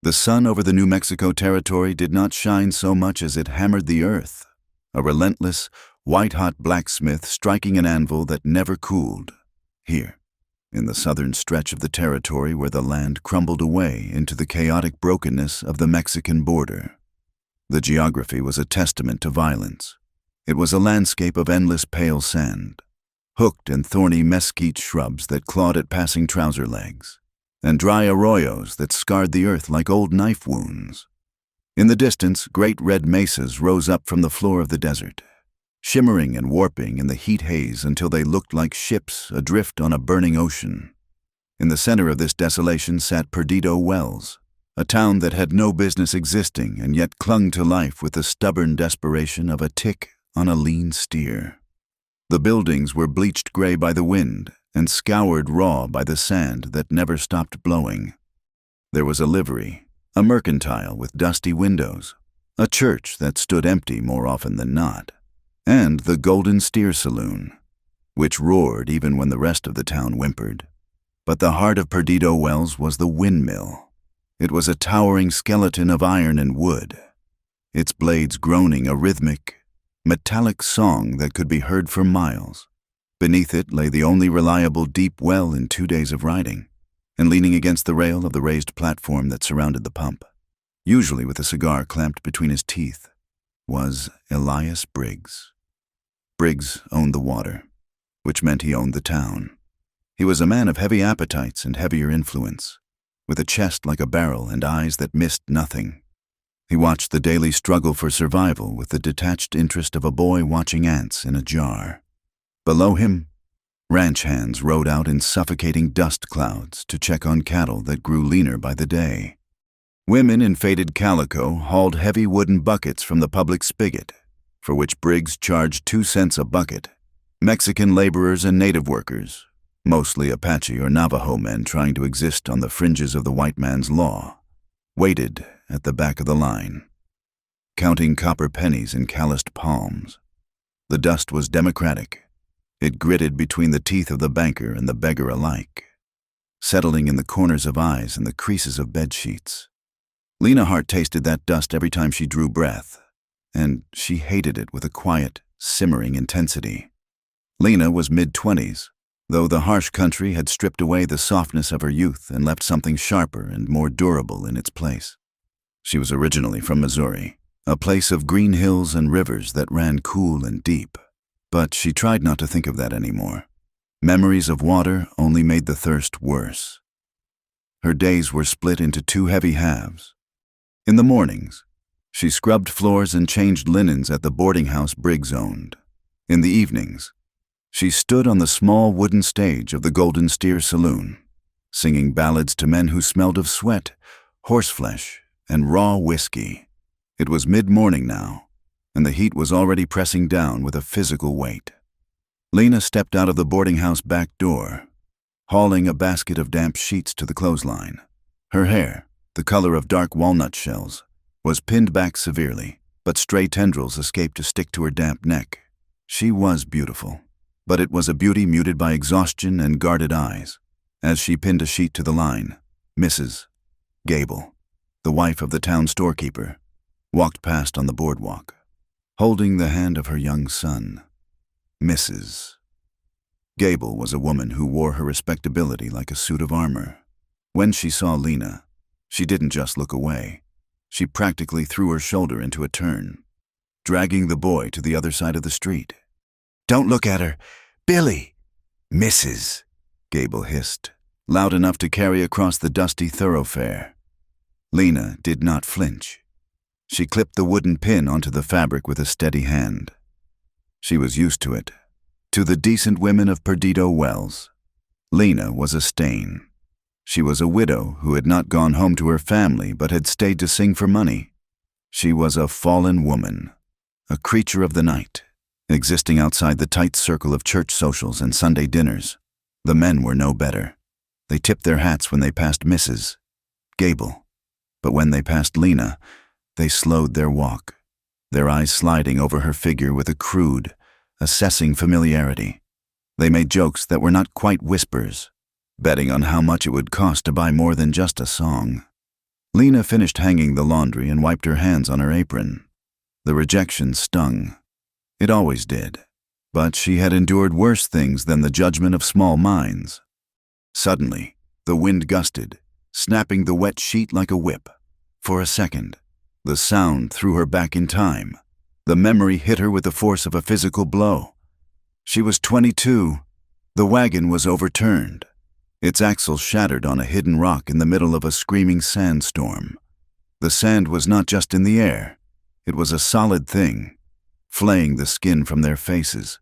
The sun over the New Mexico territory did not shine so much as it hammered the earth, a relentless, white-hot blacksmith striking an anvil that never cooled. Here, in the southern stretch of the territory where the land crumbled away into the chaotic brokenness of the Mexican border. The geography was a testament to violence. It was a landscape of endless pale sand, hooked and thorny mesquite shrubs that clawed at passing trouser legs, and dry arroyos that scarred the earth like old knife wounds. In the distance, great red mesas rose up from the floor of the desert, shimmering and warping in the heat haze until they looked like ships adrift on a burning ocean. In the center of this desolation sat Perdido Wells, a town that had no business existing and yet clung to life with the stubborn desperation of a tick on a lean steer. The buildings were bleached gray by the wind and scoured raw by the sand that never stopped blowing. There was a livery, a mercantile with dusty windows, a church that stood empty more often than not, and the Golden Steer Saloon, which roared even when the rest of the town whimpered. But the heart of Perdido Wells was the windmill. It was a towering skeleton of iron and wood, its blades groaning a rhythmic, metallic song that could be heard for miles. Beneath it lay the only reliable deep well in 2 days of riding, and leaning against the rail of the raised platform that surrounded the pump, usually with a cigar clamped between his teeth, was Elias Briggs. Briggs owned the water, which meant he owned the town. He was a man of heavy appetites and heavier influence, with a chest like a barrel and eyes that missed nothing. He watched the daily struggle for survival with the detached interest of a boy watching ants in a jar. Below him, ranch hands rode out in suffocating dust clouds to check on cattle that grew leaner by the day. Women in faded calico hauled heavy wooden buckets from the public spigot, for which Briggs charged 2 cents a bucket. Mexican laborers and native workers, mostly Apache or Navajo men trying to exist on the fringes of the white man's law, waited at the back of the line, counting copper pennies in calloused palms. The dust was democratic. It gritted between the teeth of the banker and the beggar alike, settling in the corners of eyes and the creases of bed sheets. Lena Hart tasted that dust every time she drew breath, and she hated it with a quiet, simmering intensity. Lena was mid-20s, though the harsh country had stripped away the softness of her youth and left something sharper and more durable in its place. She was originally from Missouri, a place of green hills and rivers that ran cool and deep, but she tried not to think of that anymore. Memories of water only made the thirst worse. Her days were split into 2 heavy halves. In the mornings, she scrubbed floors and changed linens at the boarding house Briggs owned. In the evenings, she stood on the small wooden stage of the Golden Steer Saloon, singing ballads to men who smelled of sweat, horseflesh, and raw whiskey. It was mid-morning now, and the heat was already pressing down with a physical weight. Lena stepped out of the boarding house back door, hauling a basket of damp sheets to the clothesline. Her hair, the color of dark walnut shells, was pinned back severely, but stray tendrils escaped to stick to her damp neck. She was beautiful, but it was a beauty muted by exhaustion and guarded eyes. As she pinned a sheet to the line, Mrs. Gable, the wife of the town storekeeper, walked past on the boardwalk, holding the hand of her young son. Mrs. Gable was a woman who wore her respectability like a suit of armor. When she saw Lena, she didn't just look away. She practically threw her shoulder into a turn, dragging the boy to the other side of the street. "Don't look at her! Billy!" "Mrs." Gable hissed, loud enough to carry across the dusty thoroughfare. Lena did not flinch. She clipped the wooden pin onto the fabric with a steady hand. She was used to it. To the decent women of Perdido Wells, Lena was a stain. She was a widow who had not gone home to her family but had stayed to sing for money. She was a fallen woman, a creature of the night, existing outside the tight circle of church socials and Sunday dinners. The men were no better. They tipped their hats when they passed Mrs. Gable, but when they passed Lena, they slowed their walk, their eyes sliding over her figure with a crude, assessing familiarity. They made jokes that were not quite whispers, betting on how much it would cost to buy more than just a song. Lena finished hanging the laundry and wiped her hands on her apron. The rejection stung. It always did. But she had endured worse things than the judgment of small minds. Suddenly, the wind gusted, snapping the wet sheet like a whip. For a second, the sound threw her back in time. The memory hit her with the force of a physical blow. She was 22. The wagon was overturned. Its axle shattered on a hidden rock in the middle of a screaming sandstorm. The sand was not just in the air. It was a solid thing, flaying the skin from their faces.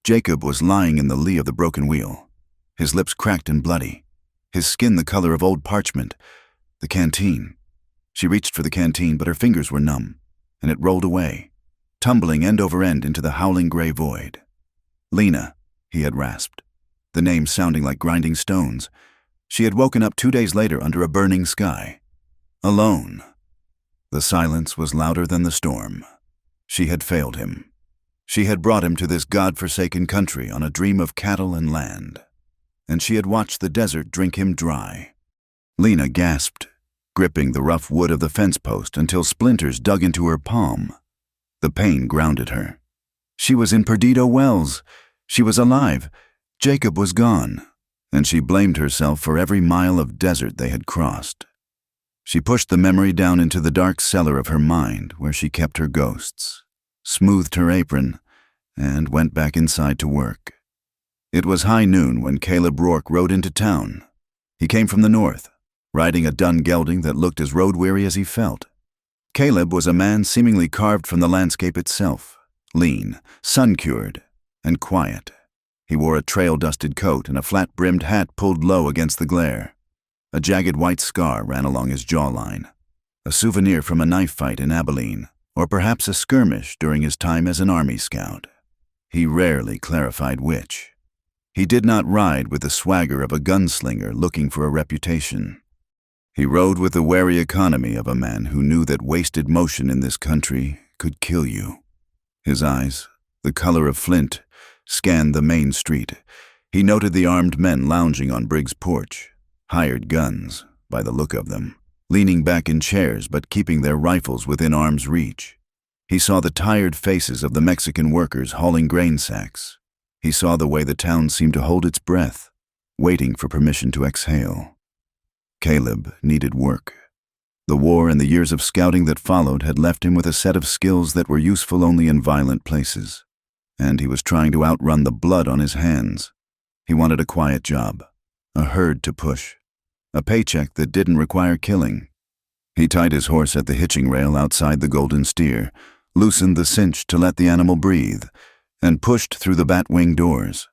Jacob was lying in the lee of the broken wheel, his lips cracked and bloody, his skin the color of old parchment. The canteen. She reached for the canteen, but her fingers were numb, and it rolled away, tumbling end over end into the howling gray void. Lena, he had rasped, the name sounding like grinding stones. She had woken up 2 days later under a burning sky. Alone. The silence was louder than the storm. She had failed him. She had brought him to this God-forsaken country on a dream of cattle and land, and she had watched the desert drink him dry. Lena gasped, gripping the rough wood of the fence post until splinters dug into her palm. The pain grounded her. She was in Perdido Wells. She was alive. Jacob was gone, and she blamed herself for every mile of desert they had crossed. She pushed the memory down into the dark cellar of her mind where she kept her ghosts, smoothed her apron, and went back inside to work. It was high noon when Caleb Rourke rode into town. He came from the north, riding a dun gelding that looked as road-weary as he felt. Caleb was a man seemingly carved from the landscape itself, lean, sun-cured, and quiet. He wore a trail-dusted coat and a flat-brimmed hat pulled low against the glare. A jagged white scar ran along his jawline, a souvenir from a knife fight in Abilene, or perhaps a skirmish during his time as an Army scout. He rarely clarified which. He did not ride with the swagger of a gunslinger looking for a reputation. He rode with the wary economy of a man who knew that wasted motion in this country could kill you. His eyes, the color of flint, scanned the main street. He noted the armed men lounging on Briggs' porch, hired guns, by the look of them, leaning back in chairs but keeping their rifles within arm's reach. He saw the tired faces of the Mexican workers hauling grain sacks. He saw the way the town seemed to hold its breath, waiting for permission to exhale. Caleb needed work. The war and the years of scouting that followed had left him with a set of skills that were useful only in violent places, and he was trying to outrun the blood on his hands. He wanted a quiet job, a herd to push, a paycheck that didn't require killing. He tied his horse at the hitching rail outside the Golden Steer, loosened the cinch to let the animal breathe, and pushed through the bat-wing doors.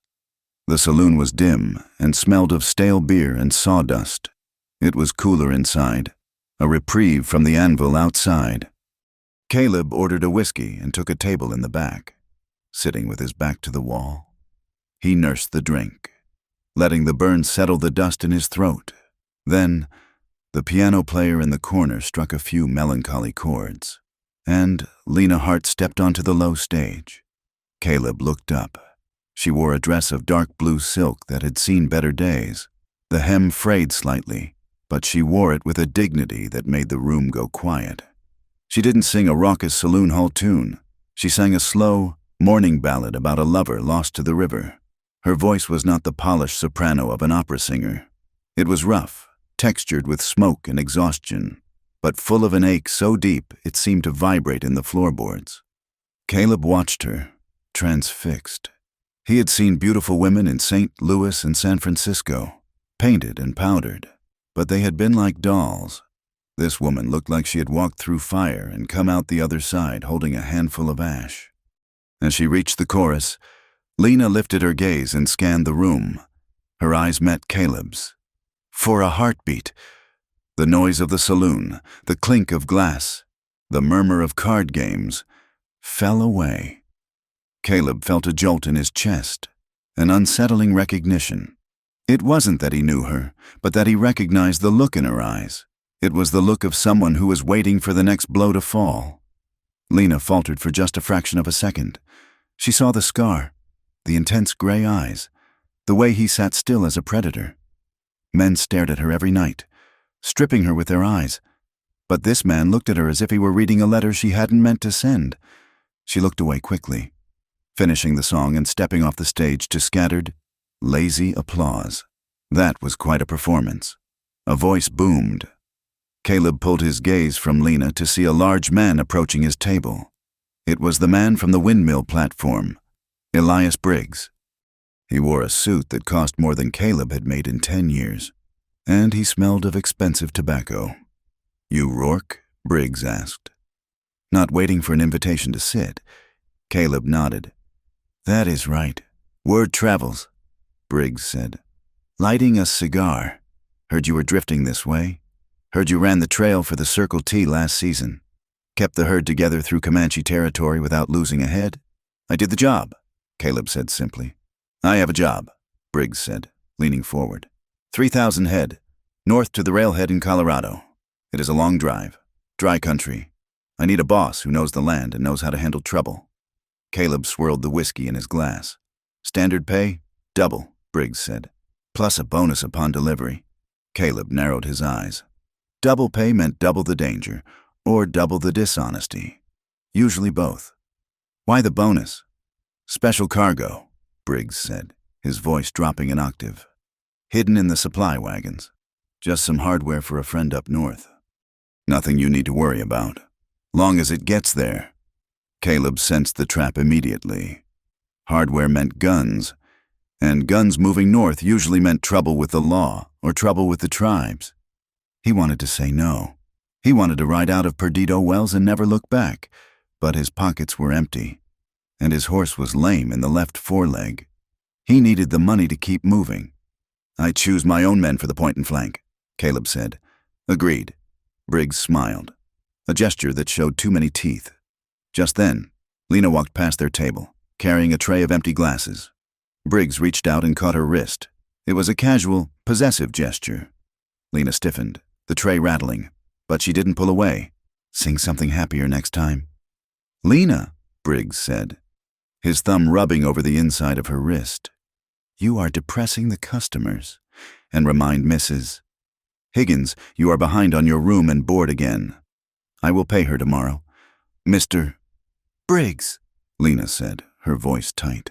The saloon was dim and smelled of stale beer and sawdust. It was cooler inside, a reprieve from the anvil outside. Caleb ordered a whiskey and took a table in the back, sitting with his back to the wall. He nursed the drink, letting the burn settle the dust in his throat. Then, the piano player in the corner struck a few melancholy chords, and Lena Hart stepped onto the low stage. Caleb looked up. She wore a dress of dark blue silk that had seen better days. The hem frayed slightly, but she wore it with a dignity that made the room go quiet. She didn't sing a raucous saloon hall tune. She sang a slow, mourning ballad about a lover lost to the river. Her voice was not the polished soprano of an opera singer. It was rough, textured with smoke and exhaustion, but full of an ache so deep it seemed to vibrate in the floorboards. Caleb watched her, transfixed. He had seen beautiful women in St. Louis and San Francisco, painted and powdered, but they had been like dolls. This woman looked like she had walked through fire and come out the other side holding a handful of ash. As she reached the chorus, Lena lifted her gaze and scanned the room. Her eyes met Caleb's. For a heartbeat, the noise of the saloon, the clink of glass, the murmur of card games, fell away. Caleb felt a jolt in his chest, an unsettling recognition. It wasn't that he knew her, but that he recognized the look in her eyes. It was the look of someone who was waiting for the next blow to fall. Lena faltered for just a fraction of a second. She saw the scar, the intense gray eyes, the way he sat still as a predator. Men stared at her every night, stripping her with their eyes, But this man looked at her as if he were reading a letter she hadn't meant to send. She looked away quickly, finishing the song and stepping off the stage to scattered, lazy applause. That was quite a performance. A voice boomed. Caleb pulled his gaze from Lena to see a large man approaching his table. It was the man from the windmill platform, Elias Briggs. He wore a suit that cost more than Caleb had made in 10 years, and he smelled of expensive tobacco. "You Rourke?" Briggs asked. Not waiting for an invitation to sit, Caleb nodded. "That is right. Word travels," Briggs said. "Lighting a cigar. Heard you were drifting this way. Heard you ran the trail for the Circle T last season. Kept the herd together through Comanche territory without losing a head. I did the job," Caleb said simply. "I have a job," Briggs said, leaning forward. 3,000 head, north to the railhead in Colorado. It is a long drive, dry country. I need a boss who knows the land and knows how to handle trouble." Caleb swirled the whiskey in his glass. "Standard pay? Double," Briggs said, "plus a bonus upon delivery." Caleb narrowed his eyes. Double pay meant double the danger, or double the dishonesty. Usually both. "Why the bonus?" "Special cargo," Briggs said, his voice dropping an octave. "Hidden in the supply wagons. Just some hardware for a friend up north. Nothing you need to worry about. Long as it gets there." Caleb sensed the trap immediately. Hardware meant guns, and guns moving north usually meant trouble with the law or trouble with the tribes. He wanted to say no. He wanted to ride out of Perdido Wells and never look back, but his pockets were empty, and his horse was lame in the left foreleg. He needed the money to keep moving. "I choose my own men for the point and flank," Caleb said. "Agreed." Briggs smiled, a gesture that showed too many teeth. Just then, Lena walked past their table, carrying a tray of empty glasses. Briggs reached out and caught her wrist. It was a casual, possessive gesture. Lena stiffened, the tray rattling, but she didn't pull away. "Sing something happier next time." "Lena," Briggs said, his thumb rubbing over the inside of her wrist. "You are depressing the customers. And remind Mrs. Higgins you are behind on your room and board again. I will pay her tomorrow. Mr. Briggs," Lena said, her voice tight.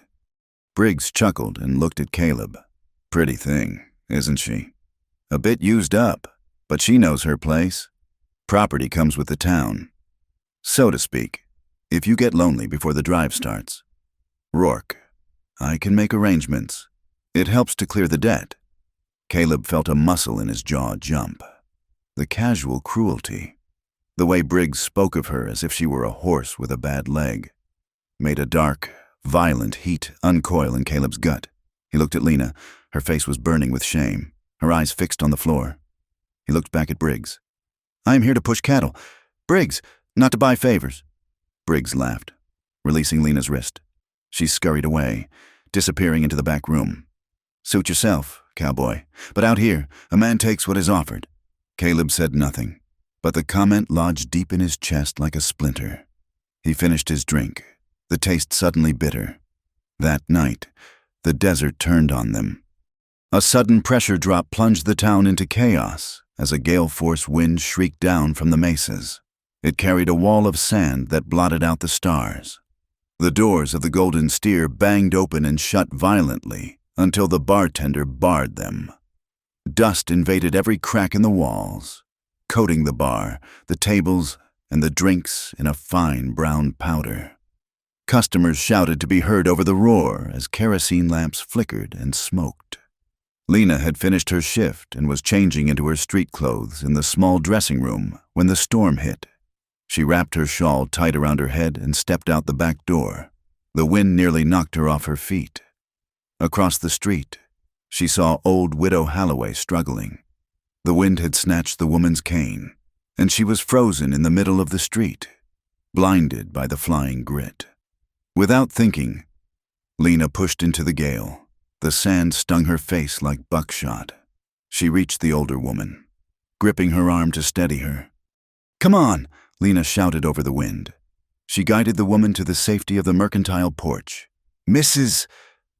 Briggs chuckled and looked at Caleb. "Pretty thing, isn't she? A bit used up, but she knows her place. Property comes with the town, so to speak, if you get lonely before the drive starts. Rourke, I can make arrangements. It helps to clear the debt." Caleb felt a muscle in his jaw jump. The casual cruelty, the way Briggs spoke of her as if she were a horse with a bad leg, made a dark, violent heat uncoil in Caleb's gut. He looked at Lena. Her face was burning with shame, her eyes fixed on the floor. He looked back at Briggs. "I am here to push cattle. Briggs, not to buy favors." Briggs laughed, releasing Lena's wrist. She scurried away, disappearing into the back room. "Suit yourself, Cowboy, but out here, a man takes what is offered." Caleb said nothing, but the comment lodged deep in his chest like a splinter. He finished his drink, the taste suddenly bitter. That night, the desert turned on them. A sudden pressure drop plunged the town into chaos as a gale-force wind shrieked down from the mesas. It carried a wall of sand that blotted out the stars. The doors of the Golden Steer banged open and shut violently until the bartender barred them. Dust invaded every crack in the walls, coating the bar, the tables, and the drinks in a fine brown powder. Customers shouted to be heard over the roar as kerosene lamps flickered and smoked. Lena had finished her shift and was changing into her street clothes in the small dressing room when the storm hit. She wrapped her shawl tight around her head and stepped out the back door. The wind nearly knocked her off her feet. Across the street, she saw old Widow Halloway struggling. The wind had snatched the woman's cane, and she was frozen in the middle of the street, blinded by the flying grit. Without thinking, Lena pushed into the gale. The sand stung her face like buckshot. She reached the older woman, gripping her arm to steady her. "Come on!" Lena shouted over the wind. She guided the woman to the safety of the mercantile porch. "Mrs.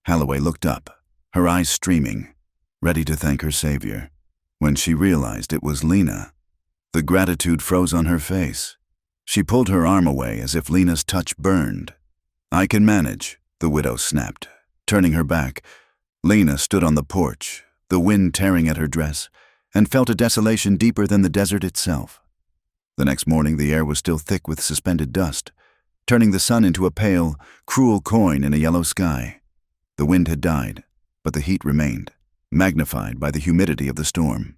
Halloway looked up, her eyes streaming, ready to thank her savior. When she realized it was Lena, The gratitude froze on her face. She pulled her arm away as if Lena's touch burned. "I can manage," the widow snapped. Turning her back, Lena stood on the porch, the wind tearing at her dress, and felt a desolation deeper than the desert itself. The next morning the air was still thick with suspended dust, turning the sun into a pale, cruel coin in a yellow sky. The wind had died, but the heat remained, magnified by the humidity of the storm.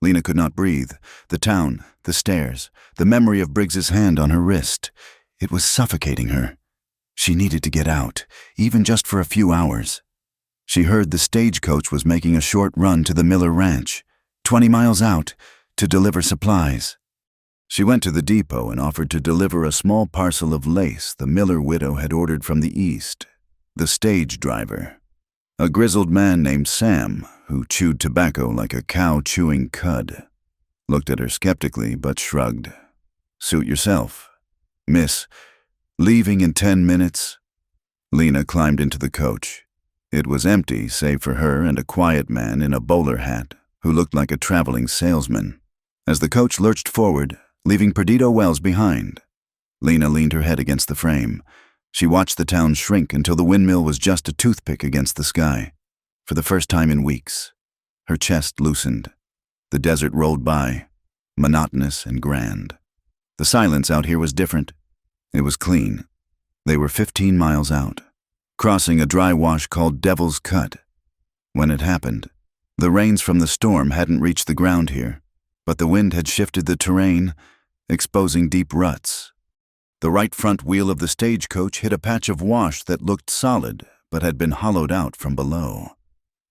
Lena could not breathe. The town, the stairs, the memory of Briggs's hand on her wrist. It was suffocating her. She needed to get out, even just for a few hours. She heard the stagecoach was making a short run to the Miller Ranch, 20 miles out, to deliver supplies. She went to the depot and offered to deliver a small parcel of lace the Miller widow had ordered from the east. The stage driver, a grizzled man named Sam, who chewed tobacco like a cow chewing cud, looked at her skeptically but shrugged. "Suit yourself. Miss, leaving in 10 minutes?" Lena climbed into the coach. It was empty save for her and a quiet man in a bowler hat who looked like a traveling salesman. As the coach lurched forward, leaving Perdido Wells behind, Lena leaned her head against the frame. She watched the town shrink until the windmill was just a toothpick against the sky. For the first time in weeks, her chest loosened. The desert rolled by, monotonous and grand. The silence out here was different. It was clean. They were 15 miles out, crossing a dry wash called Devil's Cut. When it happened, the rains from the storm hadn't reached the ground here, but the wind had shifted the terrain, exposing deep ruts. The right front wheel of the stagecoach hit a patch of wash that looked solid but had been hollowed out from below.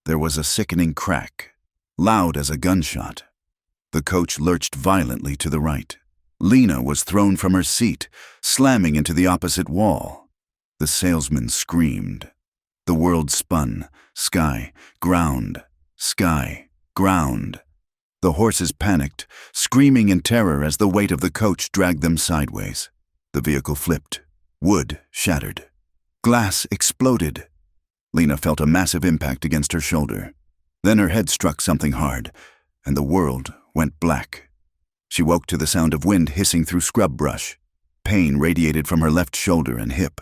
There was a sickening crack, loud as a gunshot. The coach lurched violently to the right. Lena was thrown from her seat, slamming into the opposite wall. The salesman screamed. The world spun, sky, ground, sky, ground. The horses panicked, screaming in terror as the weight of the coach dragged them sideways. The vehicle flipped. Wood shattered. Glass exploded. Lena felt a massive impact against her shoulder. Then her head struck something hard, and the world went black. She woke to the sound of wind hissing through scrub brush. Pain radiated from her left shoulder and hip.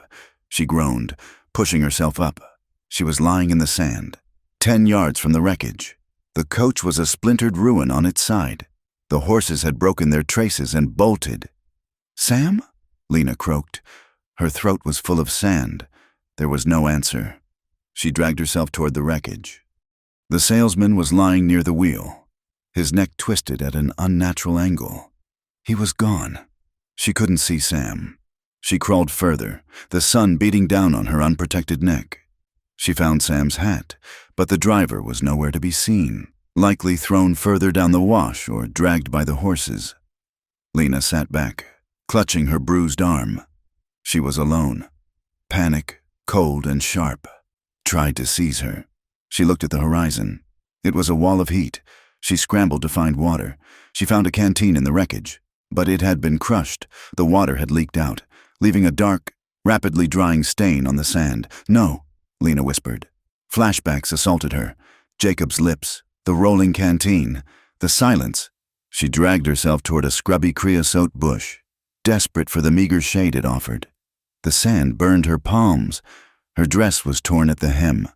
She groaned, pushing herself up. She was lying in the sand, 10 yards from the wreckage. The coach was a splintered ruin on its side. The horses had broken their traces and bolted. "Sam?" Lena croaked. Her throat was full of sand. There was no answer. She dragged herself toward the wreckage. The salesman was lying near the wheel, his neck twisted at an unnatural angle. He was gone. She couldn't see Sam. She crawled further, the sun beating down on her unprotected neck. She found Sam's hat, but the driver was nowhere to be seen, likely thrown further down the wash or dragged by the horses. Lena sat back, clutching her bruised arm. She was alone. Panic, cold and sharp, tried to seize her. She looked at the horizon. It was a wall of heat. She scrambled to find water. She found a canteen in the wreckage, but it had been crushed. The water had leaked out, leaving a dark, rapidly drying stain on the sand. "No," Lena whispered. Flashbacks assaulted her. Jacob's lips, the rolling canteen, the silence. She dragged herself toward a scrubby creosote bush, desperate for the meager shade it offered. The sand burned her palms. Her dress was torn at the hem.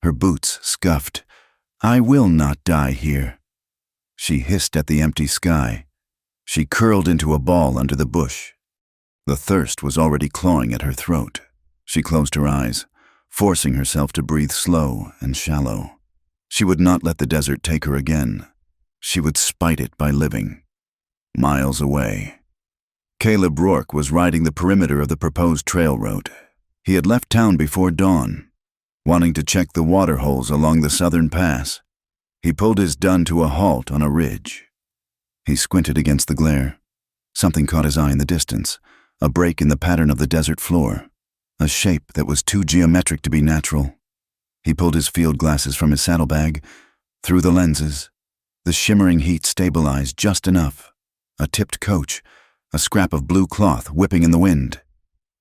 Her boots scuffed. "I will not die here." She hissed at the empty sky. She curled into a ball under the bush. The thirst was already clawing at her throat. She closed her eyes, forcing herself to breathe slow and shallow. She would not let the desert take her again. She would spite it by living. Miles away, Caleb Rourke was riding the perimeter of the proposed trail route. He had left town before dawn, wanting to check the water holes along the southern pass. He pulled his dun to a halt on a ridge. He squinted against the glare. Something caught his eye in the distance, a break in the pattern of the desert floor, a shape that was too geometric to be natural. He pulled his field glasses from his saddlebag, through the lenses. The shimmering heat stabilized just enough. A tipped coach, a scrap of blue cloth whipping in the wind.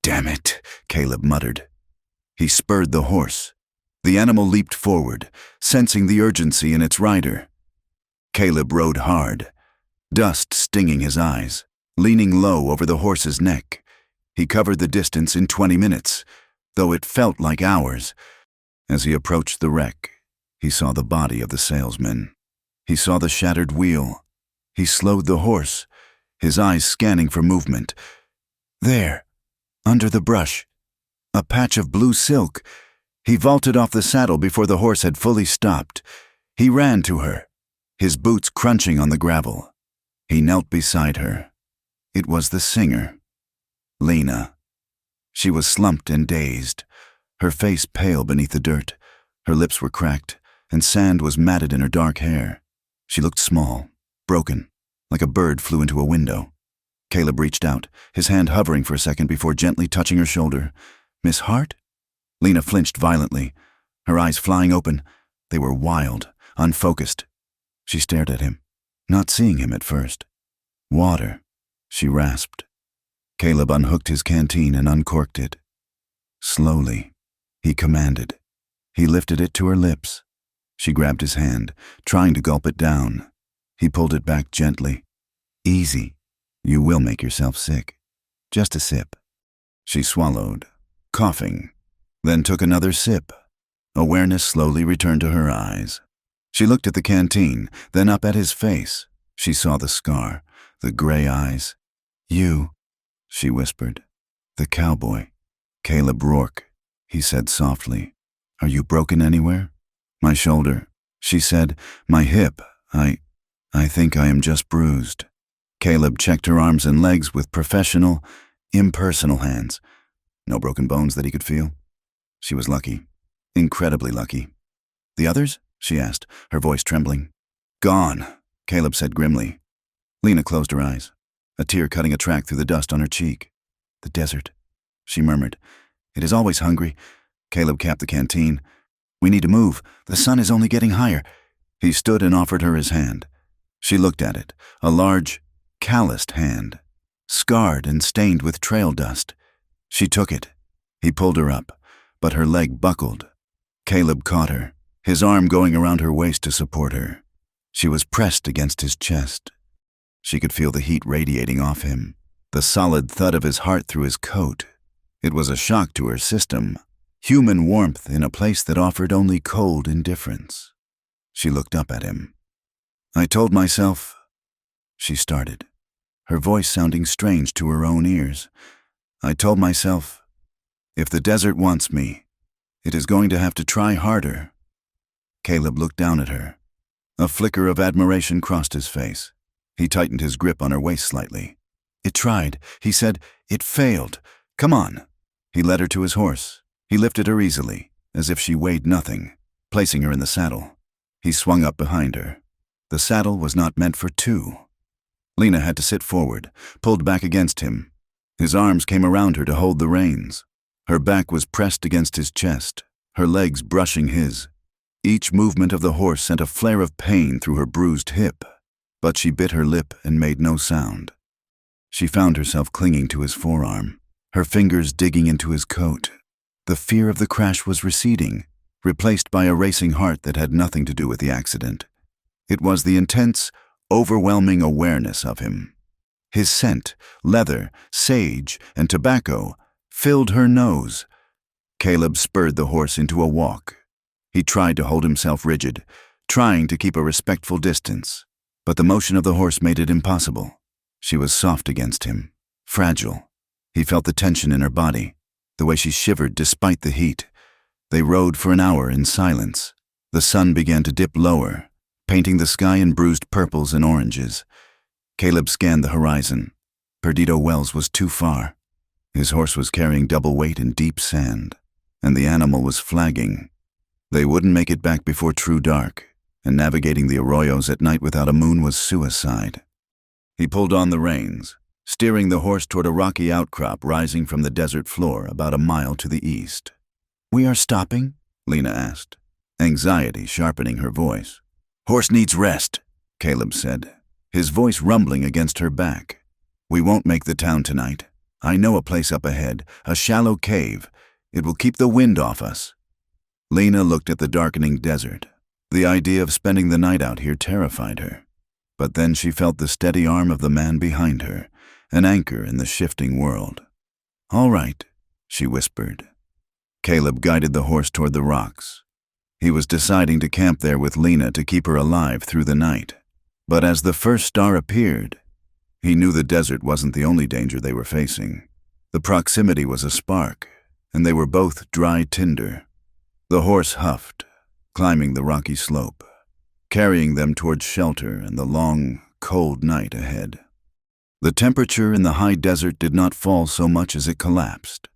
"Damn it," Caleb muttered. He spurred the horse. The animal leaped forward, sensing the urgency in its rider. Caleb rode hard. dust stinging his eyes, leaning low over the horse's neck. He covered the distance in 20 minutes, though it felt like hours. As he approached the wreck, he saw the body of the salesman. He saw the shattered wheel. He slowed the horse, his eyes scanning for movement. There, under the brush, a patch of blue silk. He vaulted off the saddle before the horse had fully stopped. He ran to her, his boots crunching on the gravel. He knelt beside her. It was the singer, Lena. She was slumped and dazed, her face pale beneath the dirt. Her lips were cracked, and sand was matted in her dark hair. She looked small, broken, like a bird flew into a window. Caleb reached out, his hand hovering for a second before gently touching her shoulder. "Miss Hart?" Lena flinched violently, her eyes flying open. They were wild, unfocused. She stared at him, not seeing him at first. "Water," she rasped. Caleb unhooked his canteen and uncorked it. Slowly, he commanded. He lifted it to her lips. She grabbed his hand, trying to gulp it down. He pulled it back gently. "Easy. You will make yourself sick. Just a sip." She swallowed, coughing, then took another sip. Awareness slowly returned to her eyes. She looked at the canteen, then up at his face. She saw the scar, the gray eyes. "You," she whispered. "The cowboy. Caleb Rourke," he said softly. "Are you broken anywhere?" "My shoulder," she said. "My hip. I think I am just bruised." Caleb checked her arms and legs with professional, impersonal hands. No broken bones that he could feel. She was lucky. Incredibly lucky. "The others?" she asked, her voice trembling. "Gone," Caleb said grimly. Lena closed her eyes, a tear cutting a track through the dust on her cheek. "The desert," she murmured. "It is always hungry." Caleb capped the canteen. "We need to move. The sun is only getting higher." He stood and offered her his hand. She looked at it, a large, calloused hand, scarred and stained with trail dust. She took it. He pulled her up, but her leg buckled. Caleb caught her, his arm going around her waist to support her. She was pressed against his chest. She could feel the heat radiating off him, the solid thud of his heart through his coat. It was a shock to her system, human warmth in a place that offered only cold indifference. She looked up at him. "I told myself," she started, her voice sounding strange to her own ears. "I told myself, if the desert wants me, it is going to have to try harder." Caleb looked down at her. A flicker of admiration crossed his face. He tightened his grip on her waist slightly. "It tried," he said. "It failed. Come on." He led her to his horse. He lifted her easily, as if she weighed nothing, placing her in the saddle. He swung up behind her. The saddle was not meant for two. Lena had to sit forward, pulled back against him. His arms came around her to hold the reins. Her back was pressed against his chest, her legs brushing his. Each movement of the horse sent a flare of pain through her bruised hip, but she bit her lip and made no sound. She found herself clinging to his forearm, her fingers digging into his coat. The fear of the crash was receding, replaced by a racing heart that had nothing to do with the accident. It was the intense, overwhelming awareness of him. His scent, leather, sage, and tobacco, filled her nose. Caleb spurred the horse into a walk. He tried to hold himself rigid, trying to keep a respectful distance, but the motion of the horse made it impossible. She was soft against him, fragile. He felt the tension in her body, the way she shivered despite the heat. They rode for an hour in silence. The sun began to dip lower, painting the sky in bruised purples and oranges. Caleb scanned the horizon. Perdido Wells was too far. His horse was carrying double weight in deep sand, and the animal was flagging. They wouldn't make it back before true dark, and navigating the arroyos at night without a moon was suicide. He pulled on the reins, steering the horse toward a rocky outcrop rising from the desert floor about a mile to the east. "We are stopping?" Lena asked, anxiety sharpening her voice. "Horse needs rest," Caleb said, his voice rumbling against her back. "We won't make the town tonight. I know a place up ahead, a shallow cave. It will keep the wind off us." Lena looked at the darkening desert. The idea of spending the night out here terrified her. But then she felt the steady arm of the man behind her, an anchor in the shifting world. "All right," she whispered. Caleb guided the horse toward the rocks. He was deciding to camp there with Lena to keep her alive through the night. But as the first star appeared, he knew the desert wasn't the only danger they were facing. The proximity was a spark, and they were both dry tinder. The horse huffed, climbing the rocky slope, carrying them towards shelter and the long, cold night ahead. The temperature in the high desert did not fall so much as it collapsed.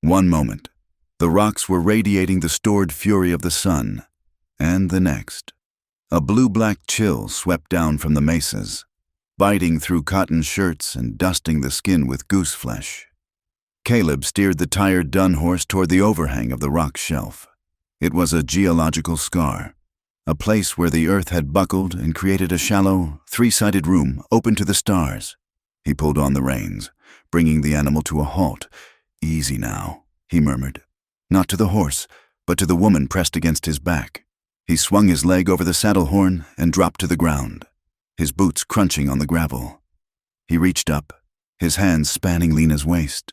One moment, the rocks were radiating the stored fury of the sun, and the next, a blue-black chill swept down from the mesas, biting through cotton shirts and dusting the skin with goose flesh. Caleb steered the tired dun horse toward the overhang of the rock shelf. It was a geological scar, a place where the earth had buckled and created a shallow, three-sided room open to the stars. He pulled on the reins, bringing the animal to a halt. "Easy now," he murmured. Not to the horse, but to the woman pressed against his back. He swung his leg over the saddle horn and dropped to the ground, his boots crunching on the gravel. He reached up, his hands spanning Lena's waist.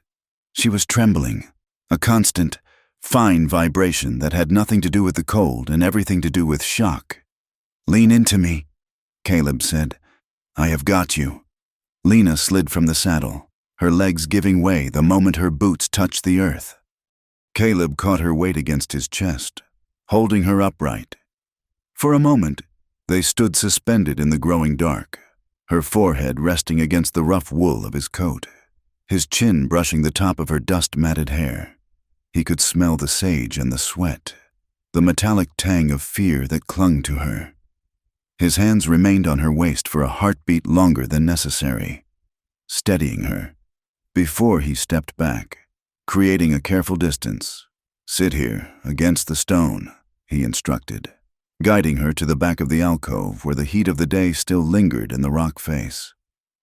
She was trembling, a constant, fine vibration that had nothing to do with the cold and everything to do with shock. "Lean into me," Caleb said. "I have got you." Lena slid from the saddle, her legs giving way the moment her boots touched the earth. Caleb caught her weight against his chest, holding her upright. For a moment, they stood suspended in the growing dark, her forehead resting against the rough wool of his coat, his chin brushing the top of her dust-matted hair. He could smell the sage and the sweat, the metallic tang of fear that clung to her. His hands remained on her waist for a heartbeat longer than necessary, steadying her, before he stepped back, creating a careful distance. "Sit here, against the stone," he instructed, guiding her to the back of the alcove where the heat of the day still lingered in the rock face.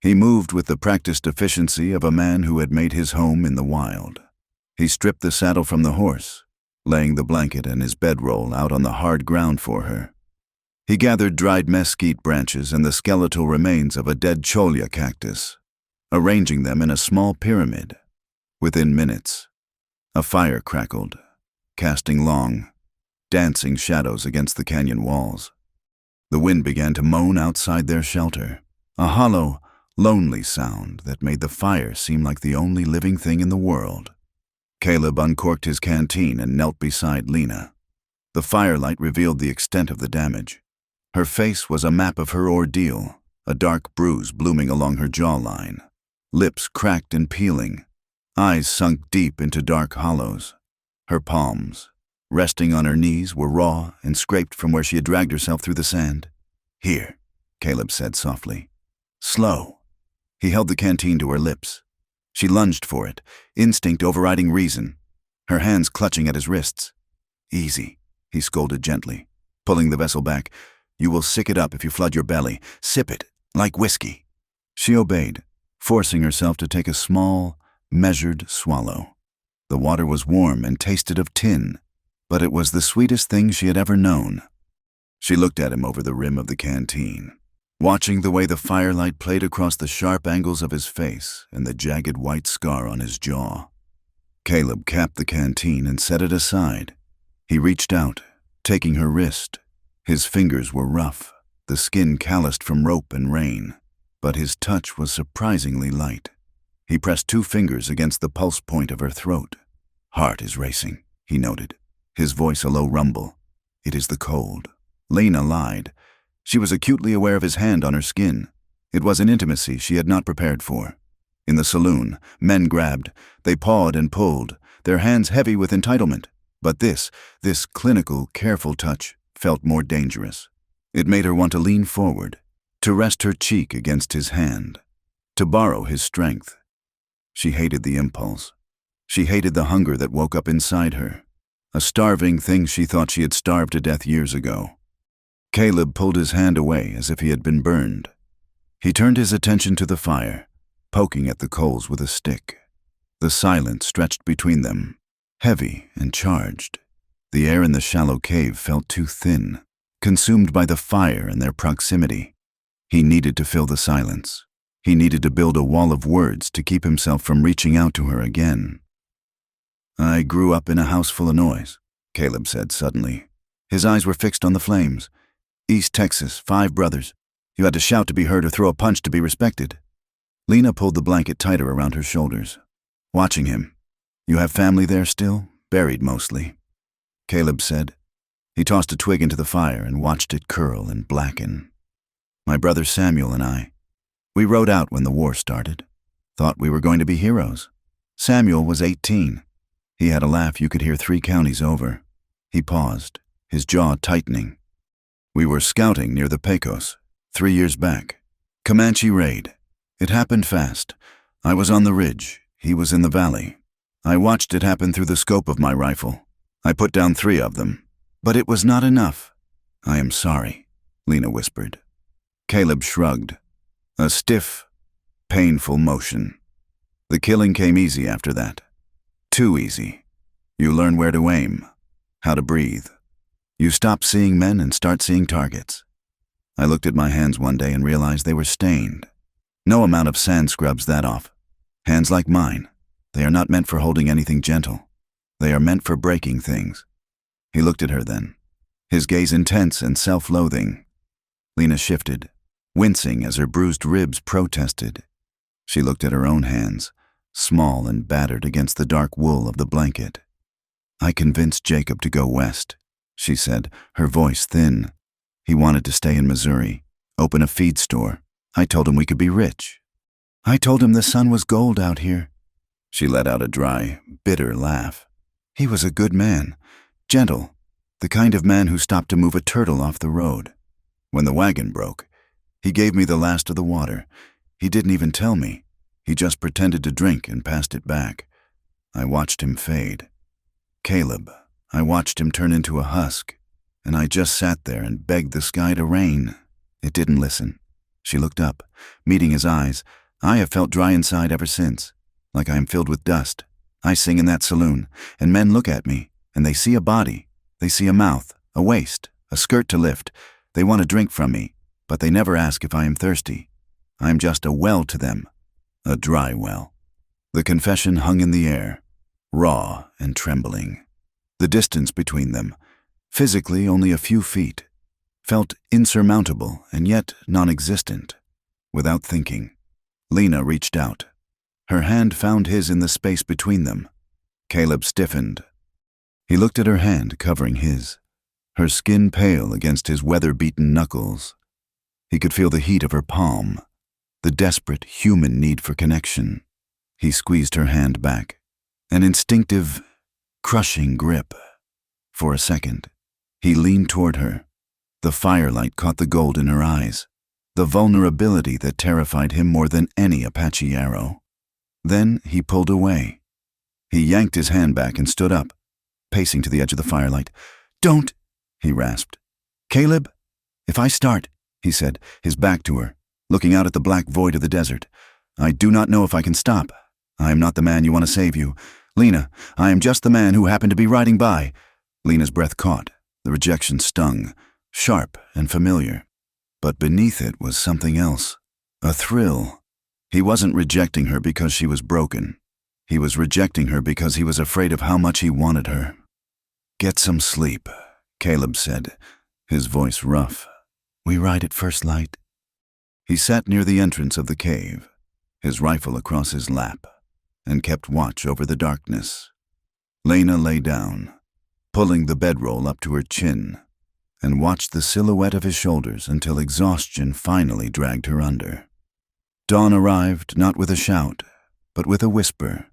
He moved with the practiced efficiency of a man who had made his home in the wild. He stripped the saddle from the horse, laying the blanket and his bedroll out on the hard ground for her. He gathered dried mesquite branches and the skeletal remains of a dead cholla cactus, arranging them in a small pyramid. Within minutes, a fire crackled, casting long, dancing shadows against the canyon walls. The wind began to moan outside their shelter, a hollow, lonely sound that made the fire seem like the only living thing in the world. Caleb uncorked his canteen and knelt beside Lena. The firelight revealed the extent of the damage. Her face was a map of her ordeal, a dark bruise blooming along her jawline, lips cracked and peeling, eyes sunk deep into dark hollows. Her palms, resting on her knees, were raw and scraped from where she had dragged herself through the sand. "Here," Caleb said softly. "Slow." He held the canteen to her lips. She lunged for it, instinct overriding reason, her hands clutching at his wrists. "Easy," he scolded gently, pulling the vessel back. "You will sick it up if you flood your belly. Sip it, like whiskey." She obeyed, forcing herself to take a small, measured swallow. The water was warm and tasted of tin, but it was the sweetest thing she had ever known. She looked at him over the rim of the canteen, watching the way the firelight played across the sharp angles of his face and the jagged white scar on his jaw. Caleb capped the canteen and set it aside. He reached out, taking her wrist. His fingers were rough, the skin calloused from rope and rain, but his touch was surprisingly light. He pressed 2 fingers against the pulse point of her throat. "Heart is racing," he noted, his voice a low rumble. "It is the cold." Lena lied. She was acutely aware of his hand on her skin. It was an intimacy she had not prepared for. In the saloon, men grabbed. They pawed and pulled, their hands heavy with entitlement. But this clinical, careful touch felt more dangerous. It made her want to lean forward, to rest her cheek against his hand, to borrow his strength. She hated the impulse. She hated the hunger that woke up inside her, a starving thing she thought she had starved to death years ago. Caleb pulled his hand away as if he had been burned. He turned his attention to the fire, poking at the coals with a stick. The silence stretched between them, heavy and charged. The air in the shallow cave felt too thin, consumed by the fire and their proximity. He needed to fill the silence. He needed to build a wall of words to keep himself from reaching out to her again. "I grew up in a house full of noise," Caleb said suddenly. His eyes were fixed on the flames. "East Texas, 5 brothers. You had to shout to be heard or throw a punch to be respected." Lena pulled the blanket tighter around her shoulders, watching him. "You have family there still? Buried mostly?" Caleb said. He tossed a twig into the fire and watched it curl and blacken. "My brother Samuel and I. We rode out when the war started. Thought we were going to be heroes. Samuel was 18. He had a laugh you could hear 3 counties over." He paused, his jaw tightening. "We were scouting near the Pecos, 3 years back. Comanche raid. It happened fast. I was on the ridge. He was in the valley. I watched it happen through the scope of my rifle. I put down 3 of them. But it was not enough." "I am sorry," Lena whispered. Caleb shrugged. A stiff, painful motion. "The killing came easy after that. Too easy. You learn where to aim, how to breathe. You stop seeing men and start seeing targets. I looked at my hands one day and realized they were stained. No amount of sand scrubs that off. Hands like mine, they are not meant for holding anything gentle. They are meant for breaking things." He looked at her then, his gaze intense and self-loathing. Lena shifted, wincing as her bruised ribs protested. She looked at her own hands, small and battered against the dark wool of the blanket. "I convinced Jacob to go west," she said, her voice thin. "He wanted to stay in Missouri, open a feed store. I told him we could be rich. I told him the sun was gold out here." She let out a dry, bitter laugh. "He was a good man, gentle, the kind of man who stopped to move a turtle off the road. When the wagon broke, he gave me the last of the water. He didn't even tell me. He just pretended to drink and passed it back. I watched him fade. Caleb, I watched him turn into a husk, and I just sat there and begged the sky to rain. It didn't listen." She looked up, meeting his eyes. "I have felt dry inside ever since, like I am filled with dust. I sing in that saloon, and men look at me, and they see a body. They see a mouth, a waist, a skirt to lift. They want a drink from me, but they never ask if I am thirsty. I am just a well to them, a dry well." The confession hung in the air, raw and trembling. The distance between them, physically only a few feet, felt insurmountable and yet non-existent. Without thinking, Lena reached out. Her hand found his in the space between them. Caleb stiffened. He looked at her hand covering his, her skin pale against his weather-beaten knuckles. He could feel the heat of her palm, the desperate human need for connection. He squeezed her hand back, an instinctive, crushing grip. For a second, he leaned toward her. The firelight caught the gold in her eyes, the vulnerability that terrified him more than any Apache arrow. Then he pulled away. He yanked his hand back and stood up, pacing to the edge of the firelight. "Don't," he rasped. "Caleb, if I start," he said, his back to her, looking out at the black void of the desert, "I do not know if I can stop. I am not the man you want to save you. Lena, I am just the man who happened to be riding by." Lena's breath caught. The rejection stung, sharp and familiar. But beneath it was something else, a thrill. He wasn't rejecting her because she was broken. He was rejecting her because he was afraid of how much he wanted her. "Get some sleep," Caleb said, his voice rough. "We ride at first light." He sat near the entrance of the cave, his rifle across his lap, and kept watch over the darkness. Lena lay down, pulling the bedroll up to her chin, and watched the silhouette of his shoulders until exhaustion finally dragged her under. Dawn arrived not with a shout, but with a whisper.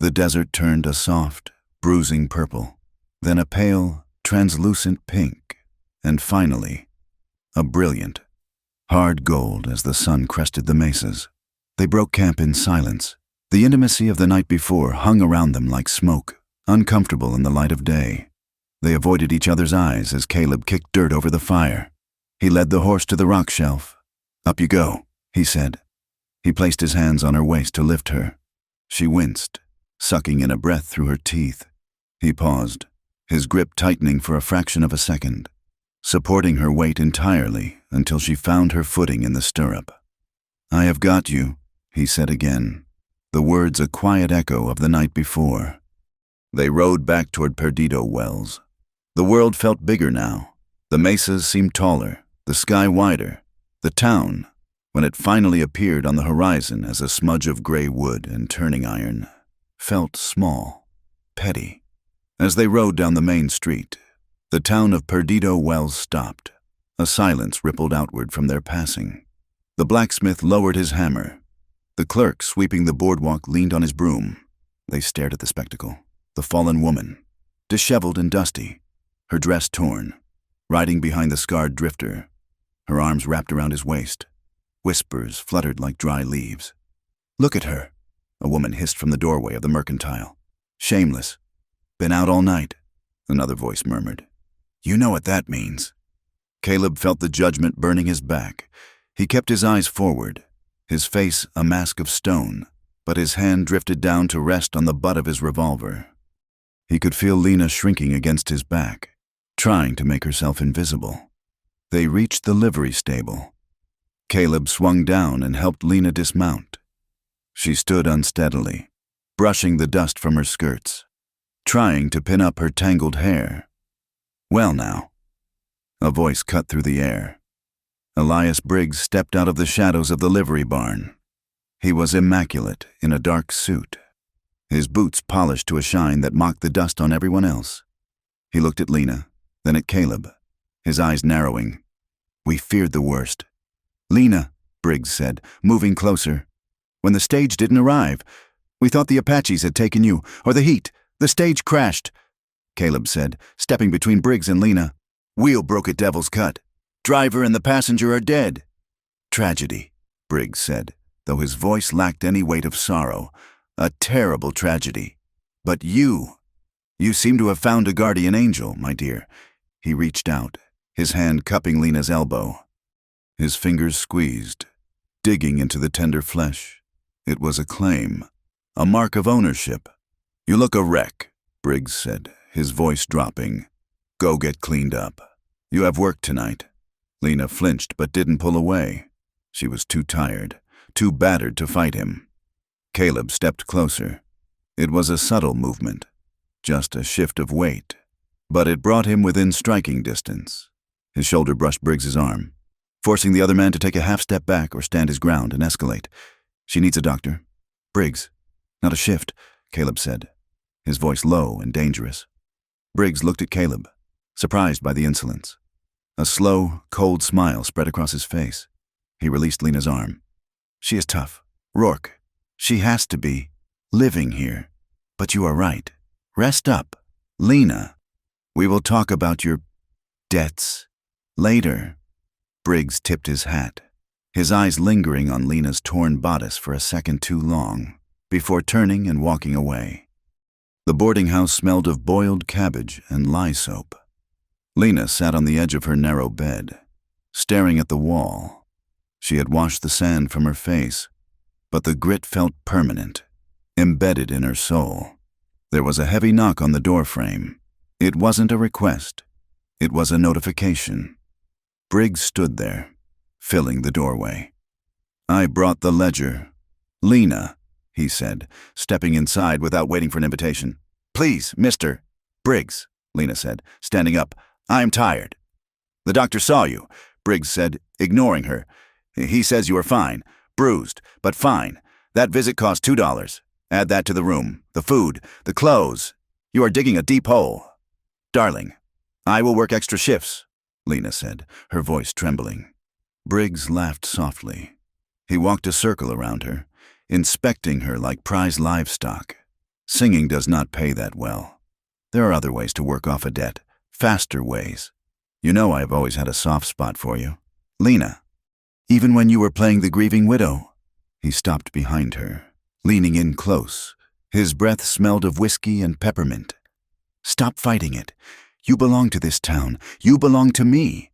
The desert turned a soft, bruising purple, then a pale, translucent pink, and finally, a brilliant, hard gold as the sun crested the mesas. They broke camp in silence. The intimacy of the night before hung around them like smoke, uncomfortable in the light of day. They avoided each other's eyes as Caleb kicked dirt over the fire. He led the horse to the rock shelf. "Up you go," he said. He placed his hands on her waist to lift her. She winced, sucking in a breath through her teeth. He paused, his grip tightening for a fraction of a second. supporting her weight entirely until she found her footing in the stirrup. "I have got you," he said again, the words a quiet echo of the night before. They rode back toward Perdido Wells. The world felt bigger now. The mesas seemed taller, the sky wider. The town, when it finally appeared on the horizon as a smudge of gray wood and turning iron, felt small, petty. As they rode down the main street, the town of Perdido Wells stopped. A silence rippled outward from their passing. The blacksmith lowered his hammer. The clerk sweeping the boardwalk leaned on his broom. They stared at the spectacle. The fallen woman, disheveled and dusty, her dress torn, riding behind the scarred drifter, her arms wrapped around his waist. Whispers fluttered like dry leaves. "Look at her," a woman hissed from the doorway of the mercantile. "Shameless. Been out all night," another voice murmured. "You know what that means." Caleb felt the judgment burning his back. He kept his eyes forward, his face a mask of stone, but his hand drifted down to rest on the butt of his revolver. He could feel Lena shrinking against his back, trying to make herself invisible. They reached the livery stable. Caleb swung down and helped Lena dismount. She stood unsteadily, brushing the dust from her skirts, trying to pin up her tangled hair. "Well now," a voice cut through the air. Elias Briggs stepped out of the shadows of the livery barn. He was immaculate in a dark suit, his boots polished to a shine that mocked the dust on everyone else. He looked at Lena, then at Caleb, his eyes narrowing. "We feared the worst." "Lena," Briggs said, moving closer. "When the stage didn't arrive, we thought the Apaches had taken you, or the heat. The stage crashed," Caleb said, stepping between Briggs and Lena. "Wheel broke at Devil's Cut. Driver and the passenger are dead." "Tragedy," Briggs said, though his voice lacked any weight of sorrow. "A terrible tragedy. But you seem to have found a guardian angel, my dear." He reached out, his hand cupping Lena's elbow. His fingers squeezed, digging into the tender flesh. It was a claim, a mark of ownership. "You look a wreck," Briggs said, his voice dropping. "Go get cleaned up. You have work tonight." Lena flinched but didn't pull away. She was too tired, too battered to fight him. Caleb stepped closer. It was a subtle movement, just a shift of weight, but it brought him within striking distance. His shoulder brushed Briggs's arm, forcing the other man to take a half step back or stand his ground and escalate. "She needs a doctor." "Briggs, not a shift," Caleb said, his voice low and dangerous. Briggs looked at Caleb, surprised by the insolence. A slow, cold smile spread across his face. He released Lena's arm. "She is tough. Rourke. She has to be. Living here. But you are right. Rest up. Lena, we will talk about your debts later." Briggs tipped his hat, his eyes lingering on Lena's torn bodice for a second too long, before turning and walking away. The boarding house smelled of boiled cabbage and lye soap. Lena sat on the edge of her narrow bed, staring at the wall. She had washed the sand from her face, but the grit felt permanent, embedded in her soul. There was a heavy knock on the doorframe. It wasn't a request. It was a notification. Briggs stood there, filling the doorway. "I brought the ledger." "Lena," he said, stepping inside without waiting for an invitation. "Please, Mr. Briggs," Lena said, standing up. "I'm tired." "The doctor saw you," Briggs said, ignoring her. "He says you are fine. Bruised, but fine. That visit cost $2. Add that to the room, the food, the clothes. You are digging a deep hole." "Darling, I will work extra shifts," Lena said, her voice trembling. Briggs laughed softly. He walked a circle around her, inspecting her like prize livestock. "Singing does not pay that well. There are other ways to work off a debt, faster ways. You know I have always had a soft spot for you. Lena, even when you were playing the grieving widow." He stopped behind her, leaning in close. His breath smelled of whiskey and peppermint. "Stop fighting it. You belong to this town. You belong to me."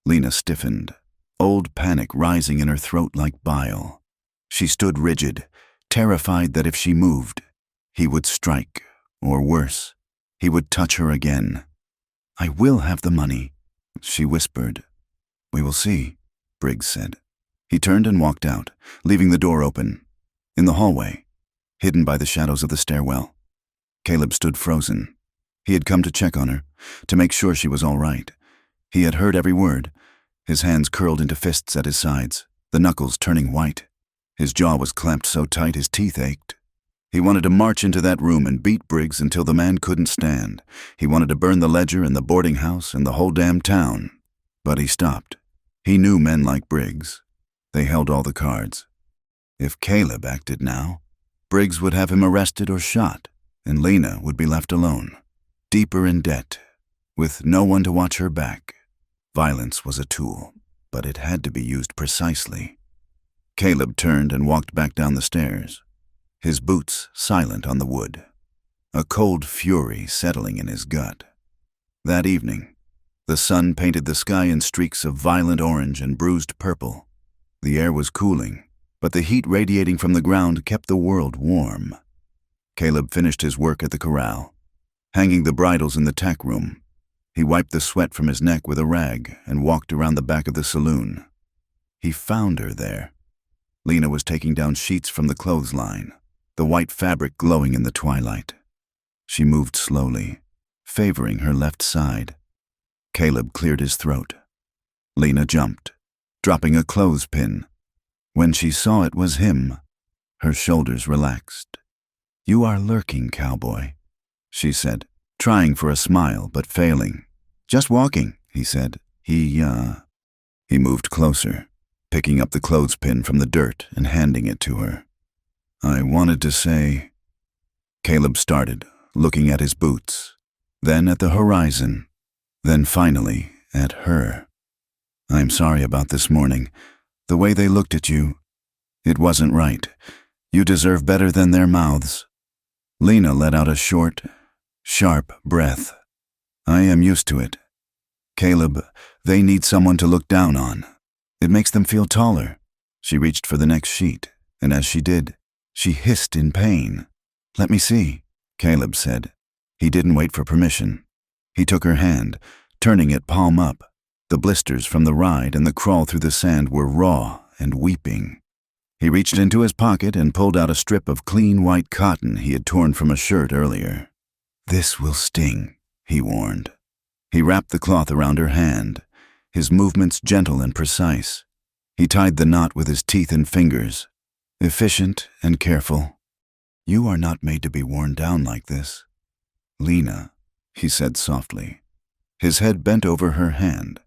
Lena stiffened, old panic rising in her throat like bile. She stood rigid, terrified that if she moved, he would strike, or worse, he would touch her again. "I will have the money," She whispered. "We will see," Briggs said. He turned and walked out, leaving the door open. In the hallway, hidden by the shadows of the stairwell, Caleb stood frozen. He had come to check on her, to make sure she was all right. He had heard every word. His hands curled into fists at his sides, the knuckles turning white. His jaw was clamped so tight his teeth ached. He wanted to march into that room and beat Briggs until the man couldn't stand. He wanted to burn the ledger and the boarding house and the whole damn town. But he stopped. He knew men like Briggs. They held all the cards. If Caleb acted now, Briggs would have him arrested or shot, and Lena would be left alone, deeper in debt, with no one to watch her back. Violence was a tool, but it had to be used precisely. Caleb turned and walked back down the stairs, his boots silent on the wood, a cold fury settling in his gut. That evening, the sun painted the sky in streaks of violent orange and bruised purple. The air was cooling, but the heat radiating from the ground kept the world warm. Caleb finished his work at the corral, hanging the bridles in the tack room. He wiped the sweat from his neck with a rag and walked around the back of the saloon. He found her there. Lena was taking down sheets from the clothesline, the white fabric glowing in the twilight. She moved slowly, favoring her left side. Caleb cleared his throat. Lena jumped, dropping a clothespin. When she saw it was him, her shoulders relaxed. "You are lurking, Cowboy," she said, trying for a smile but failing. "Just walking," he said. He moved closer, picking up the clothespin from the dirt and handing it to her. "I wanted to say—" Caleb started, looking at his boots, then at the horizon, then finally at her. "I'm sorry about this morning. The way they looked at you, it wasn't right. You deserve better than their mouths." Lena let out a short, sharp breath. "I am used to it. Caleb, they need someone to look down on. It makes them feel taller." She reached for the next sheet, and as she did, she hissed in pain. "Let me see," Caleb said. He didn't wait for permission. He took her hand, turning it palm up. The blisters from the ride and the crawl through the sand were raw and weeping. He reached into his pocket and pulled out a strip of clean white cotton he had torn from a shirt earlier. "This will sting," he warned. He wrapped the cloth around her hand, his movements gentle and precise. He tied the knot with his teeth and fingers, efficient and careful. "You are not made to be worn down like this, Lena," he said softly. His head bent over her hand.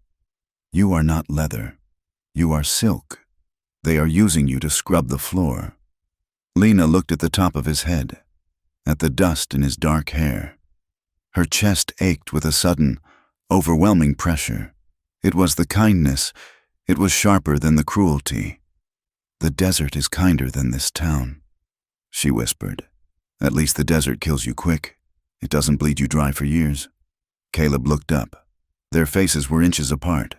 "You are not leather. You are silk. They are using you to scrub the floor." Lena looked at the top of his head, at the dust in his dark hair. Her chest ached with a sudden, overwhelming pressure. It was the kindness. It was sharper than the cruelty. "The desert is kinder than this town," she whispered. "At least the desert kills you quick. It doesn't bleed you dry for years." Caleb looked up. Their faces were inches apart.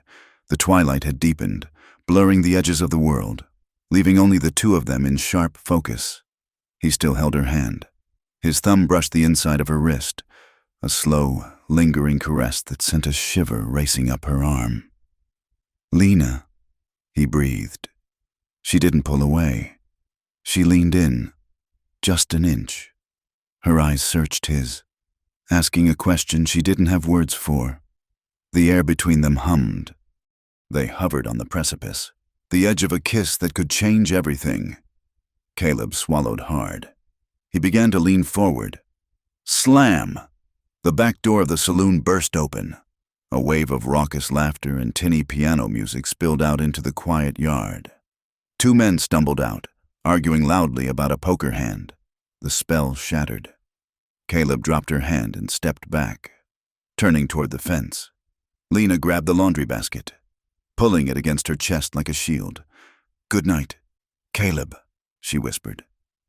The twilight had deepened, blurring the edges of the world, leaving only the two of them in sharp focus. He still held her hand. His thumb brushed the inside of her wrist, a slow, lingering caress that sent a shiver racing up her arm. "Lena," he breathed. She didn't pull away. She leaned in, just an inch. Her eyes searched his, asking a question she didn't have words for. The air between them hummed. They hovered on the precipice, the edge of a kiss that could change everything. Caleb swallowed hard. He began to lean forward. Slam! The back door of the saloon burst open. A wave of raucous laughter and tinny piano music spilled out into the quiet yard. Two men stumbled out, arguing loudly about a poker hand. The spell shattered. Caleb dropped her hand and stepped back, turning toward the fence. Lena grabbed the laundry basket, pulling it against her chest like a shield. "Good night, Caleb," she whispered,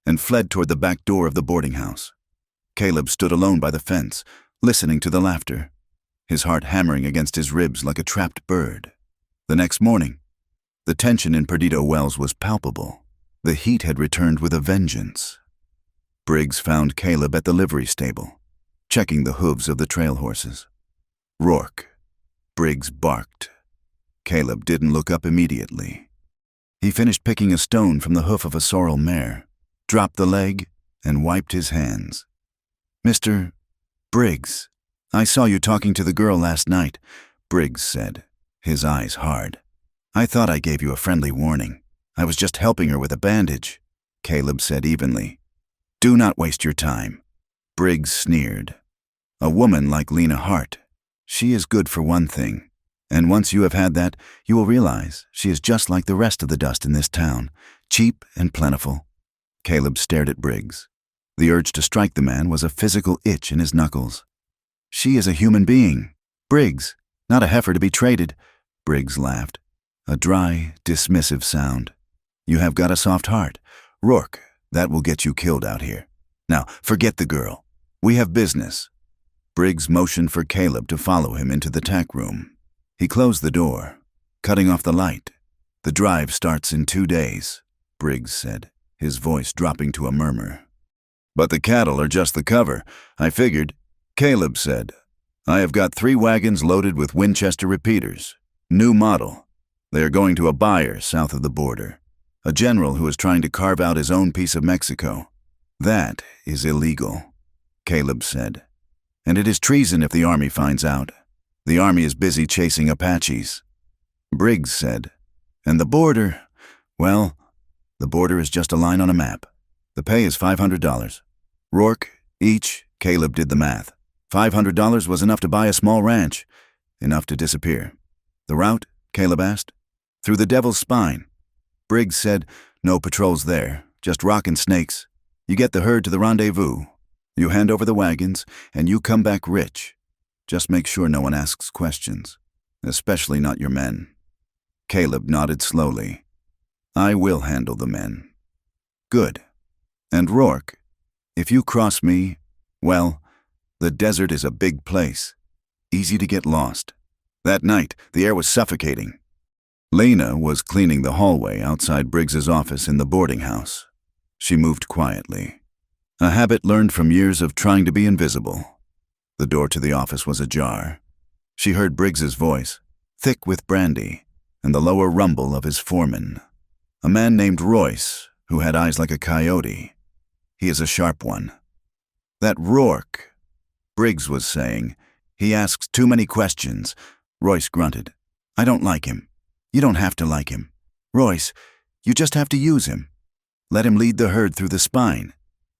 and fled toward the back door of the boarding house. Caleb stood alone by the fence, listening to the laughter, his heart hammering against his ribs like a trapped bird. The next morning, the tension in Perdido Wells was palpable. The heat had returned with a vengeance. Briggs found Caleb at the livery stable, checking the hooves of the trail horses. Rourke, Briggs barked. Caleb didn't look up immediately. He finished picking a stone from the hoof of a sorrel mare, dropped the leg, and wiped his hands. "Mr. Briggs, I saw you talking to the girl last night," Briggs said, his eyes hard. "I thought I gave you a friendly warning. I was just helping her with a bandage," Caleb said evenly. "Do not waste your time." Briggs sneered. "A woman like Lena Hart. She is good for one thing, and once you have had that, you will realize she is just like the rest of the dust in this town, cheap and plentiful." Caleb stared at Briggs. The urge to strike the man was a physical itch in his knuckles. "She is a human being, Briggs, not a heifer to be traded." Briggs laughed, a dry, dismissive sound. "You have got a soft heart. Rourke, that will get you killed out here. Now, forget the girl. We have business." Briggs motioned for Caleb to follow him into the tack room. He closed the door, cutting off the light. "The drive starts in 2 days," Briggs said, his voice dropping to a murmur. "But the cattle are just the cover. I figured," Caleb said. "I have got 3 wagons loaded with Winchester repeaters. New model. They are going to a buyer south of the border, a general who is trying to carve out his own piece of Mexico. That is illegal," Caleb said. "And it is treason if the army finds out. The army is busy chasing Apaches." Briggs said, "And the border, well, the border is just a line on a map. The pay is $500. Rourke, each," Caleb did the math. $500 was enough to buy a small ranch, enough to disappear. "The route?" Caleb asked. "Through the Devil's Spine." Briggs said, "No patrols there, just rock and snakes. You get the herd to the rendezvous. You hand over the wagons, and you come back rich. Just make sure no one asks questions, especially not your men." Caleb nodded slowly. "I will handle the men." "Good. And Rourke, if you cross me, well, the desert is a big place, easy to get lost." That night, the air was suffocating. Lena was cleaning the hallway outside Briggs's office in the boarding house. She moved quietly, a habit learned from years of trying to be invisible. The door to the office was ajar. She heard Briggs's voice, thick with brandy, and the lower rumble of his foreman, a man named Royce, who had eyes like a coyote. "He is a sharp one." "That Rourke," Briggs was saying, "he asks too many questions." Royce grunted. "I don't like him." "You don't have to like him. Royce, you just have to use him. Let him lead the herd through the spine.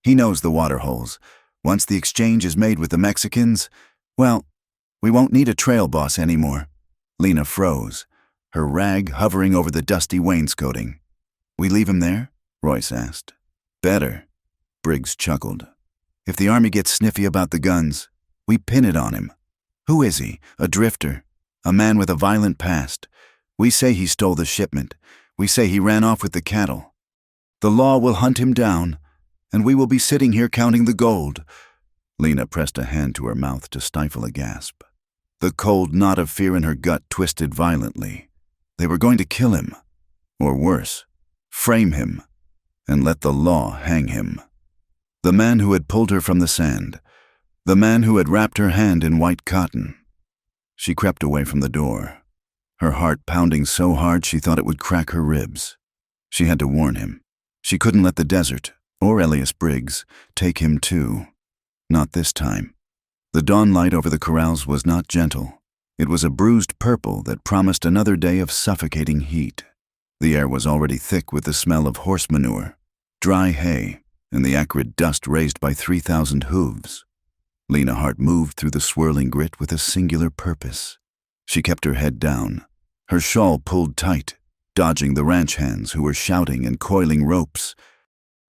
He knows the water holes. Once the exchange is made with the Mexicans, well, we won't need a trail boss anymore." Lena froze, her rag hovering over the dusty wainscoting. "We leave him there?" Royce asked. "Better," Briggs chuckled. "If the army gets sniffy about the guns, we pin it on him. Who is he? A drifter? A man with a violent past? We say he stole the shipment. We say he ran off with the cattle. The law will hunt him down, and we will be sitting here counting the gold." Lena pressed a hand to her mouth to stifle a gasp. The cold knot of fear in her gut twisted violently. They were going to kill him, or worse, frame him, and let the law hang him. The man who had pulled her from the sand, the man who had wrapped her hand in white cotton. She crept away from the door, her heart pounding so hard she thought it would crack her ribs. She had to warn him. She couldn't let the desert, or Elias Briggs, take him too. Not this time. The dawn light over the corrals was not gentle. It was a bruised purple that promised another day of suffocating heat. The air was already thick with the smell of horse manure, dry hay, and the acrid dust raised by 3,000 hooves. Lena Hart moved through the swirling grit with a singular purpose. She kept her head down, her shawl pulled tight, dodging the ranch hands who were shouting and coiling ropes.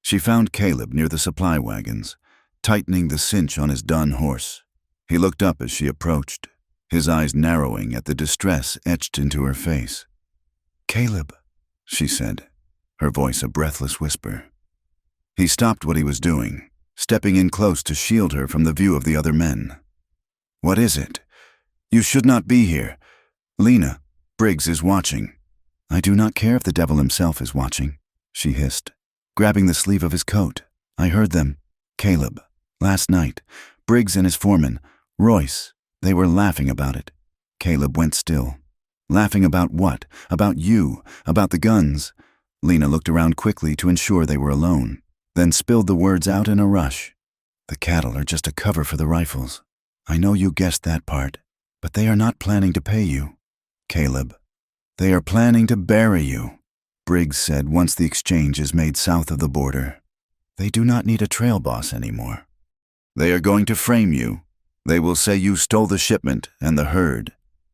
She found Caleb near the supply wagons, tightening the cinch on his dun horse. He looked up as she approached, his eyes narrowing at the distress etched into her face. "Caleb," she said, her voice a breathless whisper. He stopped what he was doing, stepping in close to shield her from the view of the other men. "What is it? You should not be here. Lena, Briggs is watching." "I do not care if the devil himself is watching," she hissed, grabbing the sleeve of his coat. "I heard them. Caleb, last night, Briggs and his foreman, Royce, they were laughing about it. Caleb went still. Laughing about what? About you? About the guns? Lena looked around quickly to ensure they were alone, then spilled the words out in a rush. The cattle are just a cover for the rifles. I know you guessed that part, but they are not planning to pay you. Caleb, they are planning to bury you, Briggs said once the exchange is made south of the border. They do not need a trail boss anymore. They are going to frame you. They will say you stole the shipment and the herd.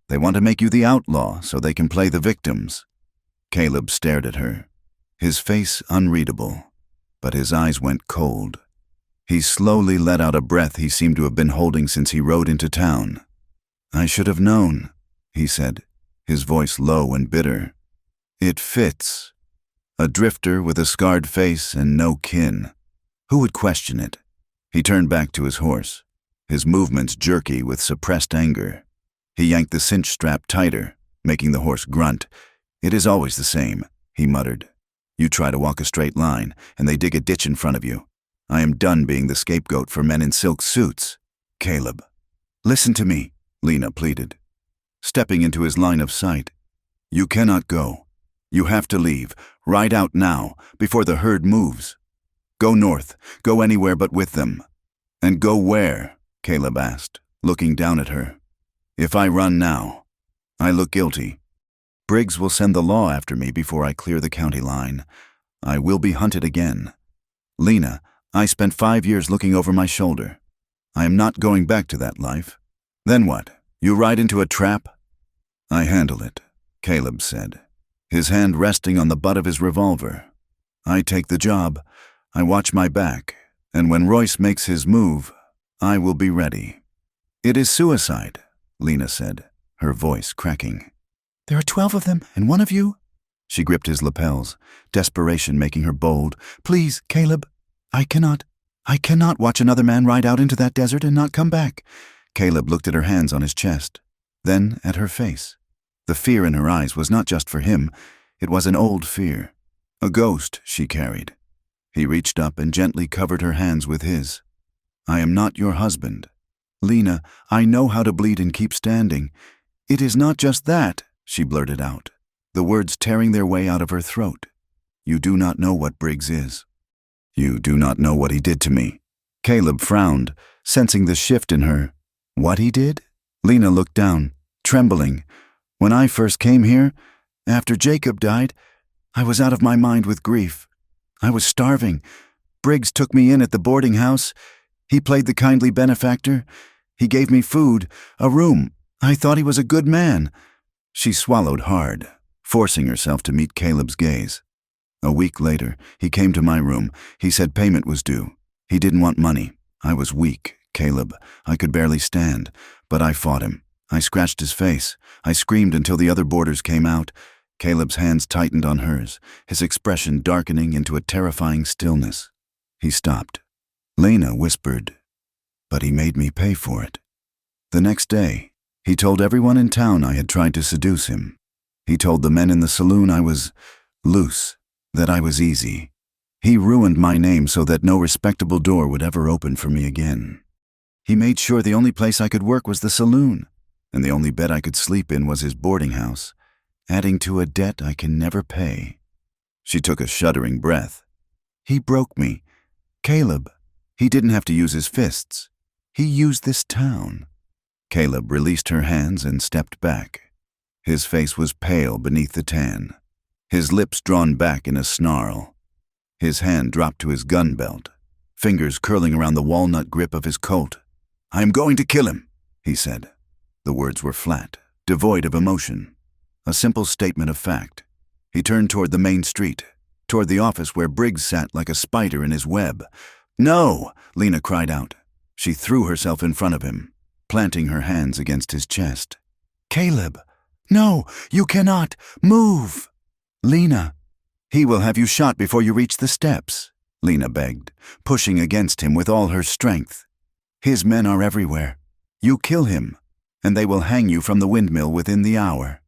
They want to make you the outlaw so they can play the victims. Caleb stared at her, his face unreadable, but his eyes went cold. He slowly let out a breath he seemed to have been holding since he rode into town. I should have known, he said, his voice low and bitter. It fits. A drifter with a scarred face and no kin. Who would question it? He turned back to his horse, his movements jerky with suppressed anger. He yanked the cinch strap tighter, making the horse grunt. It is always the same, he muttered. You try to walk a straight line, and they dig a ditch in front of you. I am done being the scapegoat for men in silk suits. Caleb. Listen to me, Lena pleaded, stepping into his line of sight. You cannot go. You have to leave, ride out now, before the herd moves. Go north, go anywhere but with them. And go where? Caleb asked, looking down at her. If I run now, I look guilty. Briggs will send the law after me before I clear the county line. I will be hunted again. Lena, I spent 5 years looking over my shoulder. I am not going back to that life. Then what? You ride into a trap? I handle it, Caleb said, his hand resting on the butt of his revolver. I take the job, I watch my back, and when Royce makes his move, I will be ready. It is suicide, Lena said, her voice cracking. There are 12 of them, and one of you? She gripped his lapels, desperation making her bold. Please, Caleb, I cannot watch another man ride out into that desert and not come back. Caleb looked at her hands on his chest, then at her face. The fear in her eyes was not just for him, it was an old fear, a ghost she carried. He reached up and gently covered her hands with his. I am not your husband. Lena, I know how to bleed and keep standing. It is not just that, she blurted out, the words tearing their way out of her throat. You do not know what Briggs is. You do not know what he did to me. Caleb frowned, sensing the shift in her. What he did? Lena looked down, trembling. When I first came here, after Jacob died, I was out of my mind with grief. I was starving. Briggs took me in at the boarding house. He played the kindly benefactor. He gave me food, a room. I thought he was a good man. She swallowed hard, forcing herself to meet Caleb's gaze. A week later, he came to my room. He said payment was due. He didn't want money. I was weak, Caleb. I could barely stand, but I fought him. I scratched his face. I screamed until the other boarders came out. Caleb's hands tightened on hers, his expression darkening into a terrifying stillness. He stopped. Lena whispered, but he made me pay for it. The next day, he told everyone in town I had tried to seduce him. He told the men in the saloon I was loose, that I was easy. He ruined my name so that no respectable door would ever open for me again. He made sure the only place I could work was the saloon, and the only bed I could sleep in was his boarding house, adding to a debt I can never pay. She took a shuddering breath. He broke me. Caleb, he didn't have to use his fists. He used this town. Caleb released her hands and stepped back. His face was pale beneath the tan, his lips drawn back in a snarl. His hand dropped to his gun belt, fingers curling around the walnut grip of his coat. I am going to kill him, he said. The words were flat, devoid of emotion. A simple statement of fact. He turned toward the main street, toward the office where Briggs sat like a spider in his web. No, Lena cried out. She threw herself in front of him, planting her hands against his chest. Caleb, no, you cannot. Move. Lena, he will have you shot before you reach the steps, Lena begged, pushing against him with all her strength. His men are everywhere. You kill him, and they will hang you from the windmill within the hour.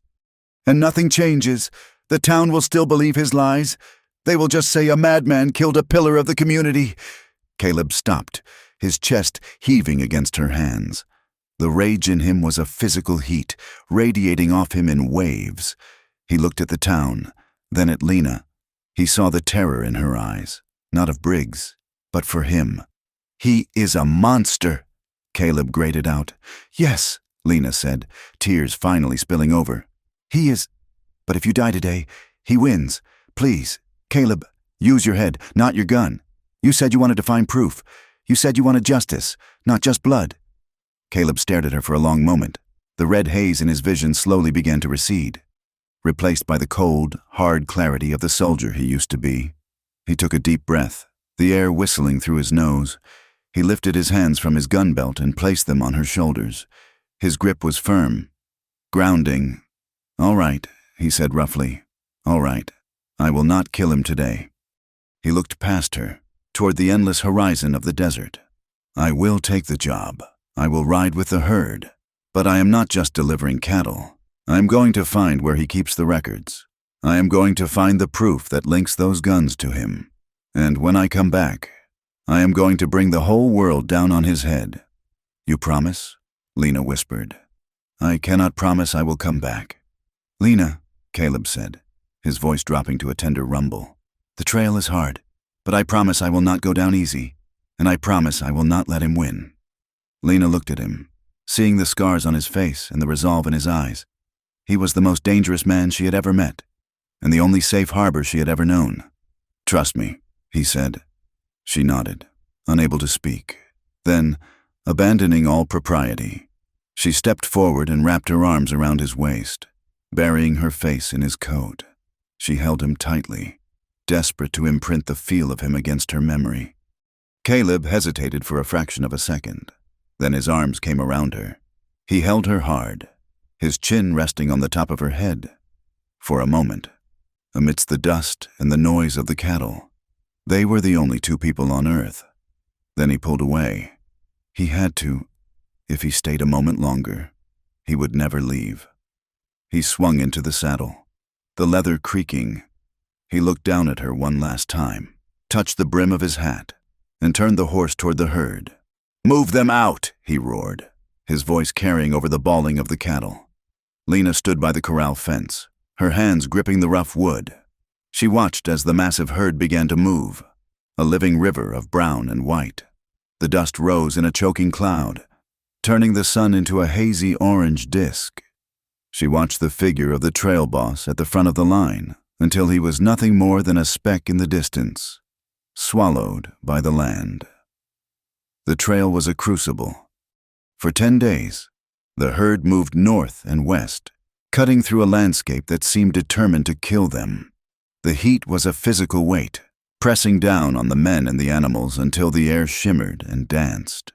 And nothing changes. The town will still believe his lies. They will just say a madman killed a pillar of the community. Caleb stopped, his chest heaving against her hands. The rage in him was a physical heat, radiating off him in waves. He looked at the town, then at Lena. He saw the terror in her eyes, not of Briggs, but for him. "He is a monster," Caleb grated out. "Yes," Lena said, tears finally spilling over. "He is. But if you die today, he wins. Please, Caleb, use your head, not your gun. You said you wanted to find proof. You said you wanted justice, not just blood." Caleb stared at her for a long moment. The red haze in his vision slowly began to recede, replaced by the cold, hard clarity of the soldier he used to be. He took a deep breath, the air whistling through his nose. He lifted his hands from his gun belt and placed them on her shoulders. His grip was firm, grounding. "All right," he said roughly. "All right. I will not kill him today." He looked past her, toward the endless horizon of the desert. "I will take the job. I will ride with the herd. But I am not just delivering cattle. I am going to find where he keeps the records. I am going to find the proof that links those guns to him. And when I come back, I am going to bring the whole world down on his head." "You promise?" Lena whispered. "I cannot promise I will come back." "Lena," Caleb said, his voice dropping to a tender rumble, "the trail is hard, but I promise I will not go down easy, and I promise I will not let him win." Lena looked at him, seeing the scars on his face and the resolve in his eyes. He was the most dangerous man she had ever met, and the only safe harbor she had ever known. "Trust me," he said. She nodded, unable to speak. Then, abandoning all propriety, she stepped forward and wrapped her arms around his waist, burying her face in his coat. She held him tightly, desperate to imprint the feel of him against her memory. Caleb hesitated for a fraction of a second. Then his arms came around her. He held her hard, his chin resting on the top of her head. For a moment, amidst the dust and the noise of the cattle, they were the only two people on earth. Then he pulled away. He had to. If he stayed a moment longer, he would never leave. He swung into the saddle, the leather creaking. He looked down at her one last time, touched the brim of his hat, and turned the horse toward the herd. "Move them out," he roared, his voice carrying over the bawling of the cattle. Lena stood by the corral fence, her hands gripping the rough wood. She watched as the massive herd began to move, a living river of brown and white. The dust rose in a choking cloud, turning the sun into a hazy orange disk. She watched the figure of the trail boss at the front of the line until he was nothing more than a speck in the distance, swallowed by the land. The trail was a crucible. For 10 days, the herd moved north and west, cutting through a landscape that seemed determined to kill them. The heat was a physical weight, pressing down on the men and the animals until the air shimmered and danced.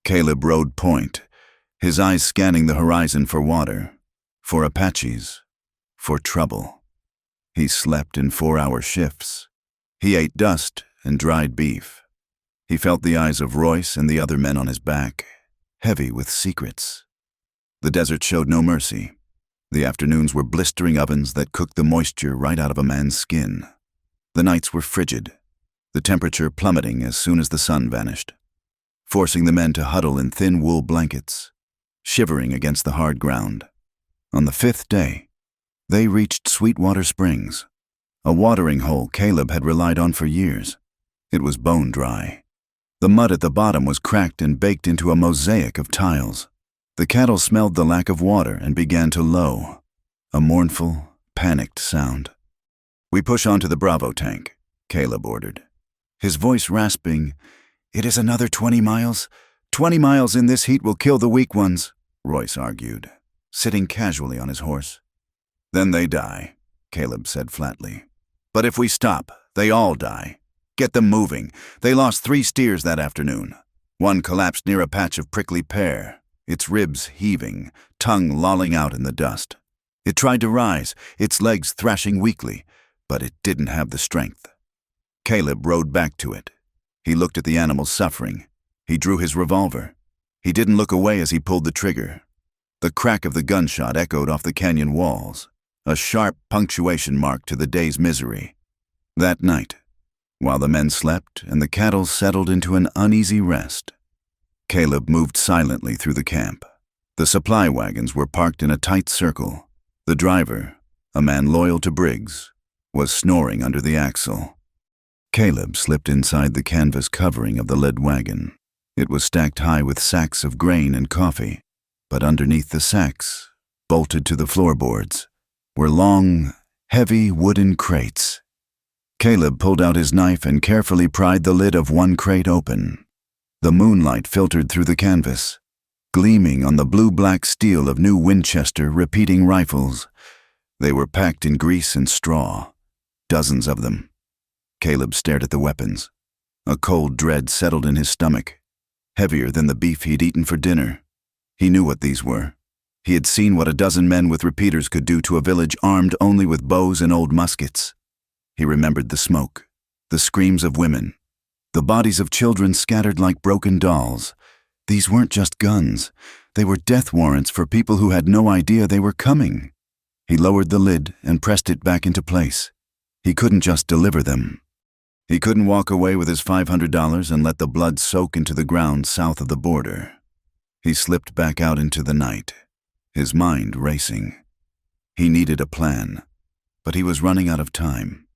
Caleb rode point, his eyes scanning the horizon for water, for Apaches, for trouble. He slept in 4-hour shifts. He ate dust and dried beef. He felt the eyes of Royce and the other men on his back, heavy with secrets. The desert showed no mercy. The afternoons were blistering ovens that cooked the moisture right out of a man's skin. The nights were frigid, the temperature plummeting as soon as the sun vanished, forcing the men to huddle in thin wool blankets, shivering against the hard ground. On the 5th day, they reached Sweetwater Springs, a watering hole Caleb had relied on for years. It was bone dry. The mud at the bottom was cracked and baked into a mosaic of tiles. The cattle smelled the lack of water and began to low, a mournful, panicked sound. "We push on to the Bravo tank," Caleb ordered, his voice rasping. "It is another 20 miles. 20 miles in this heat will kill the weak ones," Royce argued, sitting casually on his horse. "Then they die," Caleb said flatly. "But if we stop, they all die. Get them moving. They lost 3 steers that afternoon. One collapsed near a patch of prickly pear, its ribs heaving, tongue lolling out in the dust. It tried to rise, its legs thrashing weakly, but it didn't have the strength." Caleb rode back to it. He looked at the animals suffering. He drew his revolver. He didn't look away as he pulled the trigger. The crack of the gunshot echoed off the canyon walls, a sharp punctuation mark to the day's misery. That night, while the men slept and the cattle settled into an uneasy rest, Caleb moved silently through the camp. The supply wagons were parked in a tight circle. The driver, a man loyal to Briggs, was snoring under the axle. Caleb slipped inside the canvas covering of the lead wagon. It was stacked high with sacks of grain and coffee, but underneath the sacks, bolted to the floorboards, were long, heavy wooden crates. Caleb pulled out his knife and carefully pried the lid of one crate open. The moonlight filtered through the canvas, gleaming on the blue-black steel of new Winchester repeating rifles. They were packed in grease and straw, dozens of them. Caleb stared at the weapons. A cold dread settled in his stomach, heavier than the beef he'd eaten for dinner. He knew what these were. He had seen what a dozen men with repeaters could do to a village armed only with bows and old muskets. He remembered the smoke, the screams of women, the bodies of children scattered like broken dolls. These weren't just guns. They were death warrants for people who had no idea they were coming. He lowered the lid and pressed it back into place. He couldn't just deliver them. He couldn't walk away with his $500 and let the blood soak into the ground south of the border. He slipped back out into the night, his mind racing. He needed a plan, but he was running out of time.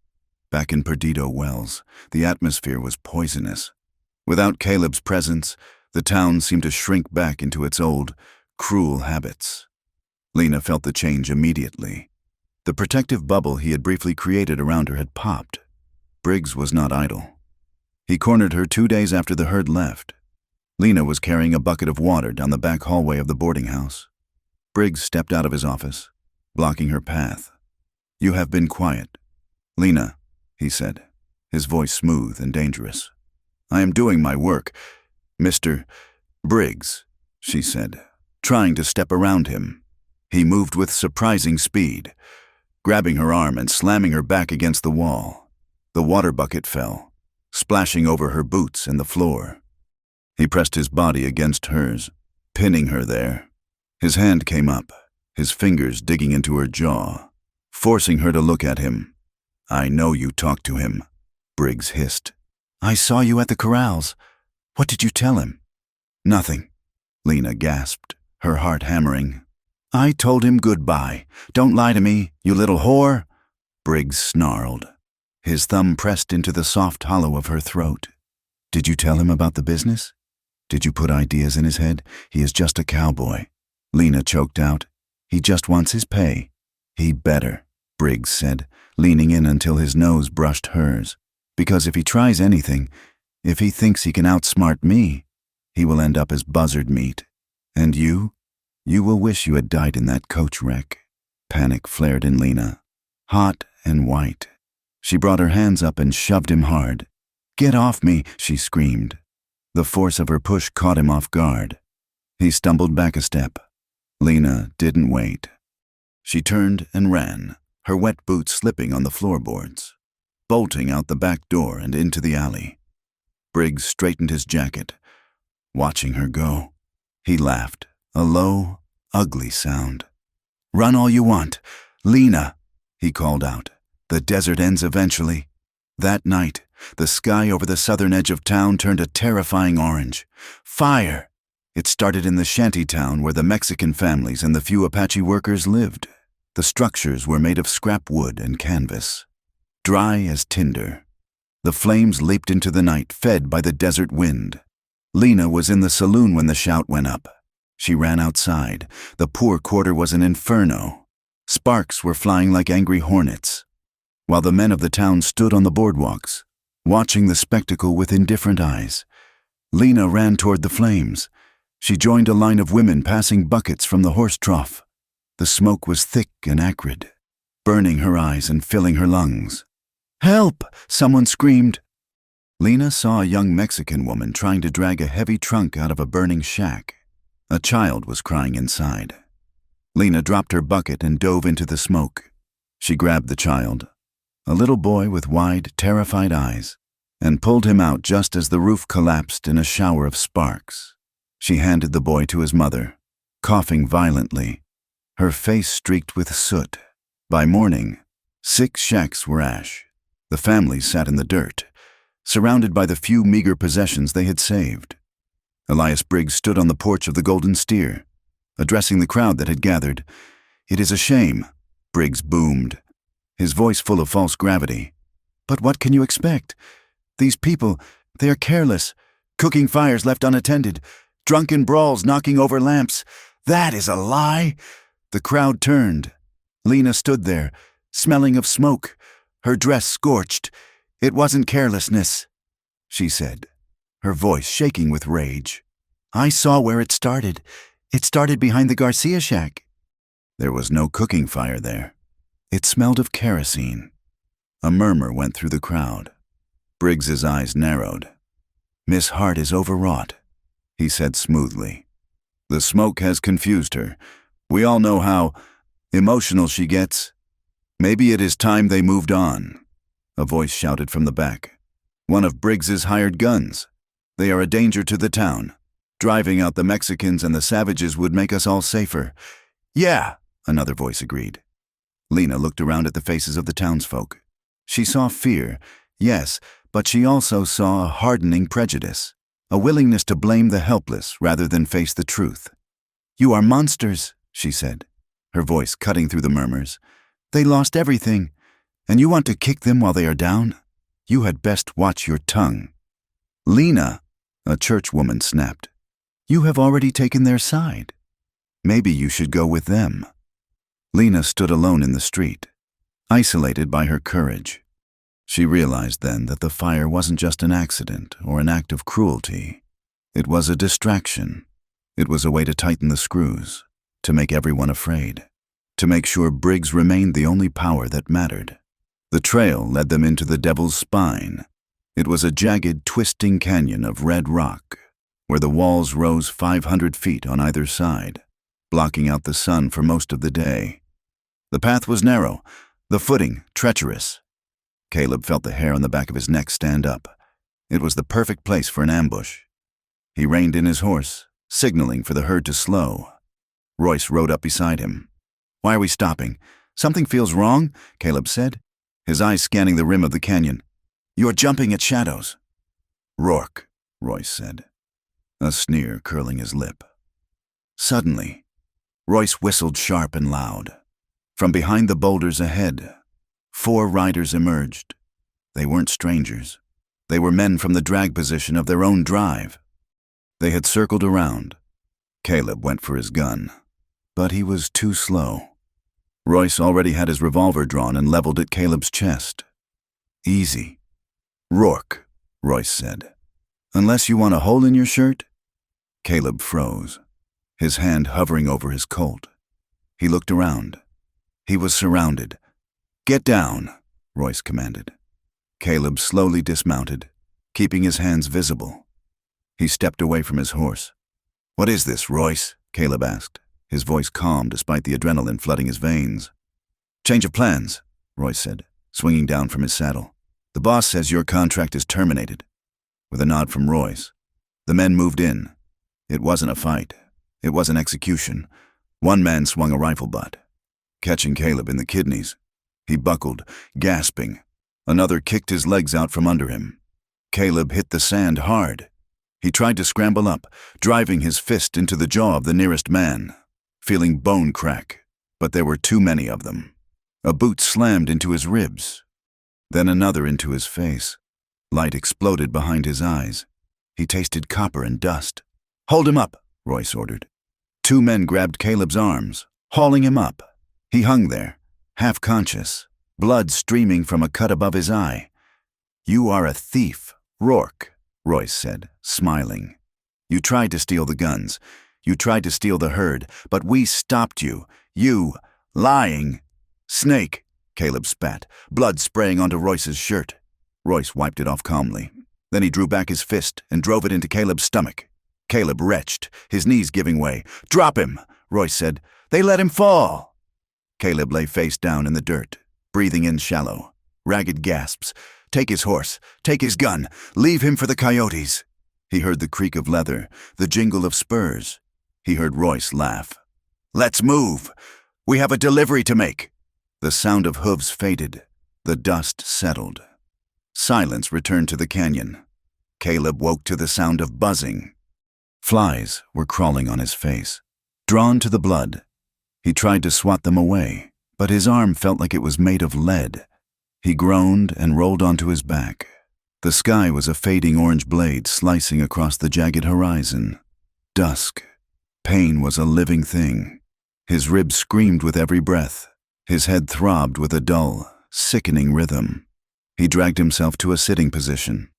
Back in Perdido Wells, the atmosphere was poisonous. Without Caleb's presence, the town seemed to shrink back into its old, cruel habits. Lena felt the change immediately. The protective bubble he had briefly created around her had popped. Briggs was not idle. He cornered her 2 days after the herd left. Lena was carrying a bucket of water down the back hallway of the boarding house. Briggs stepped out of his office, blocking her path. "You have been quiet." "Lena," he said, his voice smooth and dangerous. "I am doing my work." "Mr. Briggs," she said, trying to step around him. He moved with surprising speed, grabbing her arm and slamming her back against the wall. The water bucket fell, splashing over her boots and the floor. He pressed his body against hers, pinning her there. His hand came up, his fingers digging into her jaw, forcing her to look at him. "I know you talked to him," Briggs hissed. "I saw you at the corrals. What did you tell him?" "Nothing," Lena gasped, her heart hammering. "I told him goodbye. Don't lie to me, you little whore," Briggs snarled. His thumb pressed into the soft hollow of her throat. "Did you tell him about the business? Did you put ideas in his head? He is just a cowboy." Lena choked out. "He just wants his pay." "He better," Briggs said, leaning in until his nose brushed hers. "Because if he tries anything, if he thinks he can outsmart me, he will end up as buzzard meat. And you will wish you had died in that coach wreck." Panic flared in Lena, hot and white. She brought her hands up and shoved him hard. "Get off me," she screamed. The force of her push caught him off guard. He stumbled back a step. Lena didn't wait. She turned and ran, her wet boots slipping on the floorboards, bolting out the back door and into the alley. Briggs straightened his jacket, watching her go. He laughed, a low, ugly sound. "Run all you want. Lena," he called out. "The desert ends eventually." That night, the sky over the southern edge of town turned a terrifying orange. Fire! It started in the shanty town where the Mexican families and the few Apache workers lived. The structures were made of scrap wood and canvas, dry as tinder. The flames leaped into the night, fed by the desert wind. Lena was in the saloon when the shout went up. She ran outside. The poor quarter was an inferno. Sparks were flying like angry hornets, while the men of the town stood on the boardwalks, watching the spectacle with indifferent eyes. Lena ran toward the flames. She joined a line of women passing buckets from the horse trough. The smoke was thick and acrid, burning her eyes and filling her lungs. "Help!" someone screamed. Lena saw a young Mexican woman trying to drag a heavy trunk out of a burning shack. A child was crying inside. Lena dropped her bucket and dove into the smoke. She grabbed the child, a little boy with wide, terrified eyes, and pulled him out just as the roof collapsed in a shower of sparks. She handed the boy to his mother, coughing violently, her face streaked with soot. By morning, 6 shacks were ash. The families sat in the dirt, surrounded by the few meager possessions they had saved. Elias Briggs stood on the porch of the Golden Steer, addressing the crowd that had gathered. "It is a shame," Briggs boomed, his voice full of false gravity. "But what can you expect? These people, they are careless, cooking fires left unattended, drunken brawls knocking over lamps. That is a lie." The crowd turned. Lena stood there, smelling of smoke, her dress scorched. "It wasn't carelessness," she said, her voice shaking with rage. "I saw where it started. It started behind the Garcia shack." There was no cooking fire there. It smelled of kerosene. A murmur went through the crowd. Briggs's eyes narrowed. "Miss Hart is overwrought," he said smoothly. "The smoke has confused her. We all know how emotional she gets. Maybe it is time they moved on," a voice shouted from the back. "One of Briggs's hired guns. They are a danger to the town. Driving out the Mexicans and the savages would make us all safer." "Yeah," another voice agreed. Lena looked around at the faces of the townsfolk. She saw fear, yes, but she also saw a hardening prejudice, a willingness to blame the helpless rather than face the truth. "You are monsters," she said, her voice cutting through the murmurs. "They lost everything, and you want to kick them while they are down? You had best watch your tongue." "Lena," a churchwoman snapped, "you have already taken their side. Maybe you should go with them." Lena stood alone in the street, isolated by her courage. She realized then that the fire wasn't just an accident or an act of cruelty. It was a distraction. It was a way to tighten the screws, to make everyone afraid, to make sure Briggs remained the only power that mattered. The trail led them into the Devil's Spine. It was a jagged, twisting canyon of red rock, where the walls rose 500 feet on either side, blocking out the sun for most of the day. The path was narrow, the footing treacherous. Caleb felt the hair on the back of his neck stand up. It was the perfect place for an ambush. He reined in his horse, signaling for the herd to slow. Royce rode up beside him. "Why are we stopping? Something feels wrong," Caleb said, his eyes scanning the rim of the canyon. "You're jumping at shadows." "Rourke," Royce said, a sneer curling his lip. Suddenly, Royce whistled sharp and loud. From behind the boulders ahead, 4 riders emerged. They weren't strangers. They were men from the drag position of their own drive. They had circled around. Caleb went for his gun, but he was too slow. Royce already had his revolver drawn and leveled at Caleb's chest. "Easy." "Rourke," Royce said, "unless you want a hole in your shirt?" Caleb froze, his hand hovering over his Colt. He looked around. He was surrounded. "Get down," Royce commanded. Caleb slowly dismounted, keeping his hands visible. He stepped away from his horse. "What is this, Royce?" Caleb asked, his voice calm despite the adrenaline flooding his veins. "Change of plans," Royce said, swinging down from his saddle. "The boss says your contract is terminated." With a nod from Royce, the men moved in. It wasn't a fight. It was an execution. One man swung a rifle butt, catching Caleb in the kidneys. He buckled, gasping. Another kicked his legs out from under him. Caleb hit the sand hard. He tried to scramble up, driving his fist into the jaw of the nearest man, feeling bone crack, but there were too many of them. A boot slammed into his ribs, then another into his face. Light exploded behind his eyes. He tasted copper and dust. "Hold him up," Royce ordered. 2 men grabbed Caleb's arms, hauling him up. He hung there, half conscious, blood streaming from a cut above his eye. "You are a thief, Rourke," Royce said, smiling. "You tried to steal the guns. You tried to steal the herd, but we stopped you. You, lying." "Snake," Caleb spat, blood spraying onto Royce's shirt. Royce wiped it off calmly. Then he drew back his fist and drove it into Caleb's stomach. Caleb retched, his knees giving way. "Drop him," Royce said. "They let him fall." Caleb lay face down in the dirt, breathing in shallow. Ragged gasps. "Take his horse. Take his gun. Leave him for the coyotes." He heard the creak of leather, the jingle of spurs. He heard Royce laugh. "Let's move. We have a delivery to make." The sound of hooves faded. The dust settled. Silence returned to the canyon. Caleb woke to the sound of buzzing. Flies were crawling on his face. Drawn to the blood, he tried to swat them away, but his arm felt like it was made of lead. He groaned and rolled onto his back. The sky was a fading orange blade slicing across the jagged horizon. Dusk. Pain was a living thing. His ribs screamed with every breath. His head throbbed with a dull, sickening rhythm. He dragged himself to a sitting position.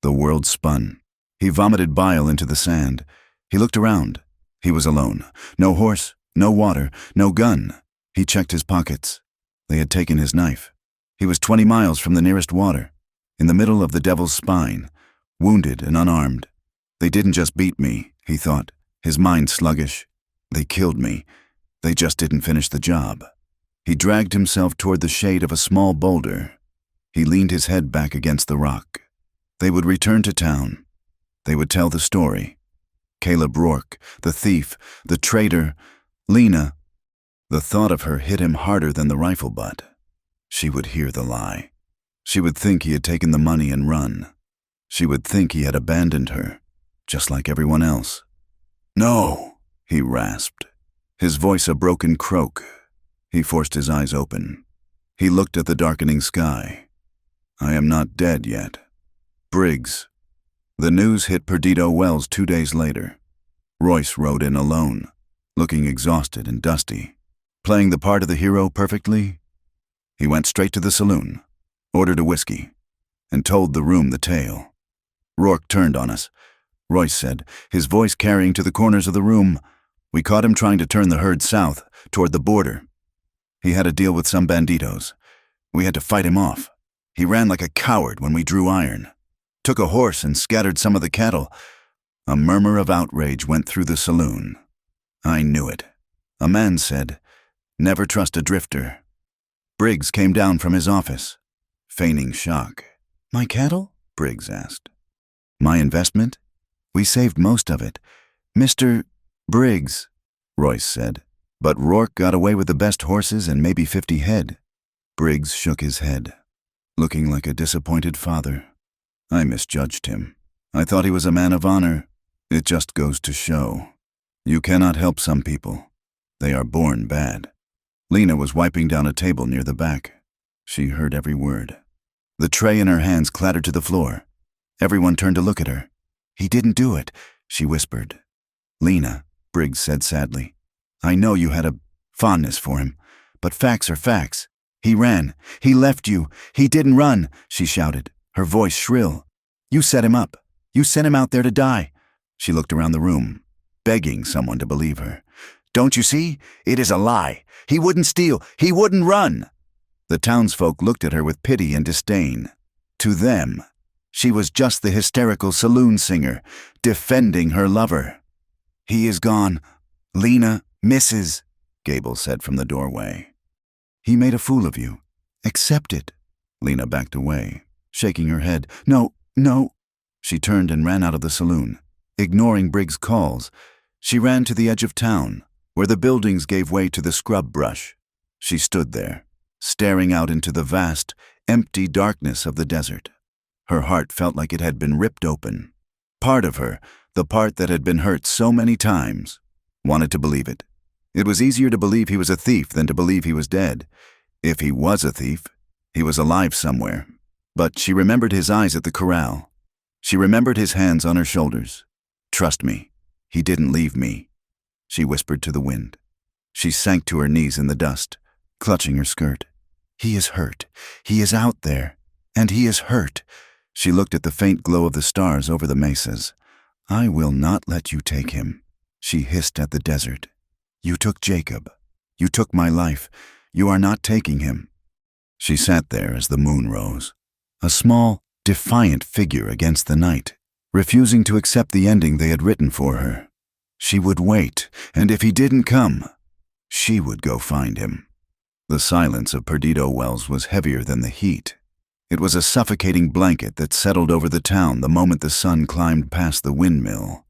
The world spun. He vomited bile into the sand. He looked around. He was alone. No horse, no water, no gun. He checked his pockets. They had taken his knife. He was 20 miles from the nearest water, in the middle of the devil's spine, wounded and unarmed. They didn't just beat me, he thought, his mind sluggish. They killed me. They just didn't finish the job. He dragged himself toward the shade of a small boulder. He leaned his head back against the rock. They would return to town. They would tell the story. Caleb Rourke, the thief, the traitor, Lena. The thought of her hit him harder than the rifle butt. She would hear the lie. She would think he had taken the money and run. She would think he had abandoned her, just like everyone else. "No," he rasped, his voice a broken croak. He forced his eyes open. He looked at the darkening sky. "I am not dead yet." Briggs. The news hit Perdido Wells 2 days later. Royce rode in alone, looking exhausted and dusty. Playing the part of the hero perfectly, he went straight to the saloon, ordered a whiskey, and told the room the tale. Rourke turned on us. Royce said, his voice carrying to the corners of the room. "We caught him trying to turn the herd south, toward the border. He had a deal with some banditos. We had to fight him off. He ran like a coward when we drew iron. Took a horse and scattered some of the cattle." A murmur of outrage went through the saloon. I knew it. A man said, "Never trust a drifter." Briggs came down from his office, feigning shock. "My cattle?" Briggs asked. "My investment? We saved most of it. Mr. Briggs," Royce said. "But Rourke got away with the best horses and maybe 50 head. Briggs shook his head, looking like a disappointed father. "I misjudged him. I thought he was a man of honor. It just goes to show. You cannot help some people. They are born bad." Lena was wiping down a table near the back. She heard every word. The tray in her hands clattered to the floor. Everyone turned to look at her. "He didn't do it," she whispered. "Lena," Briggs said sadly, "I know you had a fondness for him, but facts are facts. He ran. He left you. He didn't run," she shouted, her voice shrill. "You set him up. You sent him out there to die." She looked around the room, begging someone to believe her. "Don't you see? It is a lie. He wouldn't steal. He wouldn't run." The townsfolk looked at her with pity and disdain. To them, she was just the hysterical saloon singer, defending her lover. "He is gone. Lena, Mrs.," Gable said from the doorway. "He made a fool of you. Accept it." Lena backed away, shaking her head. "No, no." She turned and ran out of the saloon, ignoring Briggs' calls. She ran to the edge of town, where the buildings gave way to the scrub brush. She stood there, staring out into the vast, empty darkness of the desert. Her heart felt like it had been ripped open. Part of her, the part that had been hurt so many times, wanted to believe it. It was easier to believe he was a thief than to believe he was dead. If he was a thief, he was alive somewhere. But she remembered his eyes at the corral. She remembered his hands on her shoulders. "Trust me, he didn't leave me," she whispered to the wind. She sank to her knees in the dust, clutching her skirt. "He is hurt. He is out there. And he is hurt." She looked at the faint glow of the stars over the mesas. "I will not let you take him," she hissed at the desert. "You took Jacob. You took my life. You are not taking him." She sat there as the moon rose, a small, defiant figure against the night, refusing to accept the ending they had written for her. She would wait, and if he didn't come, she would go find him. The silence of Perdido Wells was heavier than the heat. It was a suffocating blanket that settled over the town the moment the sun climbed past the windmill.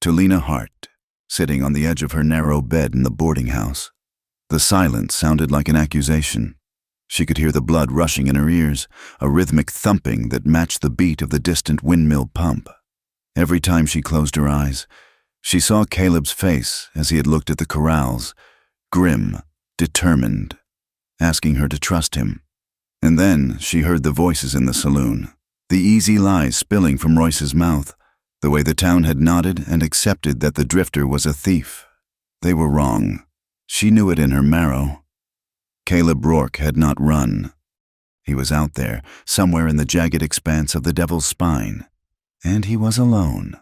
To Lena Hart, sitting on the edge of her narrow bed in the boarding house, the silence sounded like an accusation. She could hear the blood rushing in her ears, a rhythmic thumping that matched the beat of the distant windmill pump. Every time she closed her eyes, She saw Caleb's face as he had looked at the corrals, grim, determined, asking her to trust him. And then she heard the voices in the saloon, the easy lies spilling from Royce's mouth, the way the town had nodded and accepted that the drifter was a thief. They were wrong. She knew it in her marrow. Caleb Rourke had not run. He was out there, somewhere in the jagged expanse of the Devil's Spine. And he was alone.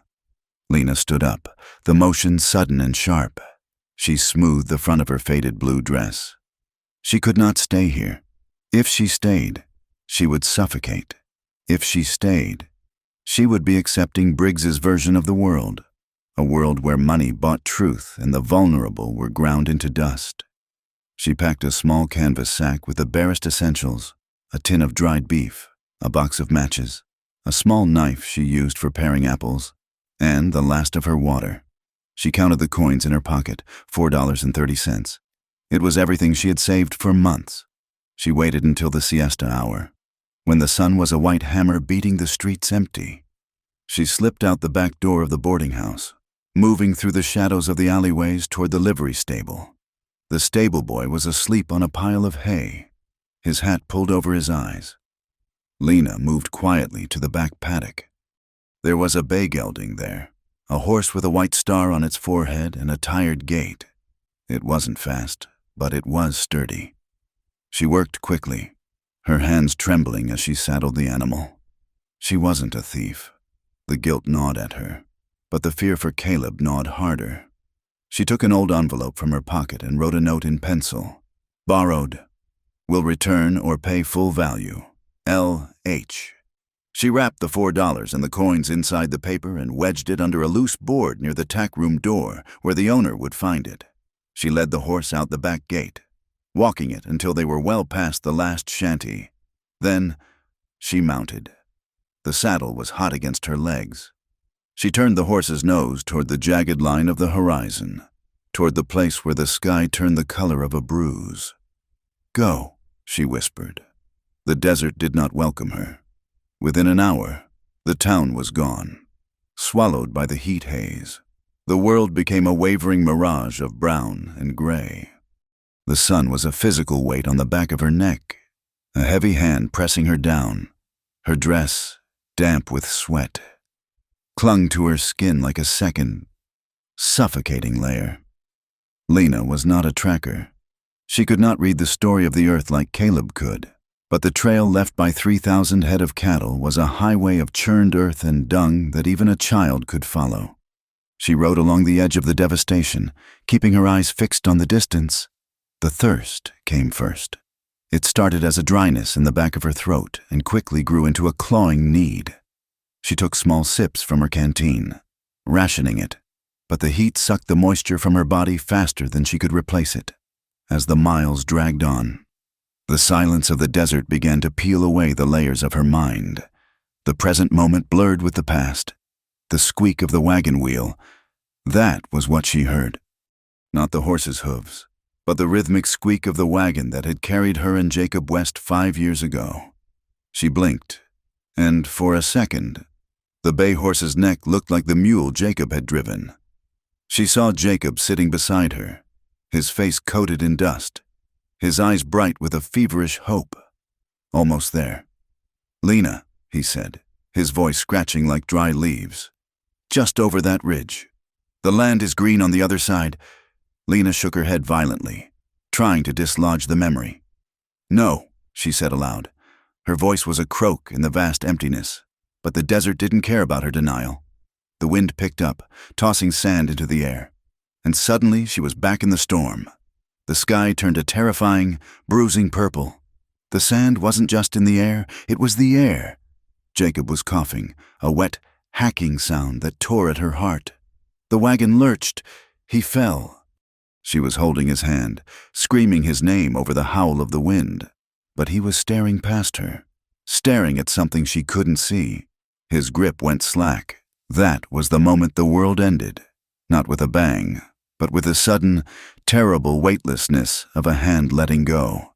Lena stood up, the motion sudden and sharp. She smoothed the front of her faded blue dress. She could not stay here. If she stayed, she would suffocate. If she stayed, she would be accepting Briggs's version of the world, a world where money bought truth and the vulnerable were ground into dust. She packed a small canvas sack with the barest essentials, a tin of dried beef, a box of matches, a small knife she used for paring apples, and the last of her water. She counted the coins in her pocket, $4.30. It was everything she had saved for months. She waited until the siesta hour, when the sun was a white hammer beating the streets empty. She slipped out the back door of the boarding house, moving through the shadows of the alleyways toward the livery stable. The stable boy was asleep on a pile of hay, his hat pulled over his eyes. Lena moved quietly to the back paddock. There was a bay gelding there, a horse with a white star on its forehead and a tired gait. It wasn't fast, but it was sturdy. She worked quickly, her hands trembling as she saddled the animal. She wasn't a thief. The guilt gnawed at her, but the fear for Caleb gnawed harder. She took an old envelope from her pocket and wrote a note in pencil. Borrowed. Will return or pay full value. L.H. She wrapped the $4 and the coins inside the paper and wedged it under a loose board near the tack room door where the owner would find it. She led the horse out the back gate, walking it until they were well past the last shanty. Then she mounted. The saddle was hot against her legs. She turned the horse's nose toward the jagged line of the horizon, toward the place where the sky turned the color of a bruise. Go, she whispered. The desert did not welcome her. Within an hour, the town was gone, swallowed by the heat haze. The world became a wavering mirage of brown and gray. The sun was a physical weight on the back of her neck, a heavy hand pressing her down. Her dress, damp with sweat, clung to her skin like a second, suffocating layer. Lena was not a tracker. She could not read the story of the earth like Caleb could, but the trail left by 3,000 head of cattle was a highway of churned earth and dung that even a child could follow. She rode along the edge of the devastation, keeping her eyes fixed on the distance. The thirst came first. It started as a dryness in the back of her throat and quickly grew into a clawing need. She took small sips from her canteen, rationing it, but the heat sucked the moisture from her body faster than she could replace it. As the miles dragged on, the silence of the desert began to peel away the layers of her mind. The present moment blurred with the past. The squeak of the wagon wheel, that was what she heard. Not the horse's hooves, but the rhythmic squeak of the wagon that had carried her and Jacob West 5 years ago. She blinked, and for a second, the bay horse's neck looked like the mule Jacob had driven. She saw Jacob sitting beside her, his face coated in dust, his eyes bright with a feverish hope. Almost there. "Lena," he said, his voice scratching like dry leaves. "Just over that ridge. The land is green on the other side." Lena shook her head violently, trying to dislodge the memory. "No," she said aloud. Her voice was a croak in the vast emptiness, but the desert didn't care about her denial. The wind picked up, tossing sand into the air, and suddenly she was back in the storm. The sky turned a terrifying, bruising purple. The sand wasn't just in the air, it was the air. Jacob was coughing, a wet, hacking sound that tore at her heart. The wagon lurched. He fell. She was holding his hand, screaming his name over the howl of the wind, but he was staring past her, staring at something she couldn't see. His grip went slack. That was the moment the world ended, not with a bang, but with the sudden, terrible weightlessness of a hand letting go.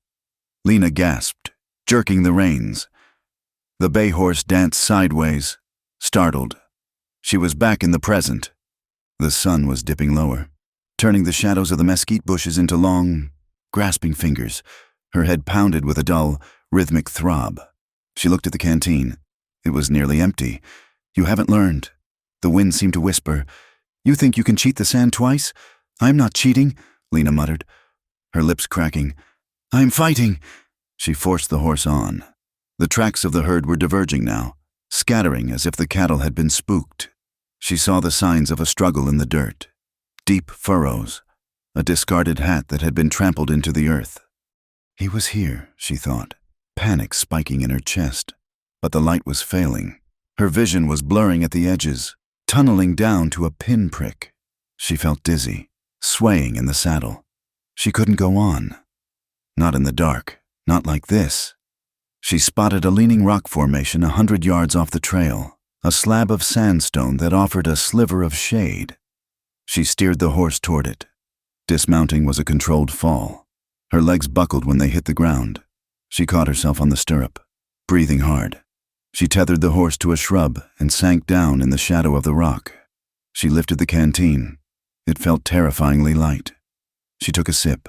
Lena gasped, jerking the reins. The bay horse danced sideways, startled. She was back in the present. The sun was dipping lower, turning the shadows of the mesquite bushes into long, grasping fingers. Her head pounded with a dull, rhythmic throb. She looked at the canteen. It was nearly empty. "You haven't learned." The wind seemed to whisper. "You think you can cheat the sand twice? I'm not cheating," Lena muttered, her lips cracking. "I'm fighting." She forced the horse on. The tracks of the herd were diverging now, scattering as if the cattle had been spooked. She saw the signs of a struggle in the dirt. Deep furrows, a discarded hat that had been trampled into the earth. He was here, she thought, panic spiking in her chest. But the light was failing. Her vision was blurring at the edges, tunneling down to a pinprick. She felt dizzy, swaying in the saddle. She couldn't go on. Not in the dark, not like this. She spotted a leaning rock formation 100 yards off the trail, a slab of sandstone that offered a sliver of shade. She steered the horse toward it. Dismounting was a controlled fall. Her legs buckled when they hit the ground. She caught herself on the stirrup, breathing hard. She tethered the horse to a shrub and sank down in the shadow of the rock. She lifted the canteen. It felt terrifyingly light. She took a sip,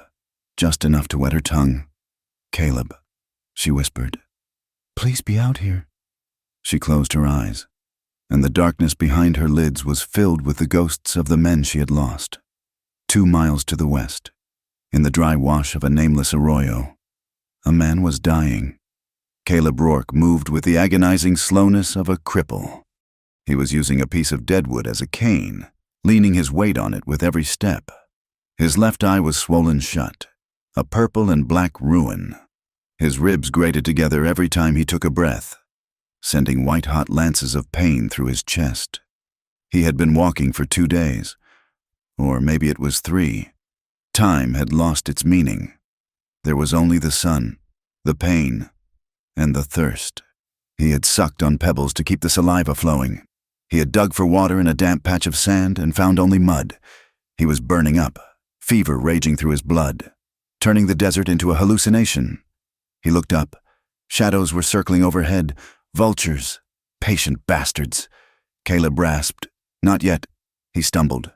just enough to wet her tongue. "Caleb," she whispered. "Please be out here." She closed her eyes, and the darkness behind her lids was filled with the ghosts of the men she had lost. 2 miles to the west, in the dry wash of a nameless arroyo, a man was dying. Caleb Rourke moved with the agonizing slowness of a cripple. He was using a piece of deadwood as a cane, leaning his weight on it with every step. His left eye was swollen shut, a purple and black ruin. His ribs grated together every time he took a breath, sending white-hot lances of pain through his chest. He had been walking for 2 days, or maybe it was 3. Time had lost its meaning. There was only the sun, the pain, and the thirst. He had sucked on pebbles to keep the saliva flowing. He had dug for water in a damp patch of sand and found only mud. He was burning up, fever raging through his blood, turning the desert into a hallucination. He looked up. Shadows were circling overhead, vultures, patient bastards. Caleb rasped. "Not yet." He stumbled,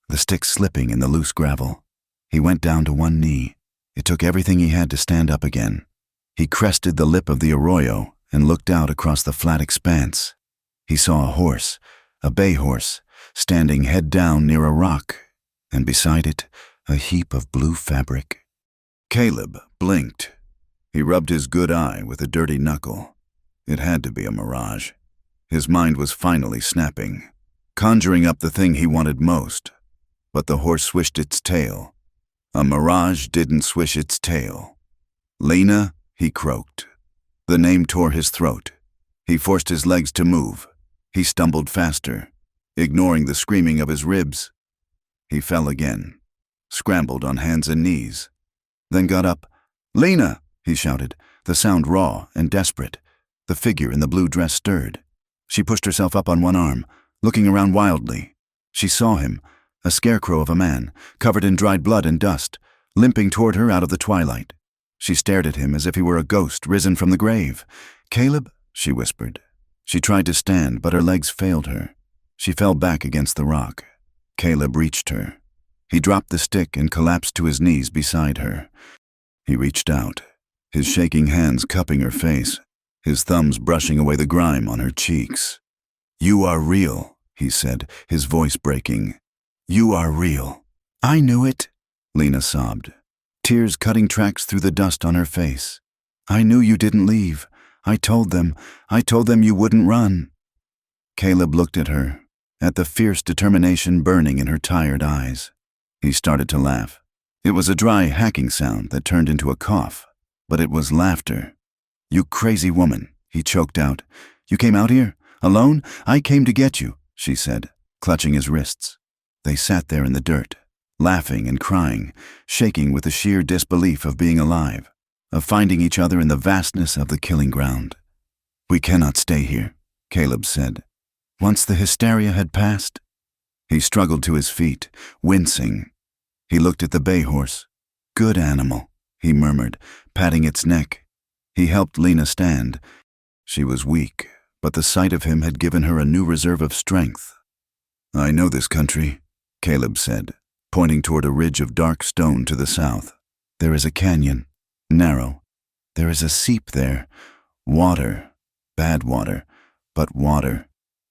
the stick slipping in the loose gravel. He went down to one knee. It took everything he had to stand up again. He crested the lip of the arroyo and looked out across the flat expanse. He saw a horse, a bay horse, standing head down near a rock, and beside it, a heap of blue fabric. Caleb blinked. He rubbed his good eye with a dirty knuckle. It had to be a mirage. His mind was finally snapping, conjuring up the thing he wanted most. But the horse swished its tail. A mirage didn't swish its tail. "Lena," he croaked. The name tore his throat. He forced his legs to move. He stumbled faster, ignoring the screaming of his ribs. He fell again, scrambled on hands and knees, then got up. "Lena!" he shouted, the sound raw and desperate. The figure in the blue dress stirred. She pushed herself up on one arm, looking around wildly. She saw him, a scarecrow of a man, covered in dried blood and dust, limping toward her out of the twilight. She stared at him as if he were a ghost risen from the grave. "Caleb," she whispered. She tried to stand, but her legs failed her. She fell back against the rock. Caleb reached her. He dropped the stick and collapsed to his knees beside her. He reached out, his shaking hands cupping her face, his thumbs brushing away the grime on her cheeks. "You are real," he said, his voice breaking. "You are real." "I knew it," Lena sobbed, tears cutting tracks through the dust on her face. "I knew you didn't leave. I told them you wouldn't run." Caleb looked at her, at the fierce determination burning in her tired eyes. He started to laugh. It was a dry, hacking sound that turned into a cough, but it was laughter. "You crazy woman," he choked out. "You came out here? Alone? I came to get you," she said, clutching his wrists. They sat there in the dirt, laughing and crying, shaking with the sheer disbelief of being alive, of finding each other in the vastness of the killing ground. "We cannot stay here," Caleb said. Once the hysteria had passed, he struggled to his feet, wincing. He looked at the bay horse. "Good animal," he murmured, patting its neck. He helped Lena stand. She was weak, but the sight of him had given her a new reserve of strength. "I know this country," Caleb said, pointing toward a ridge of dark stone to the south. There is a canyon, narrow. There is a seep there. Water, bad water, but water.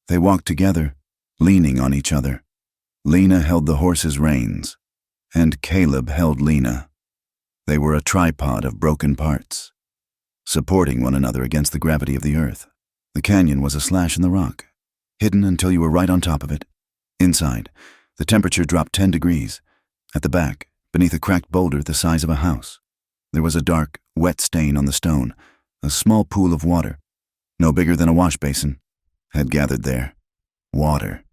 They walked together, leaning on each other. Lena held the horse's reins, and Caleb held Lena. They were a tripod of broken parts, supporting one another against the gravity of the earth. The canyon was a slash in the rock, hidden until you were right on top of it. Inside, the temperature dropped 10 degrees. At the back, beneath a cracked boulder the size of a house, there was a dark, wet stain on the stone. A small pool of water, no bigger than a wash basin, had gathered there. Water.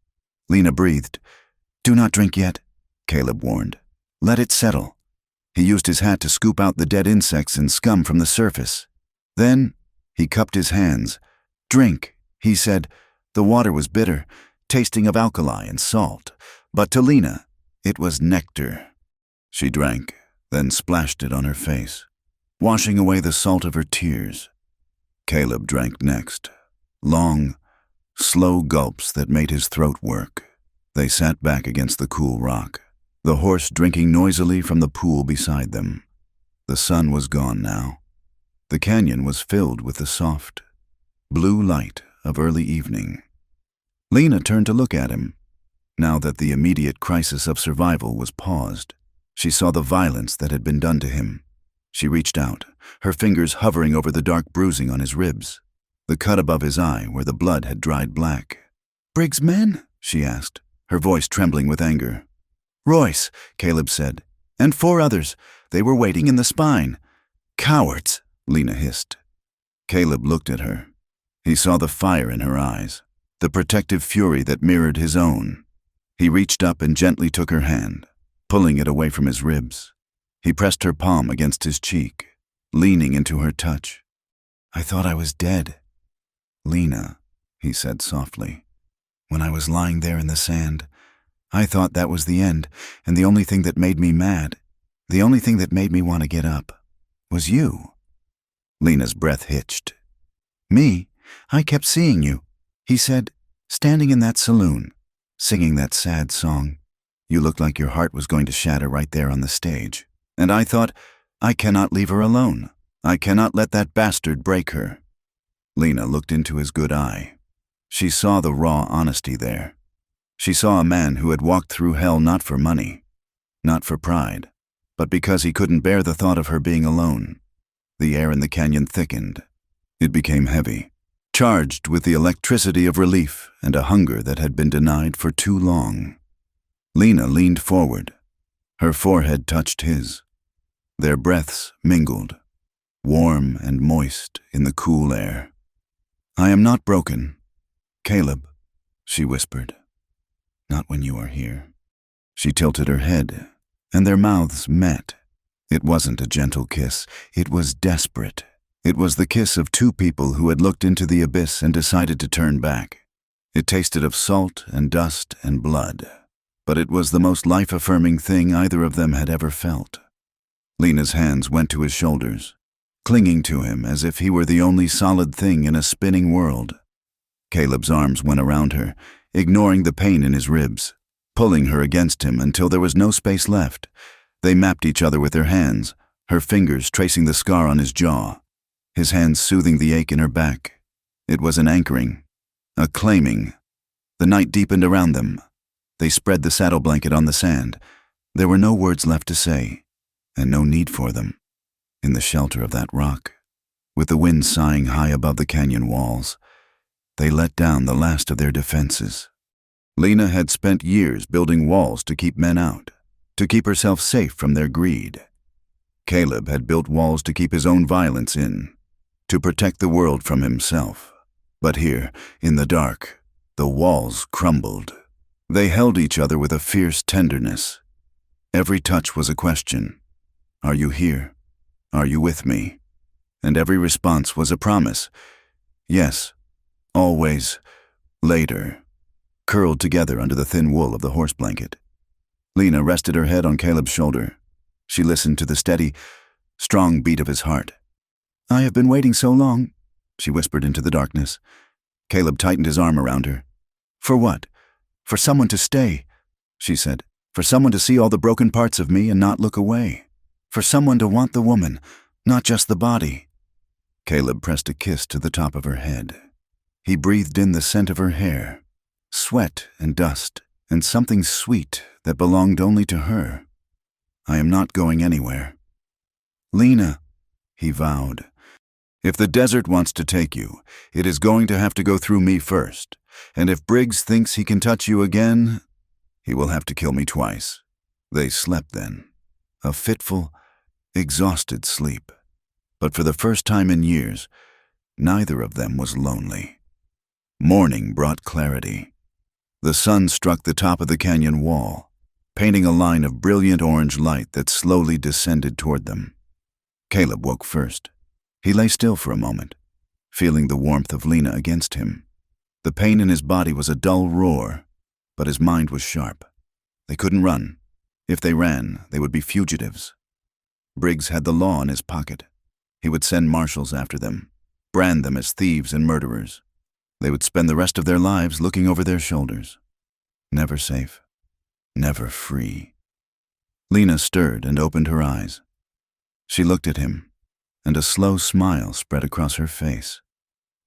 Lena breathed. "Do not drink yet," Caleb warned. "Let it settle." He used his hat to scoop out the dead insects and scum from the surface. Then he cupped his hands. "Drink," he said. The water was bitter, tasting of alkali and salt, but to Lena, it was nectar. She drank, then splashed it on her face, washing away the salt of her tears. Caleb drank next. Long, slow gulps that made his throat work. They sat back against the cool rock, the horse drinking noisily from the pool beside them. The sun was gone now. The canyon was filled with the soft, blue light of early evening. Lena turned to look at him. Now that the immediate crisis of survival was paused, she saw the violence that had been done to him. She reached out, her fingers hovering over the dark bruising on his ribs, the cut above his eye where the blood had dried black. "Briggs' men?" she asked, her voice trembling with anger. "Royce," Caleb said, "and 4 others. They were waiting in the spine." "Cowards," Lena hissed. Caleb looked at her. He saw the fire in her eyes, the protective fury that mirrored his own. He reached up and gently took her hand, pulling it away from his ribs. He pressed her palm against his cheek, leaning into her touch. "I thought I was dead." "Lena," he said softly, "when I was lying there in the sand, I thought that was the end, and the only thing that made me mad, the only thing that made me want to get up, was you." Lena's breath hitched. "Me? I kept seeing you," he said, "standing in that saloon, singing that sad song. You looked like your heart was going to shatter right there on the stage. And I thought, I cannot leave her alone. I cannot let that bastard break her." Lena looked into his good eye. She saw the raw honesty there. She saw a man who had walked through hell not for money, not for pride, but because he couldn't bear the thought of her being alone. The air in the canyon thickened. It became heavy, charged with the electricity of relief and a hunger that had been denied for too long. Lena leaned forward. Her forehead touched his. Their breaths mingled, warm and moist in the cool air. "I am not broken, Caleb," she whispered. "Not when you are here." She tilted her head, and their mouths met. It wasn't a gentle kiss. It was desperate. It was the kiss of 2 people who had looked into the abyss and decided to turn back. It tasted of salt and dust and blood, but it was the most life-affirming thing either of them had ever felt. Lena's hands went to his shoulders, clinging to him as if he were the only solid thing in a spinning world. Caleb's arms went around her, ignoring the pain in his ribs, pulling her against him until there was no space left. They mapped each other with their hands, her fingers tracing the scar on his jaw, his hands soothing the ache in her back. It was an anchoring, a claiming. The night deepened around them. They spread the saddle blanket on the sand. There were no words left to say, and no need for them. In the shelter of that rock, with the wind sighing high above the canyon walls, they let down the last of their defenses. Lena had spent years building walls to keep men out, to keep herself safe from their greed. Caleb had built walls to keep his own violence in, to protect the world from himself. But here, in the dark, the walls crumbled. They held each other with a fierce tenderness. Every touch was a question. "Are you here? Are you with me?" And every response was a promise. Yes, always, later, curled together under the thin wool of the horse blanket. Lena rested her head on Caleb's shoulder. She listened to the steady, strong beat of his heart. "I have been waiting so long," she whispered into the darkness. Caleb tightened his arm around her. "For what? For someone to stay. she said. For someone to see all the broken parts of me and not look away. For someone to want the woman, not just the body. Caleb pressed a kiss to the top of her head. He breathed in the scent of her hair, sweat and dust, and something sweet that belonged only to her. I am not going anywhere. Lena, he vowed, if the desert wants to take you, it is going to have to go through me first, and if Briggs thinks he can touch you again, he will have to kill me twice. They slept then, a fitful, exhausted sleep. But for the first time in years, neither of them was lonely. Morning brought clarity. The sun struck the top of the canyon wall, painting a line of brilliant orange light that slowly descended toward them. Caleb woke first. He lay still for a moment, feeling the warmth of Lena against him. The pain in his body was a dull roar, but his mind was sharp. They couldn't run. If they ran, they would be fugitives. Briggs had the law in his pocket. He would send marshals after them, brand them as thieves and murderers. They would spend the rest of their lives looking over their shoulders. Never safe, never free. Lena stirred and opened her eyes. She looked at him, and a slow smile spread across her face.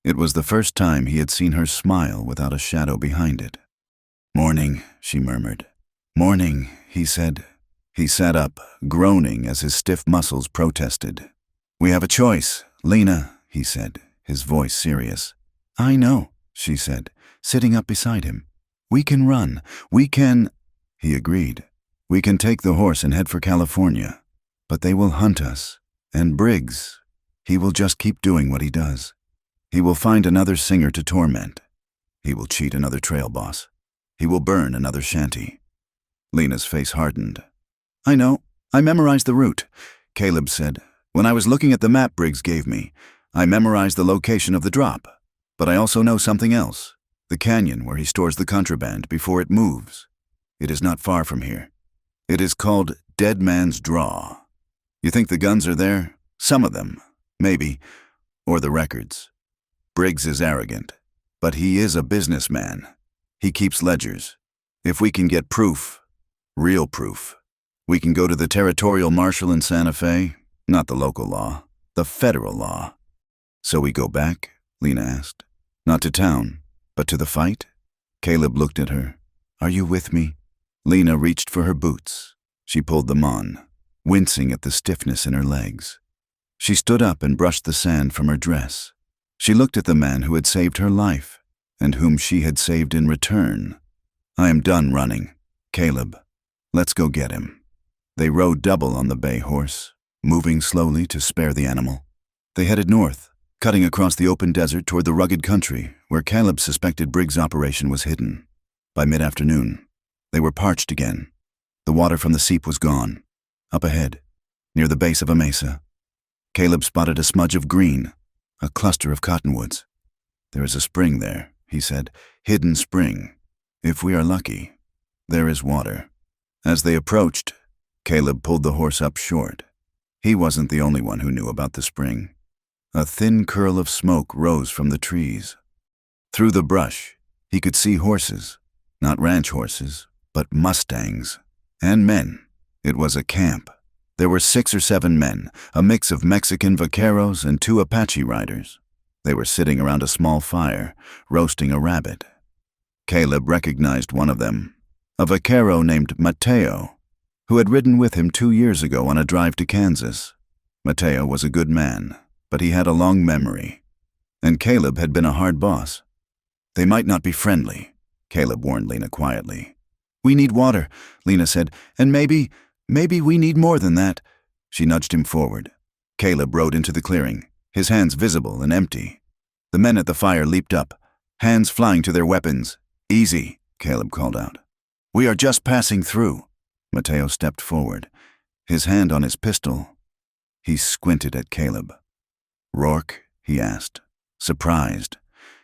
It was the first time he had seen her smile without a shadow behind it. "Morning," she murmured. "Morning," he said. He sat up, groaning as his stiff muscles protested. "We have a choice, Lena," he said, his voice serious. "I know," she said, sitting up beside him. "We can run. We can—" He agreed. "We can take the horse and head for California. But they will hunt us. And Briggs, he will just keep doing what he does. He will find another singer to torment. He will cheat another trail boss. He will burn another shanty." Lena's face hardened. "I know. I memorized the route," Caleb said. "When I was looking at the map Briggs gave me, I memorized the location of the drop. But I also know something else, the canyon where he stores the contraband before it moves. It is not far from here. It is called Dead Man's Draw. You think the guns are there? Some of them, maybe, or the records. Briggs is arrogant, but he is a businessman. He keeps ledgers. If we can get proof, real proof, we can go to the territorial marshal in Santa Fe, not the local law, the federal law." "So we go back?" Lena asked. "Not to town, but to the fight?" Caleb looked at her. "Are you with me?" Lena reached for her boots. She pulled them on, wincing at the stiffness in her legs. She stood up and brushed the sand from her dress. She looked at the man who had saved her life, and whom she had saved in return. "I am done running. Caleb, let's go get him." They rode double on the bay horse, moving slowly to spare the animal. They headed north, cutting across the open desert toward the rugged country where Caleb suspected Briggs' operation was hidden. By mid-afternoon, they were parched again. The water from the seep was gone. Up ahead, near the base of a mesa, Caleb spotted a smudge of green, a cluster of cottonwoods. "There is a spring there," he said, "hidden spring. If we are lucky, there is water." As they approached, Caleb pulled the horse up short. He wasn't the only one who knew about the spring. A thin curl of smoke rose from the trees. Through the brush, he could see horses, not ranch horses, but mustangs, and men. It was a camp. There were 6 or 7 men, a mix of Mexican vaqueros and 2 Apache riders. They were sitting around a small fire, roasting a rabbit. Caleb recognized one of them, a vaquero named Mateo, who had ridden with him 2 years ago on a drive to Kansas. Mateo was a good man, but he had a long memory, and Caleb had been a hard boss. "They might not be friendly," Caleb warned Lena quietly. "We need water," Lena said, "and maybe we need more than that." She nudged him forward. Caleb rode into the clearing, his hands visible and empty. The men at the fire leaped up, hands flying to their weapons. "Easy," Caleb called out. "We are just passing through." Mateo stepped forward, his hand on his pistol. He squinted at Caleb. "Rourke?" he asked, surprised.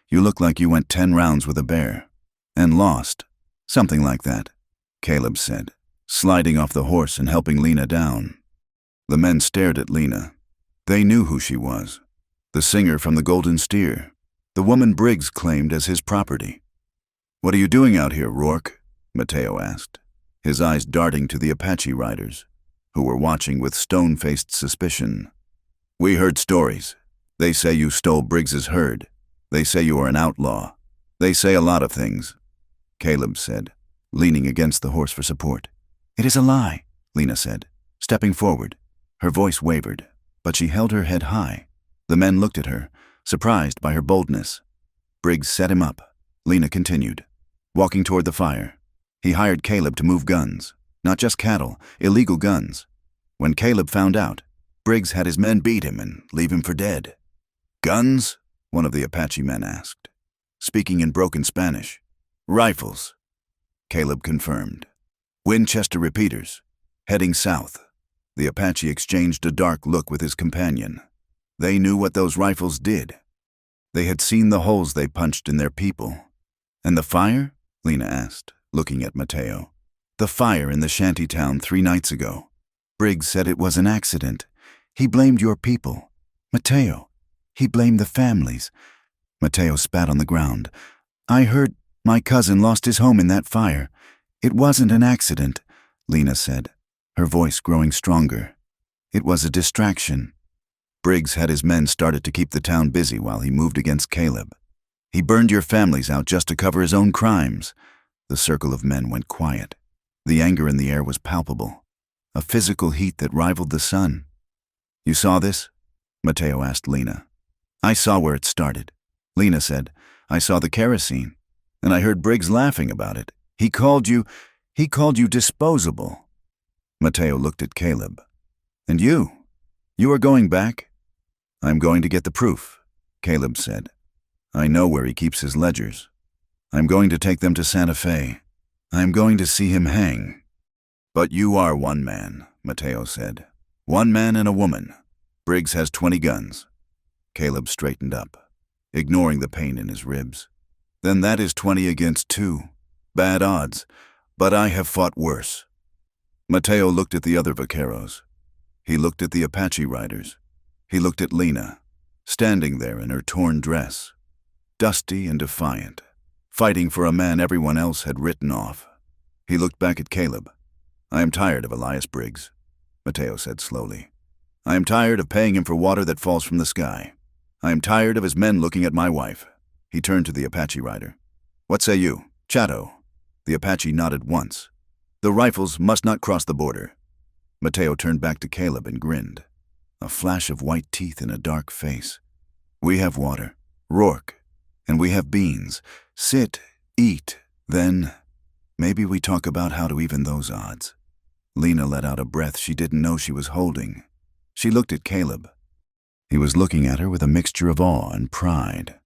"You look like you went 10 rounds with a bear. And lost. Something like that," Caleb said, sliding off the horse and helping Lena down. The men stared at Lena. They knew who she was. The singer from the Golden Steer, the woman Briggs claimed as his property. "What are you doing out here, Rourke?" Mateo asked. his eyes darting to the Apache riders, who were watching with stone-faced suspicion. "We heard stories. They say you stole Briggs's herd. They say you are an outlaw. They say a lot of things," Caleb said, leaning against the horse for support. "It is a lie," Lena said, stepping forward. Her voice wavered, but she held her head high. The men looked at her, surprised by her boldness. Briggs set him up. Lena continued, walking toward the fire. He hired Caleb to move guns, not just cattle, illegal guns. When Caleb found out, Briggs had his men beat him and leave him for dead. "Guns?" one of the Apache men asked, speaking in broken Spanish. "Rifles," Caleb confirmed. "Winchester repeaters, heading south." The Apache exchanged a dark look with his companion. They knew what those rifles did. They had seen the holes they punched in their people. "And the fire?" Lena asked, looking at Mateo. "The fire in the shanty town 3 nights ago. Briggs said it was an accident. He blamed your people. Mateo, he blamed the families." Mateo spat on the ground. "I heard my cousin lost his home in that fire. It wasn't an accident," Lena said, her voice growing stronger. "It was a distraction." Briggs had his men started to keep the town busy while he moved against Caleb. "He burned your families out just to cover his own crimes." The circle of men went quiet. The anger in the air was palpable, a physical heat that rivaled the sun. "You saw this?" Mateo asked Lena. "I saw where it started," Lena said. "I saw the kerosene, and I heard Briggs laughing about it. He called you disposable." Mateo looked at Caleb. "And you? You are going back?" "I'm going to get the proof," Caleb said. "I know where he keeps his ledgers. I'm going to take them to Santa Fe. I'm going to see him hang." "But you are one man," Mateo said. "One man and a woman. Briggs has 20 guns. Caleb straightened up, ignoring the pain in his ribs. "Then that is 20 against 2. Bad odds, but I have fought worse." Mateo looked at the other vaqueros. He looked at the Apache riders. He looked at Lena, standing there in her torn dress, dusty and defiant, fighting for a man everyone else had written off. He looked back at Caleb. "I am tired of Elias Briggs," Mateo said slowly. "I am tired of paying him for water that falls from the sky. I am tired of his men looking at my wife." He turned to the Apache rider. "What say you, Chato?" The Apache nodded once. "The rifles must not cross the border." Mateo turned back to Caleb and grinned, a flash of white teeth in a dark face. "We have water, Rourke, and we have beans. Sit, eat, then maybe we talk about how to even those odds." Lena let out a breath she didn't know she was holding. She looked at Caleb. He was looking at her with a mixture of awe and pride.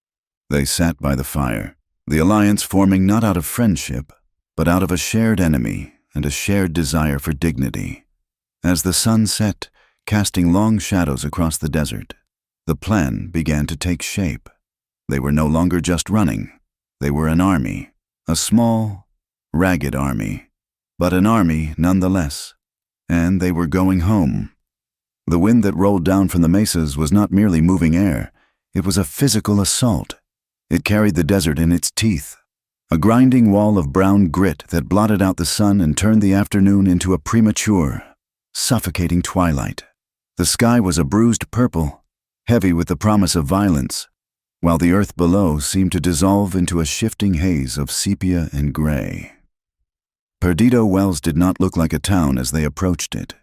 They sat by the fire, the alliance forming not out of friendship, but out of a shared enemy and a shared desire for dignity. As the sun set, casting long shadows across the desert, the plan began to take shape. They were no longer just running. They were an army, a small, ragged army, but an army nonetheless. And they were going home. The wind that rolled down from the mesas was not merely moving air. It was a physical assault. It carried the desert in its teeth, a grinding wall of brown grit that blotted out the sun and turned the afternoon into a premature, suffocating twilight. The sky was a bruised purple, heavy with the promise of violence, while the earth below seemed to dissolve into a shifting haze of sepia and gray. Perdido Wells did not look like a town as they approached it.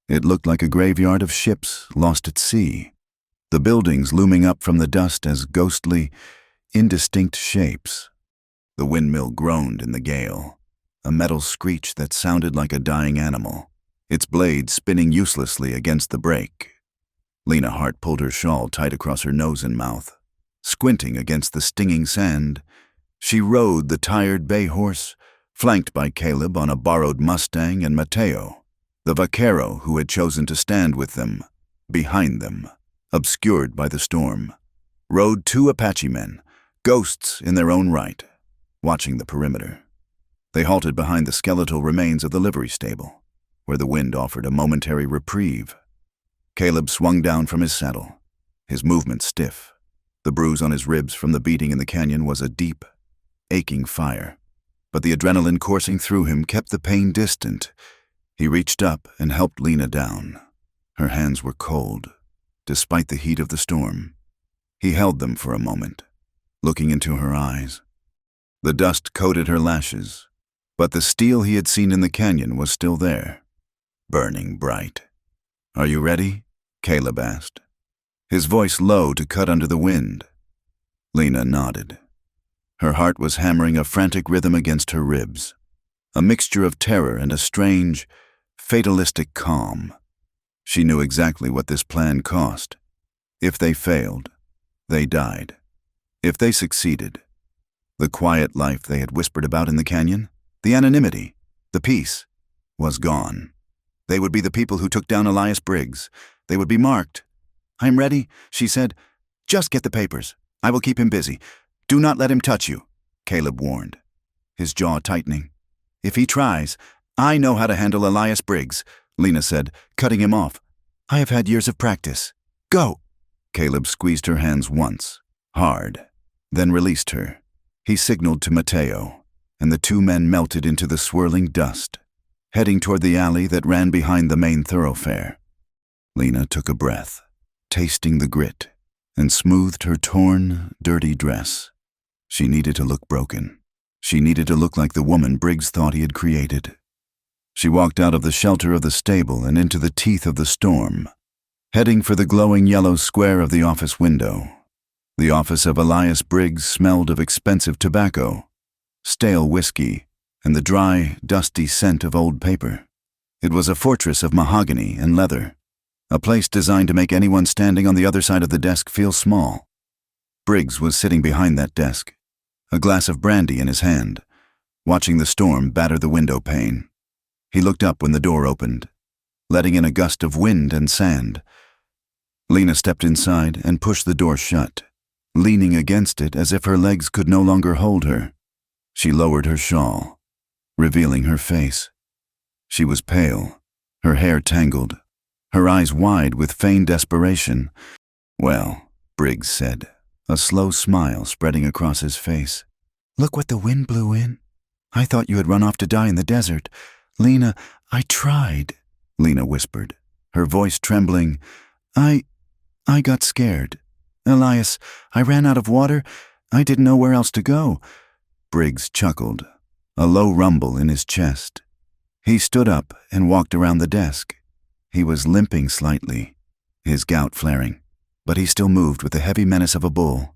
It looked like a graveyard of ships lost at sea, the buildings looming up from the dust as ghostly, indistinct shapes. The windmill groaned in the gale, a metal screech that sounded like a dying animal, its blade spinning uselessly against the brake. Lena Hart pulled her shawl tight across her nose and mouth. Squinting against the stinging sand, she rode the tired bay horse, flanked by Caleb on a borrowed Mustang and Mateo, the vaquero who had chosen to stand with them, behind them, obscured by the storm. Rode 2 Apache men, ghosts in their own right, watching the perimeter. They halted behind the skeletal remains of the livery stable, where the wind offered a momentary reprieve. Caleb swung down from his saddle, his movement stiff. The bruise on his ribs from the beating in the canyon was a deep, aching fire. but the adrenaline coursing through him kept the pain distant. He reached up and helped Lena down. Her hands were cold, despite the heat of the storm. He held them for a moment, looking into her eyes. The dust coated her lashes, but the steel he had seen in the canyon was still there, burning bright. "Are you ready?" Caleb asked, his voice low to cut under the wind. Lena nodded. Her heart was hammering a frantic rhythm against her ribs, a mixture of terror and a strange, fatalistic calm. She knew exactly what this plan cost. If they failed, they died. If they succeeded, the quiet life they had whispered about in the canyon, the anonymity, the peace, was gone. They would be the people who took down Elias Briggs. They would be marked. "I'm ready," she said. "Just get the papers. I will keep him busy. Do not let him touch you," Caleb warned, his jaw tightening. "If he tries, I know how to handle Elias Briggs," Lena said, cutting him off. "I have had years of practice. Go!" Caleb squeezed her hands once, hard, then released her. He signaled to Mateo, and the two men melted into the swirling dust, heading toward the alley that ran behind the main thoroughfare. Lena took a breath, tasting the grit, and smoothed her torn, dirty dress. She needed to look broken. She needed to look like the woman Briggs thought he had created. She walked out of the shelter of the stable and into the teeth of the storm, heading for the glowing yellow square of the office window. The office of Elias Briggs smelled of expensive tobacco, stale whiskey, and the dry, dusty scent of old paper. It was a fortress of mahogany and leather, a place designed to make anyone standing on the other side of the desk feel small. Briggs was sitting behind that desk, a glass of brandy in his hand, watching the storm batter the window pane. He looked up when the door opened, letting in a gust of wind and sand. Lena stepped inside and pushed the door shut, leaning against it as if her legs could no longer hold her. She lowered her shawl, revealing her face. She was pale, her hair tangled, her eyes wide with feigned desperation. "Well," Briggs said, a slow smile spreading across his face. "Look what the wind blew in. I thought you had run off to die in the desert. Lena, I tried," Lena whispered, her voice trembling. I got scared. Elias, I ran out of water. I didn't know where else to go." Briggs chuckled, a low rumble in his chest. He stood up and walked around the desk. He was limping slightly, his gout flaring, but he still moved with the heavy menace of a bull.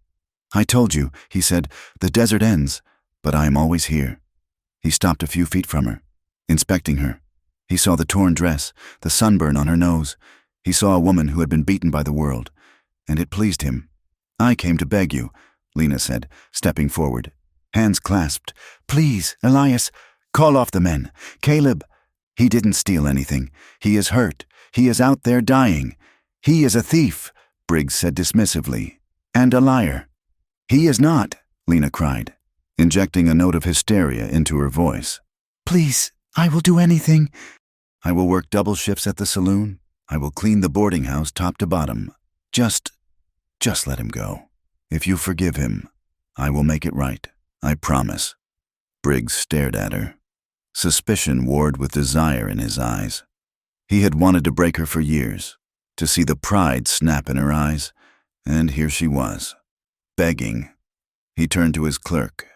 "I told you," he said, "the desert ends, but I am always here." He stopped a few feet from her, inspecting her. He saw the torn dress, the sunburn on her nose. He saw a woman who had been beaten by the world, and it pleased him. "I came to beg you," Lena said, stepping forward, hands clasped. "Please, Elias, call off the men. Caleb, he didn't steal anything. He is hurt. He is out there dying. He is a thief," Briggs said dismissively, "and a liar." "He is not," Lena cried, injecting a note of hysteria into her voice. "Please, I will do anything. I will work double shifts at the saloon. I will clean the boarding house top to bottom. Just let him go. If you forgive him, I will make it right. I promise." Briggs stared at her. Suspicion warred with desire in his eyes. He had wanted to break her for years, to see the pride snap in her eyes, and here she was, begging. He turned to his clerk,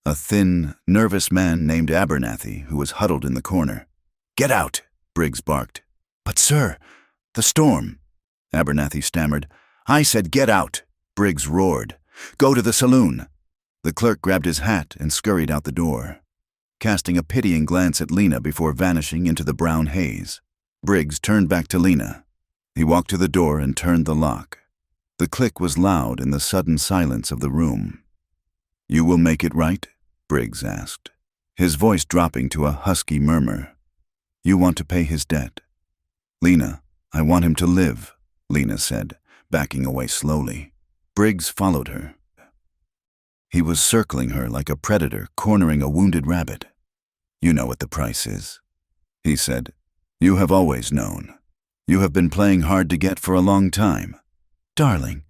a thin, nervous man named Abernathy who was huddled in the corner. "Get out," Briggs barked. "But sir, the storm," Abernathy stammered. "I said get out," Briggs roared. "Go to the saloon." The clerk grabbed his hat and scurried out the door, casting a pitying glance at Lena before vanishing into the brown haze. Briggs turned back to Lena. He walked to the door and turned the lock. The click was loud in the sudden silence of the room. "You will make it right?" Briggs asked, his voice dropping to a husky murmur. "You want to pay his debt?" "Lena, I want him to live," Lena said, backing away slowly. Briggs followed her. He was circling her like a predator cornering a wounded rabbit. "You know what the price is," he said. "You have always known. You have been playing hard to get for a long time. Darling,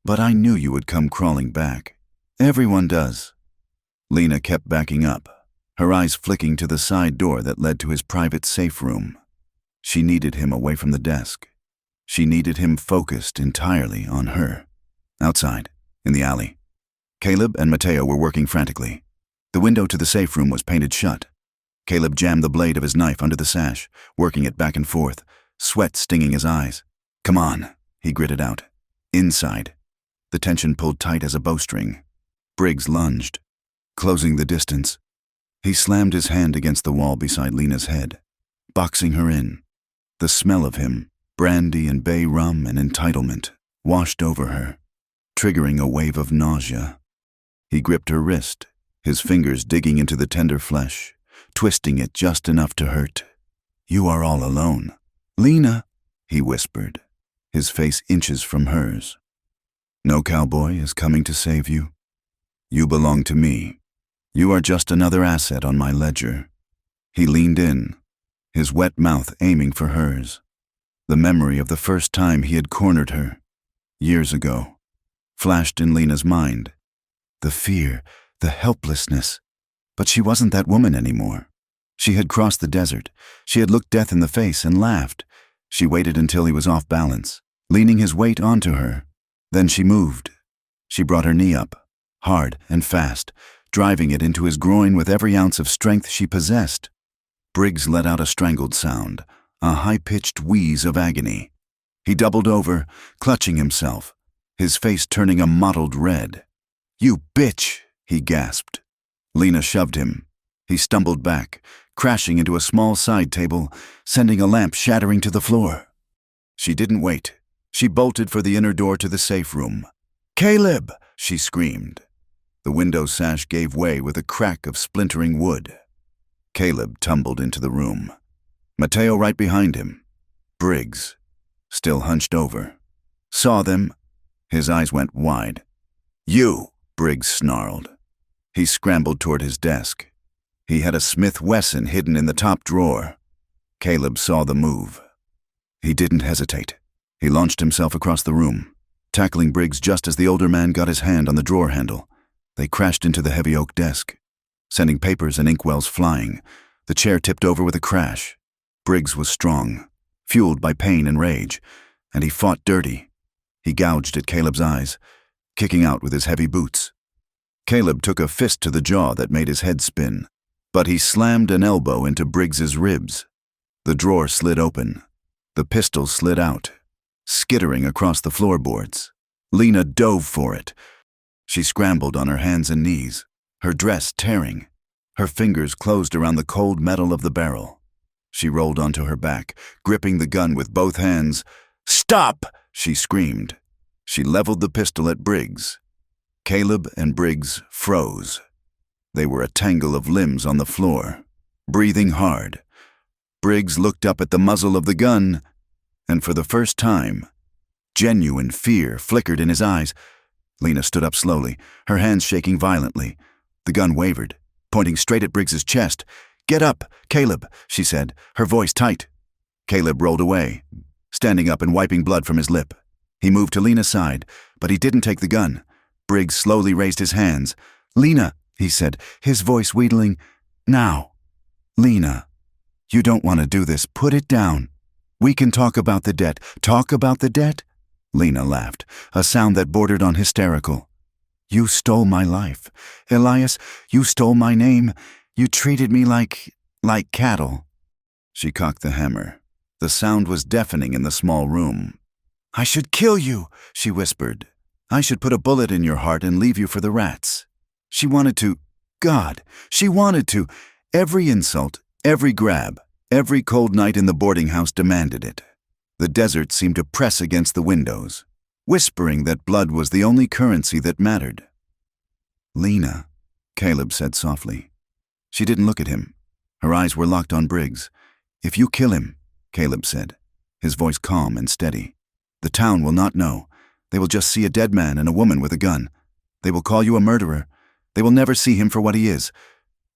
but I knew you would come crawling back. Everyone does." Lena kept backing up, her eyes flicking to the side door that led to his private safe room. She needed him away from the desk. She needed him focused entirely on her. Outside, in the alley, Caleb and Mateo were working frantically. The window to the safe room was painted shut. Caleb jammed the blade of his knife under the sash, working it back and forth, sweat stinging his eyes. "Come on," he gritted out. Inside, the tension pulled tight as a bowstring. Briggs lunged, closing the distance. He slammed his hand against the wall beside Lena's head, boxing her in. The smell of him, brandy and bay rum and entitlement, washed over her, triggering a wave of nausea. He gripped her wrist, his fingers digging into the tender flesh, twisting it just enough to hurt. "You are all alone." "Lena," he whispered, his face inches from hers. "No cowboy is coming to save you. You belong to me. You are just another asset on my ledger." He leaned in, his wet mouth aiming for hers. The memory of the first time he had cornered her, years ago, flashed in Lena's mind. The fear, the helplessness. But she wasn't that woman anymore. She had crossed the desert. She had looked death in the face and laughed. She waited until he was off balance, leaning his weight onto her. Then she moved. She brought her knee up, hard and fast, driving it into his groin with every ounce of strength she possessed. Briggs let out a strangled sound, a high-pitched wheeze of agony. He doubled over, clutching himself, his face turning a mottled red. "You bitch!" he gasped. Lena shoved him. He stumbled back, crashing into a small side table, sending a lamp shattering to the floor. She didn't wait. She bolted for the inner door to the safe room. "Caleb!" she screamed. The window sash gave way with a crack of splintering wood. Caleb tumbled into the room. Mateo right behind him. Briggs, still hunched over, saw them. His eyes went wide. "You!" Briggs snarled. He scrambled toward his desk. He had a Smith Wesson hidden in the top drawer. Caleb saw the move. He didn't hesitate. He launched himself across the room, tackling Briggs just as the older man got his hand on the drawer handle. They crashed into the heavy oak desk, sending papers and inkwells flying. The chair tipped over with a crash. Briggs was strong, fueled by pain and rage, and he fought dirty. He gouged at Caleb's eyes, kicking out with his heavy boots. Caleb took a fist to the jaw that made his head spin, but he slammed an elbow into Briggs's ribs. The drawer slid open. The pistol slid out, skittering across the floorboards. Lena dove for it. She scrambled on her hands and knees, her dress tearing. Her fingers closed around the cold metal of the barrel. She rolled onto her back, gripping the gun with both hands. "Stop!" she screamed. She leveled the pistol at Briggs. Caleb and Briggs froze. They were a tangle of limbs on the floor, breathing hard. Briggs looked up at the muzzle of the gun, and for the first time, genuine fear flickered in his eyes. Lena stood up slowly, her hands shaking violently. The gun wavered, pointing straight at Briggs's chest. "Get up, Caleb," she said, her voice tight. Caleb rolled away, standing up and wiping blood from his lip. He moved to Lena's side, but he didn't take the gun. Briggs slowly raised his hands. "Lena," he said, his voice wheedling. "Now." "Lena, you don't want to do this. Put it down. We can talk about the debt." "Talk about the debt?" Lena laughed, a sound that bordered on hysterical. "You stole my life. Elias, you stole my name. You treated me like cattle." She cocked the hammer. The sound was deafening in the small room. "I should kill you," she whispered. "I should put a bullet in your heart and leave you for the rats." She wanted to. God, she wanted to. Every insult, every grab, every cold night in the boarding house demanded it. The desert seemed to press against the windows, whispering that blood was the only currency that mattered. "Lena," Caleb said softly. She didn't look at him. Her eyes were locked on Briggs. "If you kill him," Caleb said, his voice calm and steady, "the town will not know. They will just see a dead man and a woman with a gun. They will call you a murderer. They will never see him for what he is."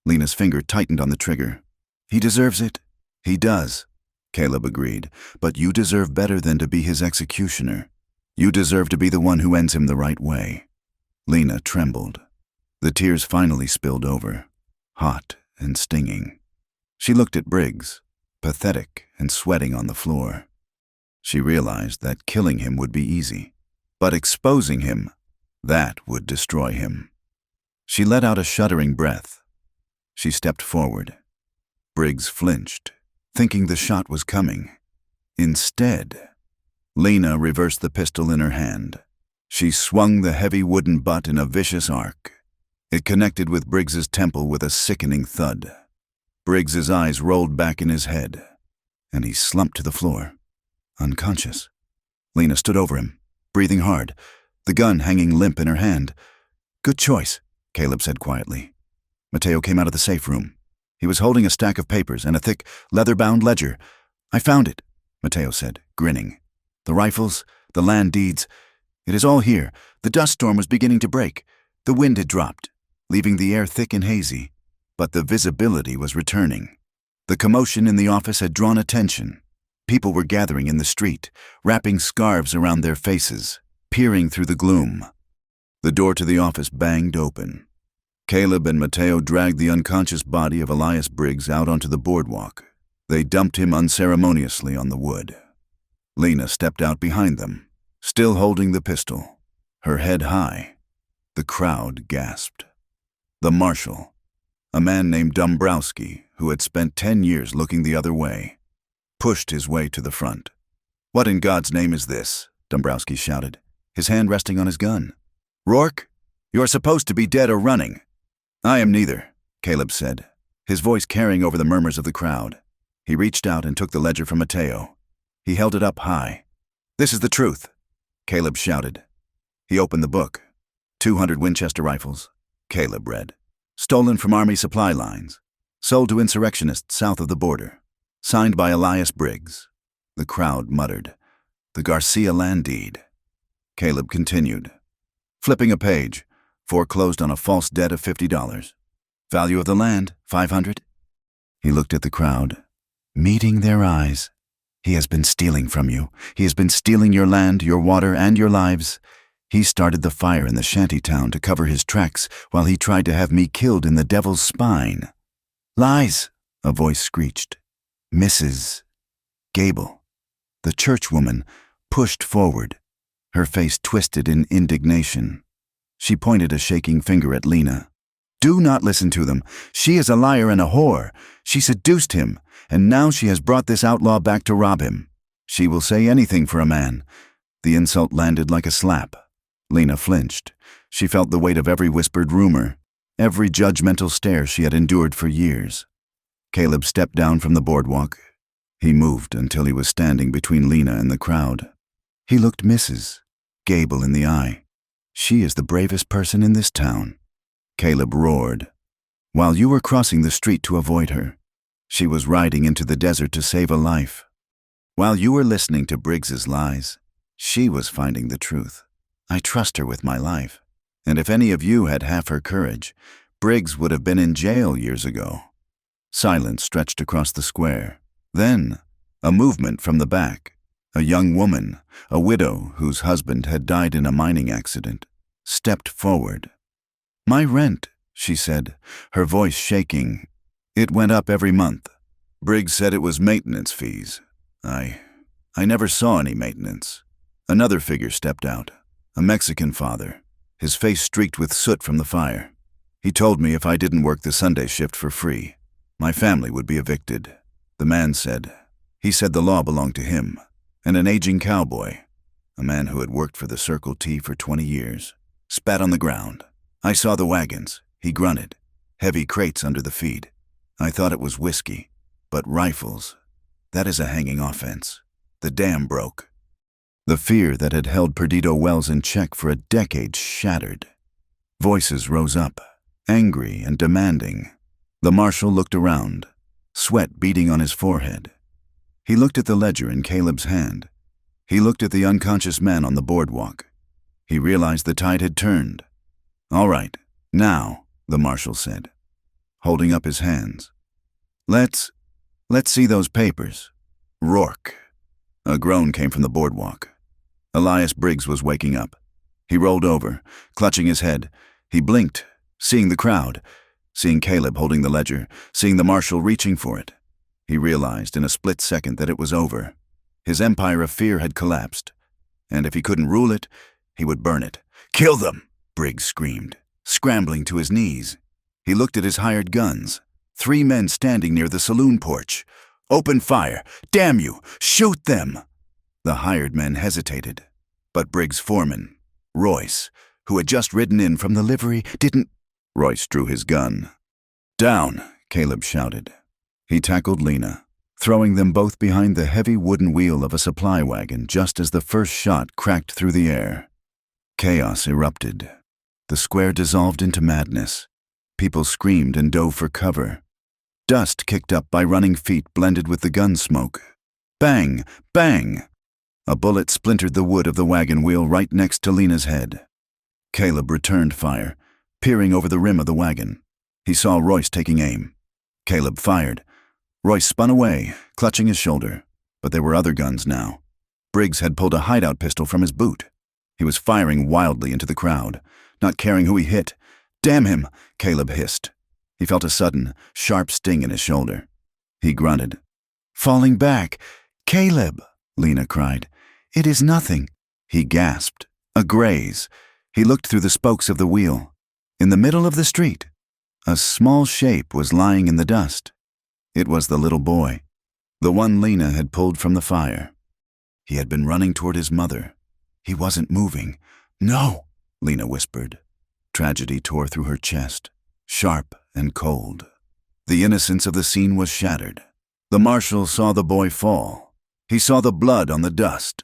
Lena's finger tightened on the trigger. "He deserves it." "He does," Caleb agreed, "but you deserve better than to be his executioner. You deserve to be the one who ends him the right way." Lena trembled. The tears finally spilled over, hot and stinging. She looked at Briggs, pathetic and sweating on the floor. She realized that killing him would be easy, but exposing him, that would destroy him. She let out a shuddering breath. She stepped forward. Briggs flinched, thinking the shot was coming. Instead, Lena reversed the pistol in her hand. She swung the heavy wooden butt in a vicious arc. It connected with Briggs's temple with a sickening thud. Briggs's eyes rolled back in his head, and he slumped to the floor, unconscious. Lena stood over him, breathing hard, the gun hanging limp in her hand. "Good choice," Caleb said quietly. Mateo came out of the safe room. He was holding a stack of papers and a thick, leather-bound ledger. "I found it," Mateo said, grinning. "The rifles, the land deeds, it is all here." The dust storm was beginning to break. The wind had dropped, leaving the air thick and hazy, but the visibility was returning. The commotion in the office had drawn attention. People were gathering in the street, wrapping scarves around their faces, peering through the gloom. The door to the office banged open. Caleb and Mateo dragged the unconscious body of Elias Briggs out onto the boardwalk. They dumped him unceremoniously on the wood. Lena stepped out behind them, still holding the pistol, her head high. The crowd gasped. The marshal, a man named Dombrowski, who had spent 10 years looking the other way, pushed his way to the front. "What in God's name is this?" Dombrowski shouted, his hand resting on his gun. "Rourke, you're supposed to be dead or running." "I am neither," Caleb said, his voice carrying over the murmurs of the crowd. He reached out and took the ledger from Mateo. He held it up high. "This is the truth," Caleb shouted. He opened the book. 200 Winchester rifles, Caleb read. Stolen from Army supply lines. Sold to insurrectionists south of the border. Signed by Elias Briggs. The crowd muttered. "The Garcia land deed." Caleb continued. Flipping a page, foreclosed on a false debt of $50. Value of the land, $500. He looked at the crowd, meeting their eyes. "He has been stealing from you. He has been stealing your land, your water, and your lives. He started the fire in the shanty town to cover his tracks while he tried to have me killed in the devil's spine." "Lies," a voice screeched. "Mrs. Gable." The churchwoman pushed forward, her face twisted in indignation. She pointed a shaking finger at Lena. "Do not listen to them. She is a liar and a whore. She seduced him, and now she has brought this outlaw back to rob him. She will say anything for a man." The insult landed like a slap. Lena flinched. She felt the weight of every whispered rumor, every judgmental stare she had endured for years. Caleb stepped down from the boardwalk. He moved until he was standing between Lena and the crowd. He looked Mrs. Gable in the eye. "She is the bravest person in this town." Caleb roared. "While you were crossing the street to avoid her, she was riding into the desert to save a life. While you were listening to Briggs's lies, she was finding the truth. I trust her with my life. And if any of you had half her courage, Briggs would have been in jail years ago." Silence stretched across the square. Then, a movement from the back. A young woman, a widow whose husband had died in a mining accident, stepped forward. "My rent," she said, her voice shaking. "It went up every month. Briggs said it was maintenance fees. I never saw any maintenance." Another figure stepped out, a Mexican father, his face streaked with soot from the fire. "He told me if I didn't work the Sunday shift for free, my family would be evicted." The man said. He said the law belonged to him, and an aging cowboy, a man who had worked for the Circle T for 20 years, spat on the ground. "I saw the wagons," he grunted, "heavy crates under the feed. I thought it was whiskey, but rifles, that is a hanging offense. The dam broke." The fear that had held Perdido Wells in check for a decade shattered. Voices rose up, angry and demanding. The marshal looked around, sweat beading on his forehead. He looked at the ledger in Caleb's hand. He looked at the unconscious man on the boardwalk. He realized the tide had turned. "All right, now," the marshal said, holding up his hands. Let's see those papers." "Rourke." A groan came from the boardwalk. Elias Briggs was waking up. He rolled over, clutching his head. He blinked, seeing the crowd. seeing Caleb holding the ledger, seeing the marshal reaching for it. He realized in a split second that it was over. His empire of fear had collapsed, and if he couldn't rule it, he would burn it. "Kill them!" Briggs screamed, scrambling to his knees. He looked at his hired guns, 3 men standing near the saloon porch. "Open fire! Damn you! Shoot them!" The hired men hesitated, but Briggs' foreman, Royce, who had just ridden in from the livery, didn't. Royce drew his gun. "Down!" Caleb shouted. He tackled Lena, throwing them both behind the heavy wooden wheel of a supply wagon just as the first shot cracked through the air. Chaos erupted. The square dissolved into madness. People screamed and dove for cover. Dust kicked up by running feet blended with the gun smoke. Bang! Bang! A bullet splintered the wood of the wagon wheel right next to Lena's head. Caleb returned fire, peering over the rim of the wagon. He saw Royce taking aim. Caleb fired. Royce spun away, clutching his shoulder, but there were other guns now. Briggs had pulled a hideout pistol from his boot. He was firing wildly into the crowd, not caring who he hit. "Damn him!" Caleb hissed. He felt a sudden, sharp sting in his shoulder. He grunted. "Falling back! Caleb!" Lena cried. "It is nothing." He gasped. A graze. He looked through the spokes of the wheel. In the middle of the street, a small shape was lying in the dust. It was the little boy, the one Lena had pulled from the fire. He had been running toward his mother. He wasn't moving. "No," Lena whispered. Tragedy tore through her chest, sharp and cold. The innocence of the scene was shattered. The marshal saw the boy fall. He saw the blood on the dust.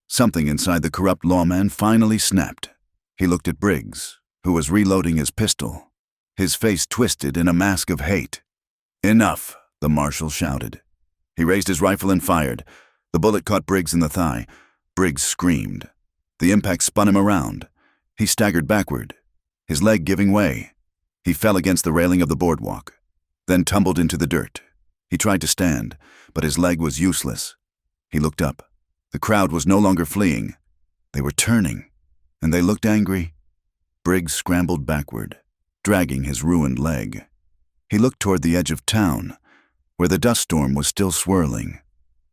Something inside the corrupt lawman finally snapped. He looked at Briggs, who was reloading his pistol, his face twisted in a mask of hate. "Enough," the marshal shouted. He raised his rifle and fired. The bullet caught Briggs in the thigh. Briggs screamed. The impact spun him around. He staggered backward, his leg giving way. He fell against the railing of the boardwalk, then tumbled into the dirt. He tried to stand, but his leg was useless. He looked up. The crowd was no longer fleeing. They were turning, and they looked angry. Briggs scrambled backward, dragging his ruined leg. He looked toward the edge of town, where the dust storm was still swirling,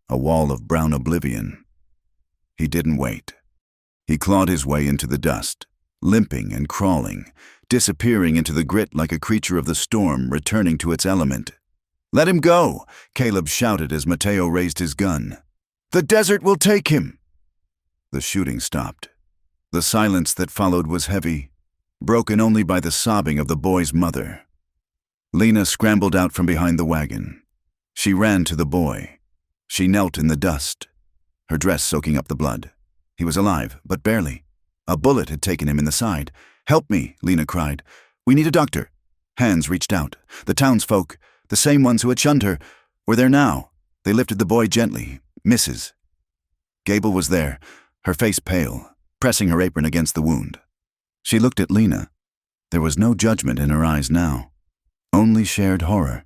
a wall of brown oblivion. He didn't wait. He clawed his way into the dust, limping and crawling, disappearing into the grit like a creature of the storm returning to its element. "Let him go!" Caleb shouted as Mateo raised his gun. "The desert will take him!" The shooting stopped. The silence that followed was heavy, broken only by the sobbing of the boy's mother. Lena scrambled out from behind the wagon. She ran to the boy. She knelt in the dust, her dress soaking up the blood. He was alive, but barely. A bullet had taken him in the side. "Help me," Lena cried. "We need a doctor." Hands reached out. The townsfolk, the same ones who had shunned her, were there now. They lifted the boy gently. "Mrs." Gable was there, her face pale, pressing her apron against the wound. She looked at Lena. There was no judgment in her eyes now, only shared horror.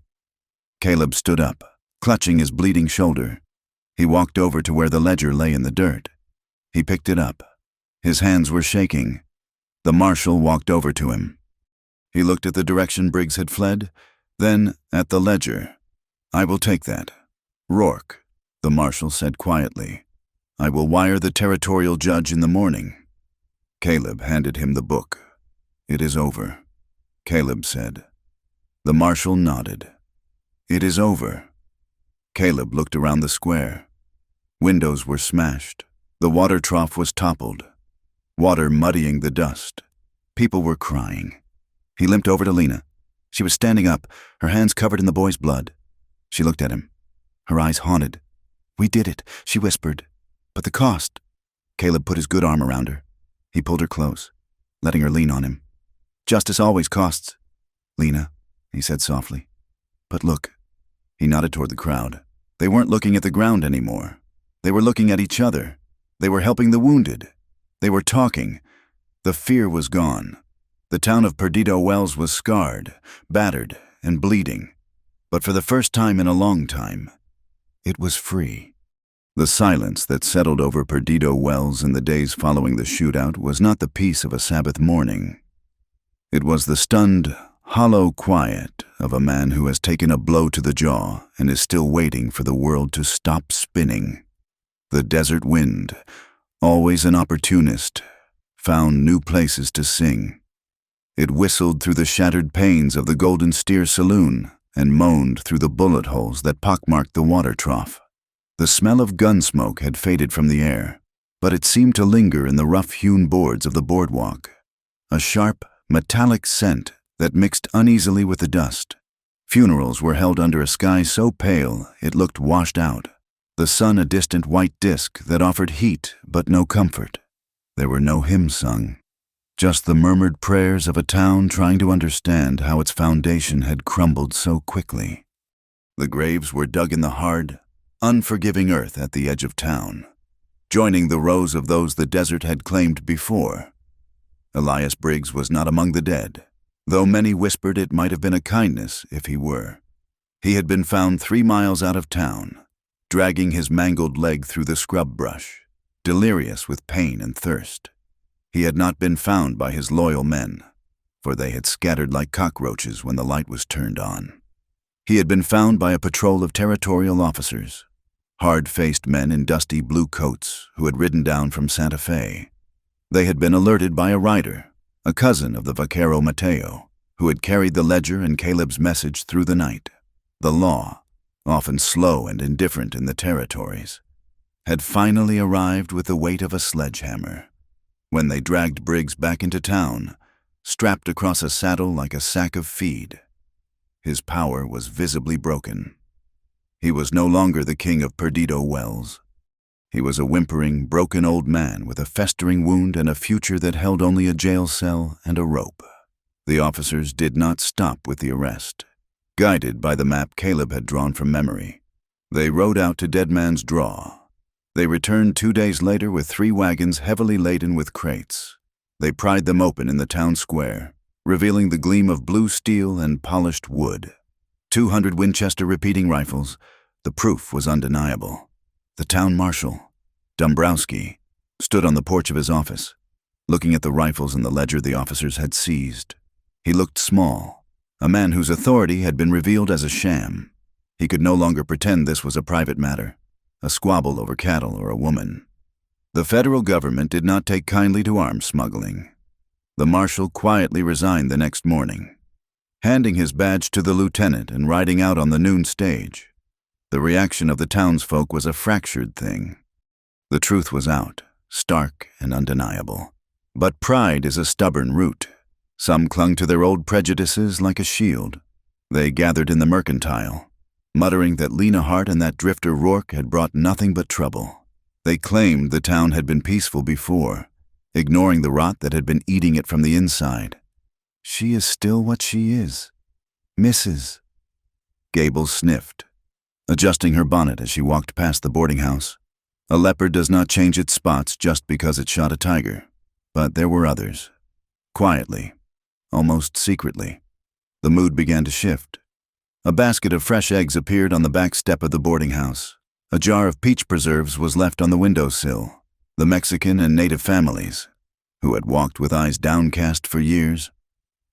Caleb stood up, clutching his bleeding shoulder. He walked over to where the ledger lay in the dirt. He picked it up. His hands were shaking. The marshal walked over to him. He looked at the direction Briggs had fled, then at the ledger. "I will take that. Rourke," the marshal said quietly. "I will wire the territorial judge in the morning." Caleb handed him the book. "It is over," Caleb said. The marshal nodded. "It is over." Caleb looked around the square. Windows were smashed. The water trough was toppled, water muddying the dust. People were crying. He limped over to Lena. She was standing up, her hands covered in the boy's blood. She looked at him, her eyes haunted. "We did it," she whispered. "But the cost." Caleb put his good arm around her. He pulled her close, letting her lean on him. "Justice always costs, Lena," he said softly. "But look." He nodded toward the crowd. They weren't looking at the ground anymore. They were looking at each other. They were helping the wounded. They were talking. The fear was gone. The town of Perdido Wells was scarred, battered, and bleeding. But for the first time in a long time, it was free. The silence that settled over Perdido Wells in the days following the shootout was not the peace of a Sabbath morning. It was the stunned, hollow quiet of a man who has taken a blow to the jaw and is still waiting for the world to stop spinning. The desert wind, always an opportunist, found new places to sing. It whistled through the shattered panes of the Golden Steer Saloon and moaned through the bullet holes that pockmarked the water trough. The smell of gun smoke had faded from the air, but it seemed to linger in the rough-hewn boards of the boardwalk, a sharp, metallic scent that mixed uneasily with the dust. Funerals were held under a sky so pale it looked washed out, the sun a distant white disk that offered heat but no comfort. There were no hymns sung, just the murmured prayers of a town trying to understand how its foundation had crumbled so quickly. The graves were dug in the hard, unforgiving earth at the edge of town, joining the rows of those the desert had claimed before. Elias Briggs was not among the dead, though many whispered it might have been a kindness if he were. He had been found 3 miles out of town, dragging his mangled leg through the scrub brush, delirious with pain and thirst. He had not been found by his loyal men, for they had scattered like cockroaches when the light was turned on. He had been found by a patrol of territorial officers, hard-faced men in dusty blue coats who had ridden down from Santa Fe. They had been alerted by a rider, a cousin of the vaquero Mateo, who had carried the ledger and Caleb's message through the night. The law, often slow and indifferent in the territories, had finally arrived with the weight of a sledgehammer. When they dragged Briggs back into town, strapped across a saddle like a sack of feed, his power was visibly broken. He was no longer the king of Perdido Wells. He was a whimpering, broken old man with a festering wound and a future that held only a jail cell and a rope. The officers did not stop with the arrest. Guided by the map Caleb had drawn from memory, they rode out to Dead Man's Draw. They returned 2 days later with 3 wagons heavily laden with crates. They pried them open in the town square, revealing the gleam of blue steel and polished wood. 200 Winchester repeating rifles. The proof was undeniable. The town marshal, Dombrowski, stood on the porch of his office, looking at the rifles and the ledger the officers had seized. He looked small, a man whose authority had been revealed as a sham. He could no longer pretend this was a private matter, a squabble over cattle or a woman. The federal government did not take kindly to arms smuggling. The marshal quietly resigned the next morning, handing his badge to the lieutenant and riding out on the noon stage. The reaction of the townsfolk was a fractured thing. The truth was out, stark and undeniable. But pride is a stubborn root. Some clung to their old prejudices like a shield. They gathered in the mercantile, muttering that Lena Hart and that drifter Rourke had brought nothing but trouble. They claimed the town had been peaceful before, ignoring the rot that had been eating it from the inside. She is still what she is, Mrs. Gable sniffed, adjusting her bonnet as she walked past the boarding house. A leopard does not change its spots just because it shot a tiger, but there were others. Quietly, almost secretly, the mood began to shift. A basket of fresh eggs appeared on the back step of the boarding house. A jar of peach preserves was left on the windowsill. The Mexican and native families, who had walked with eyes downcast for years,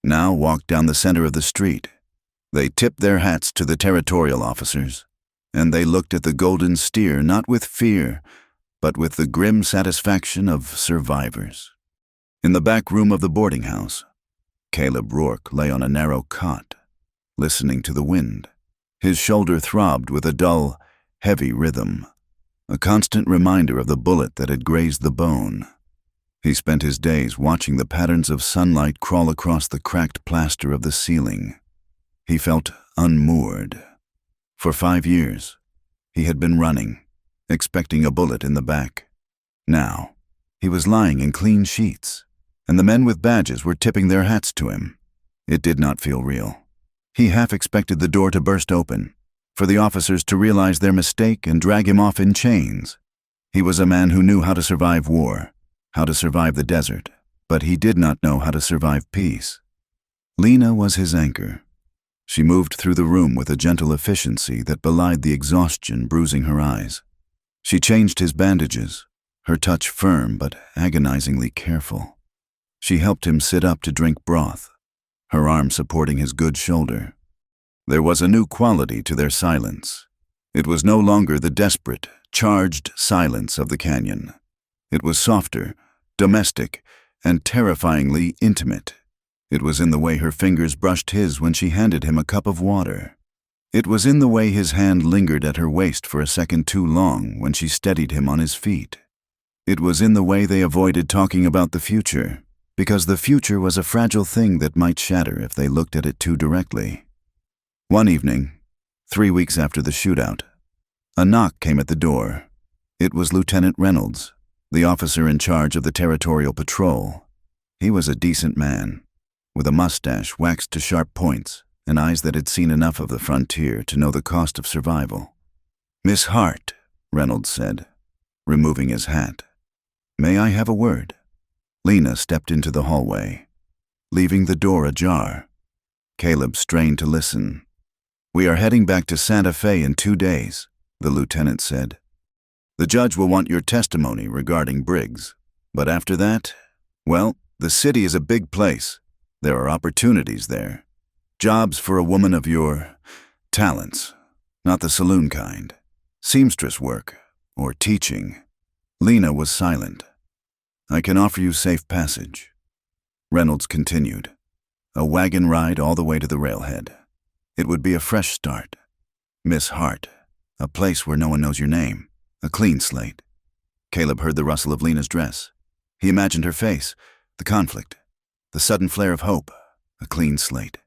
now walked down the center of the street. They tipped their hats to the territorial officers, and they looked at the Golden Steer not with fear, but with the grim satisfaction of survivors. In the back room of the boarding house, Caleb Rourke lay on a narrow cot, listening to the wind. His shoulder throbbed with a dull, heavy rhythm, a constant reminder of the bullet that had grazed the bone. He spent his days watching the patterns of sunlight crawl across the cracked plaster of the ceiling. He felt unmoored. For 5 years, he had been running, expecting a bullet in the back. Now, he was lying in clean sheets, and the men with badges were tipping their hats to him. It did not feel real. He half expected the door to burst open, for the officers to realize their mistake and drag him off in chains. He was a man who knew how to survive war, how to survive the desert, but he did not know how to survive peace. Lena was his anchor. She moved through the room with a gentle efficiency that belied the exhaustion bruising her eyes. She changed his bandages, her touch firm but agonizingly careful. She helped him sit up to drink broth. her arm supporting his good shoulder. There was a new quality to their silence. It was no longer the desperate, charged silence of the canyon. It was softer, domestic, and terrifyingly intimate. It was in the way her fingers brushed his when she handed him a cup of water. It was in the way his hand lingered at her waist for a second too long when she steadied him on his feet. It was in the way they avoided talking about the future, because the future was a fragile thing that might shatter if they looked at it too directly. One evening, 3 weeks after the shootout, a knock came at the door. It was Lieutenant Reynolds, the officer in charge of the territorial patrol. He was a decent man, with a mustache waxed to sharp points and eyes that had seen enough of the frontier to know the cost of survival. "Miss Hart," Reynolds said, removing his hat. "May I have a word?" Lena stepped into the hallway, leaving the door ajar. Caleb strained to listen. "We are heading back to Santa Fe in 2 days," the lieutenant said. "The judge will want your testimony regarding Briggs. But after that, well, the city is a big place. There are opportunities there. Jobs for a woman of your talents, not the saloon kind. Seamstress work, or teaching." Lena was silent. "I can offer you safe passage." Reynolds continued. "A wagon ride all the way to the railhead. It would be a fresh start. Miss Hart, a place where no one knows your name, a clean slate." Caleb heard the rustle of Lena's dress. He imagined her face, the conflict, the sudden flare of hope, a clean slate.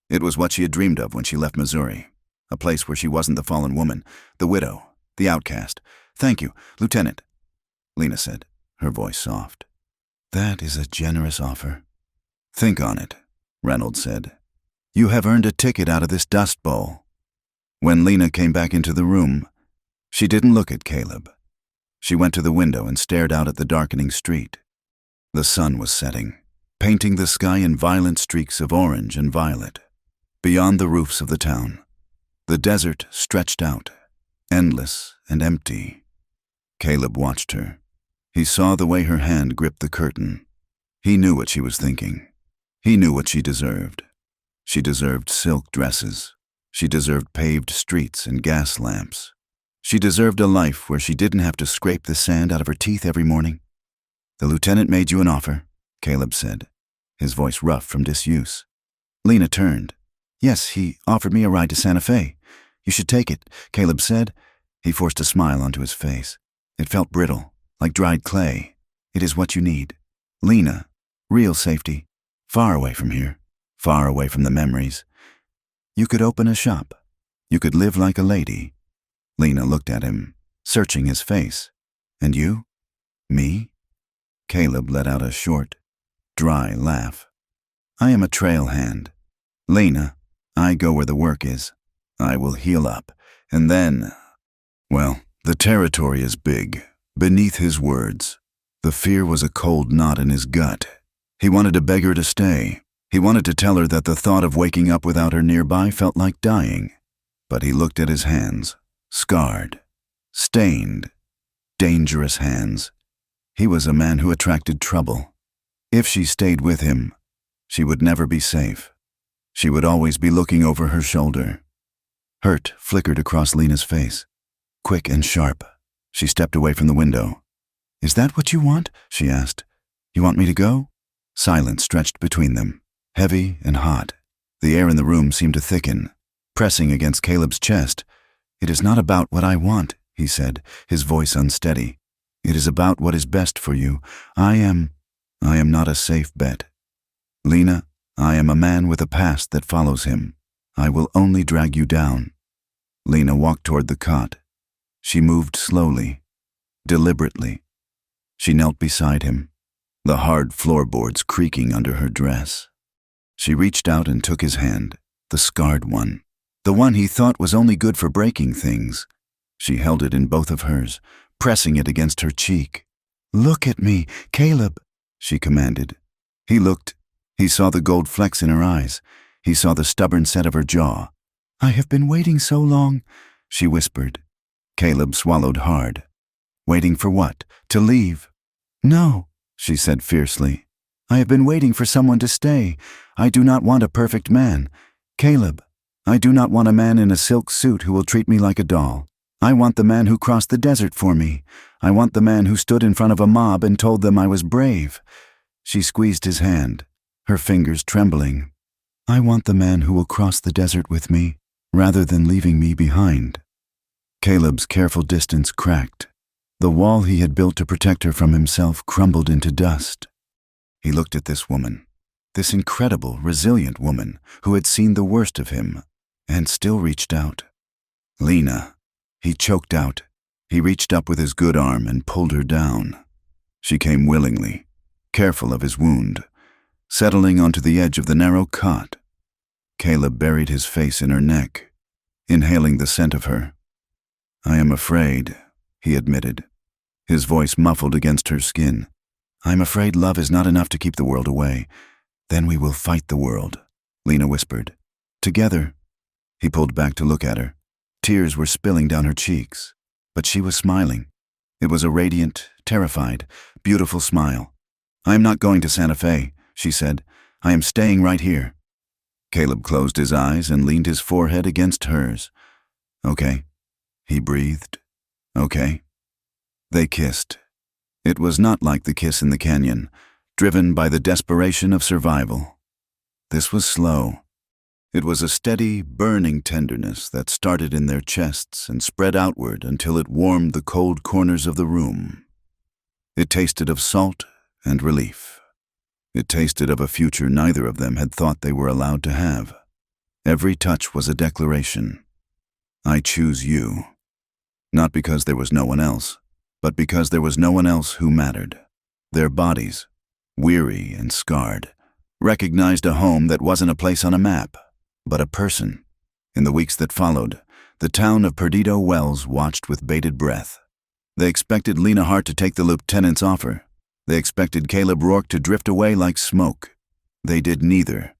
It was what she had dreamed of when she left Missouri, a place where she wasn't the fallen woman, the widow, the outcast. "Thank you, Lieutenant," Lena said, her voice soft. "That is a generous offer." "Think on it," Reynolds said. "You have earned a ticket out of this dust bowl." When Lena came back into the room, she didn't look at Caleb. She went to the window and stared out at the darkening street. The sun was setting, painting the sky in violent streaks of orange and violet. Beyond the roofs of the town, the desert stretched out, endless and empty. Caleb watched her. He saw the way her hand gripped the curtain. He knew what she was thinking. He knew what she deserved. She deserved silk dresses. She deserved paved streets and gas lamps. She deserved a life where she didn't have to scrape the sand out of her teeth every morning. "The lieutenant made you an offer," Caleb said, his voice rough from disuse. Lena turned. "Yes, he offered me a ride to Santa Fe. You should take it," Caleb said. He forced a smile onto his face. It felt brittle, like dried clay. "It is what you need. Lena, real safety. Far away from here. Far away from the memories. You could open a shop. You could live like a lady." Lena looked at him, searching his face. "And you? Me?" Caleb let out a short, dry laugh. "I am a trail hand. Lena, I go where the work is. I will heal up, and then—" Well, the territory is big. Beneath his words, the fear was a cold knot in his gut. He wanted to beg her to stay. He wanted to tell her that the thought of waking up without her nearby felt like dying. But he looked at his hands, scarred, stained, dangerous hands. He was a man who attracted trouble. If she stayed with him, she would never be safe. She would always be looking over her shoulder. Hurt flickered across Lena's face, quick and sharp. She stepped away from the window. "Is that what you want?" she asked. "You want me to go?" Silence stretched between them, heavy and hot. The air in the room seemed to thicken, pressing against Caleb's chest. "It is not about what I want," he said, his voice unsteady. "It is about what is best for you. I am not a safe bet. Lena, I am a man with a past that follows him. I will only drag you down." Lena walked toward the cot. She moved slowly, deliberately. She knelt beside him, the hard floorboards creaking under her dress. She reached out and took his hand, the scarred one, the one he thought was only good for breaking things. She held it in both of hers, pressing it against her cheek. "Look at me, Caleb," she commanded. He looked. He saw the gold flecks in her eyes. He saw the stubborn set of her jaw. "I have been waiting so long," she whispered. Caleb swallowed hard. "Waiting for what? To leave?" "No," she said fiercely. I have been waiting for someone to stay. I do not want a perfect man. Caleb, I do not want a man in a silk suit who will treat me like a doll. I want the man who crossed the desert for me. I want the man who stood in front of a mob and told them I was brave." She squeezed his hand, her fingers trembling. "I want the man who will cross the desert with me, rather than leaving me behind." Caleb's careful distance cracked. The wall he had built to protect her from himself crumbled into dust. He looked at this woman, this incredible, resilient woman who had seen the worst of him, and still reached out. "Lena," he choked out. He reached up with his good arm and pulled her down. She came willingly, careful of his wound, settling onto the edge of the narrow cot. Caleb buried his face in her neck, inhaling the scent of her. "I am afraid," he admitted, his voice muffled against her skin. "I'm afraid love is not enough to keep the world away. Then we will fight the world," Lena whispered. "Together." He pulled back to look at her. Tears were spilling down her cheeks, but she was smiling. It was a radiant, terrified, beautiful smile. "I am not going to Santa Fe," she said. "I am staying right here." Caleb closed his eyes and leaned his forehead against hers. "Okay," he breathed. "Okay." They kissed. It was not like the kiss in the canyon, driven by the desperation of survival. This was slow. It was a steady, burning tenderness that started in their chests and spread outward until it warmed the cold corners of the room. It tasted of salt and relief. It tasted of a future neither of them had thought they were allowed to have. Every touch was a declaration. "I choose you." Not because there was no one else, but because there was no one else who mattered. Their bodies, weary and scarred, recognized a home that wasn't a place on a map, but a person. In the weeks that followed, the town of Perdido Wells watched with bated breath. They expected Lena Hart to take the lieutenant's offer. They expected Caleb Rourke to drift away like smoke. They did neither.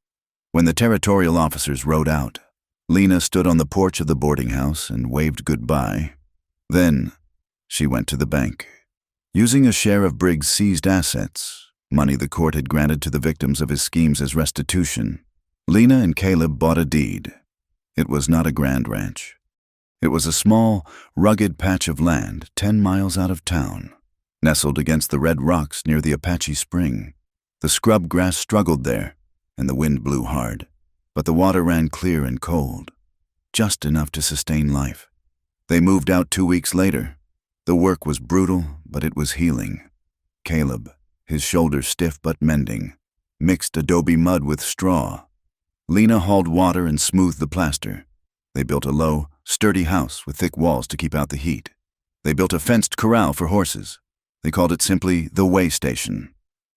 When the territorial officers rode out, Lena stood on the porch of the boarding house and waved goodbye. Then, she went to the bank. Using a share of Briggs' seized assets, money the court had granted to the victims of his schemes as restitution, Lena and Caleb bought a deed. It was not a grand ranch. It was a small, rugged patch of land 10 miles out of town, nestled against the red rocks near the Apache Spring. The scrub grass struggled there, and the wind blew hard, but the water ran clear and cold, just enough to sustain life. They moved out 2 weeks later. The work was brutal, but it was healing. Caleb, his shoulders stiff but mending, mixed adobe mud with straw. Lena hauled water and smoothed the plaster. They built a low, sturdy house with thick walls to keep out the heat. They built a fenced corral for horses. They called it simply the way station.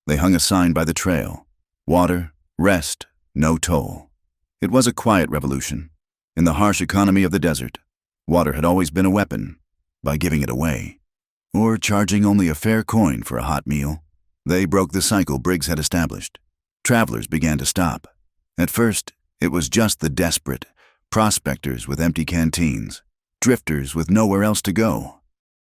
They hung a sign by the trail: water, rest, no toll. It was a quiet revolution. In the harsh economy of the desert, water had always been a weapon. By giving it away, or charging only a fair coin for a hot meal, they broke the cycle Briggs had established. Travelers began to stop. At first, it was just the desperate, prospectors with empty canteens, drifters with nowhere else to go.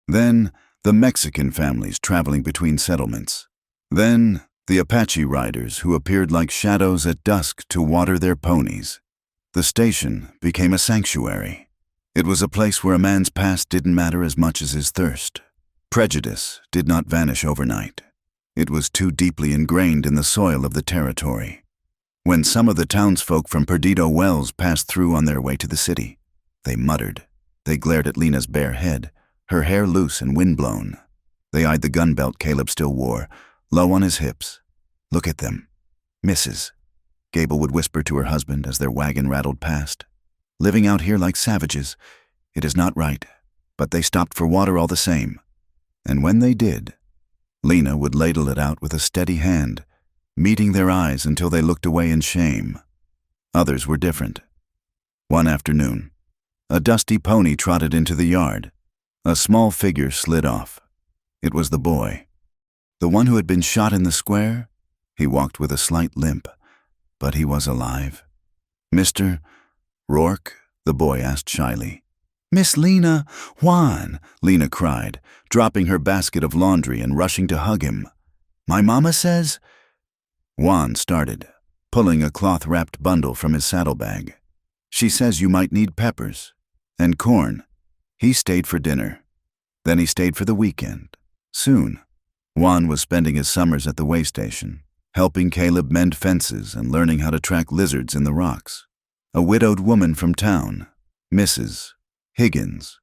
Then, the Mexican families traveling between settlements. Then, the Apache riders who appeared like shadows at dusk to water their ponies. The station became a sanctuary. It was a place where a man's past didn't matter as much as his thirst. Prejudice did not vanish overnight. It was too deeply ingrained in the soil of the territory. When some of the townsfolk from Perdido Wells passed through on their way to the city, they muttered. They glared at Lena's bare head, her hair loose and windblown. They eyed the gun belt Caleb still wore, low on his hips. "Look at them. Misses," Gable would whisper to her husband as their wagon rattled past. "Living out here like savages. It is not right." But they stopped for water all the same. And when they did, Lena would ladle it out with a steady hand, meeting their eyes until they looked away in shame. Others were different. One afternoon, a dusty pony trotted into the yard. A small figure slid off. It was the boy. The one who had been shot in the square. He walked with a slight limp, but he was alive. "Mr. Rourke?" the boy asked shyly. "Miss Lena, Juan," Lena cried, dropping her basket of laundry and rushing to hug him. "My mama says—" Juan started, pulling a cloth-wrapped bundle from his saddlebag. She says you might need peppers. And corn. He stayed for dinner. Then he stayed for the weekend. Soon, Juan was spending his summers at the way station, helping Caleb mend fences and learning how to track lizards in the rocks. A widowed woman from town, Mrs. Higgins,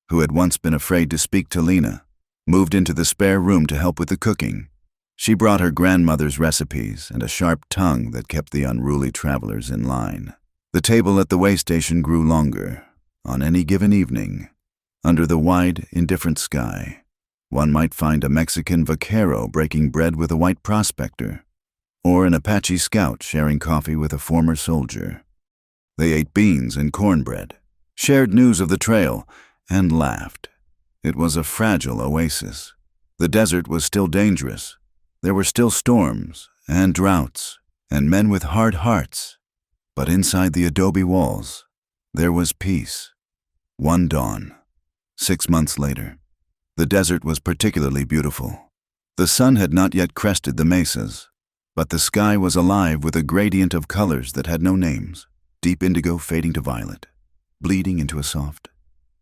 who had once been afraid to speak to Lena, moved into the spare room to help with the cooking. She brought her grandmother's recipes and a sharp tongue that kept the unruly travelers in line. The table at the way station grew longer. On any given evening, under the wide, indifferent sky, one might find a Mexican vaquero breaking bread with a white prospector, or an Apache scout sharing coffee with a former soldier. They ate beans and cornbread, shared news of the trail, and laughed. It was a fragile oasis. The desert was still dangerous. There were still storms and droughts and men with hard hearts. But inside the adobe walls, there was peace. One dawn, 6 months later, the desert was particularly beautiful. The sun had not yet crested the mesas, but the sky was alive with a gradient of colors that had no names, deep indigo fading to violet, bleeding into a soft,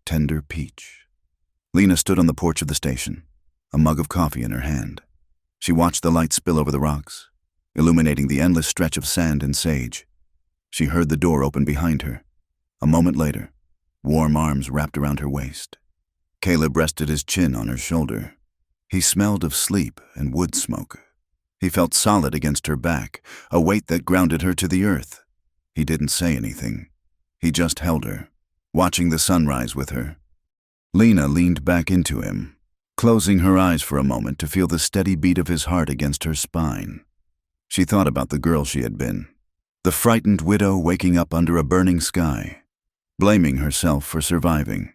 tender peach. Lena stood on the porch of the station, a mug of coffee in her hand. She watched the light spill over the rocks, illuminating the endless stretch of sand and sage. She heard the door open behind her. A moment later, warm arms wrapped around her waist. Caleb rested his chin on her shoulder. He smelled of sleep and wood smoke. He felt solid against her back, a weight that grounded her to the earth. He didn't say anything. He just held her, watching the sunrise with her. Lena leaned back into him, closing her eyes for a moment to feel the steady beat of his heart against her spine. She thought about the girl she had been, the frightened widow waking up under a burning sky, blaming herself for surviving.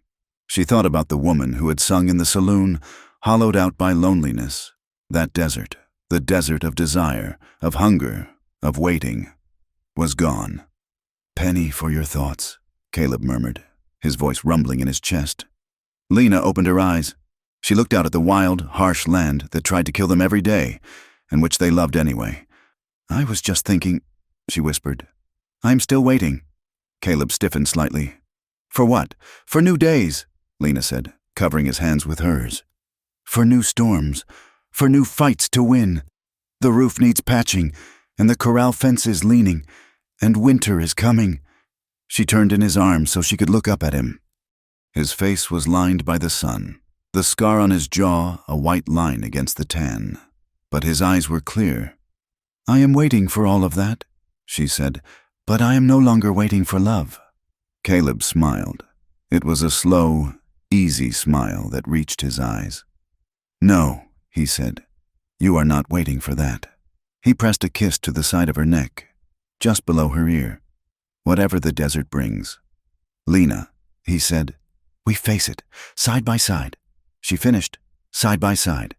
She thought about the woman who had sung in the saloon, hollowed out by loneliness. That desert, the desert of desire, of hunger, of waiting, was gone. "Penny for your thoughts," Caleb murmured, his voice rumbling in his chest. Lena opened her eyes. She looked out at the wild, harsh land that tried to kill them every day, and which they loved anyway. "I was just thinking," she whispered. "I'm still waiting." Caleb stiffened slightly. "For what?" "For new days," Lena said, covering his hands with hers. "For new storms, for new fights to win. The roof needs patching, and the corral fence is leaning, and winter is coming." She turned in his arms so she could look up at him. His face was lined by the sun, the scar on his jaw a white line against the tan. But his eyes were clear. "I am waiting for all of that," she said, "but I am no longer waiting for love." Caleb smiled. It was a slow, easy smile that reached his eyes. "No," he said, "you are not waiting for that." He pressed a kiss to the side of her neck, just below her ear. "Whatever the desert brings." "Lena," he said, "we face it, side by side." She finished, "Side by side."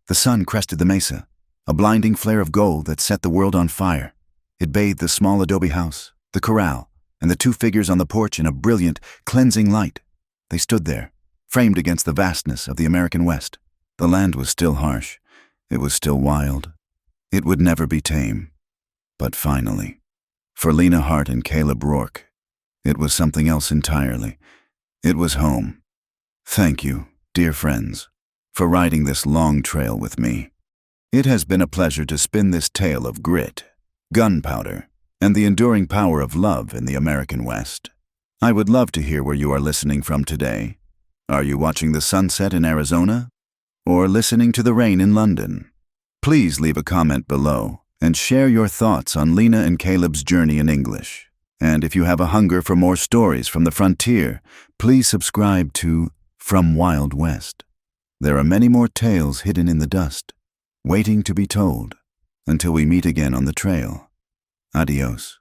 The sun crested the mesa, a blinding flare of gold that set the world on fire. It bathed the small adobe house, the corral, and the two figures on the porch in a brilliant, cleansing light. They stood there, framed against the vastness of the American West. The land was still harsh. It was still wild. It would never be tame. But finally, for Lena Hart and Caleb Rourke, it was something else entirely. It was home. Thank you, dear friends, for riding this long trail with me. It has been a pleasure to spin this tale of grit, gunpowder, and the enduring power of love in the American West. I would love to hear where you are listening from today. Are you watching the sunset in Arizona? Or listening to the rain in London? Please leave a comment below and share your thoughts on Lena and Caleb's journey in English. And if you have a hunger for more stories from the frontier, please subscribe to From Wild West. There are many more tales hidden in the dust, waiting to be told. Until we meet again on the trail. Adios.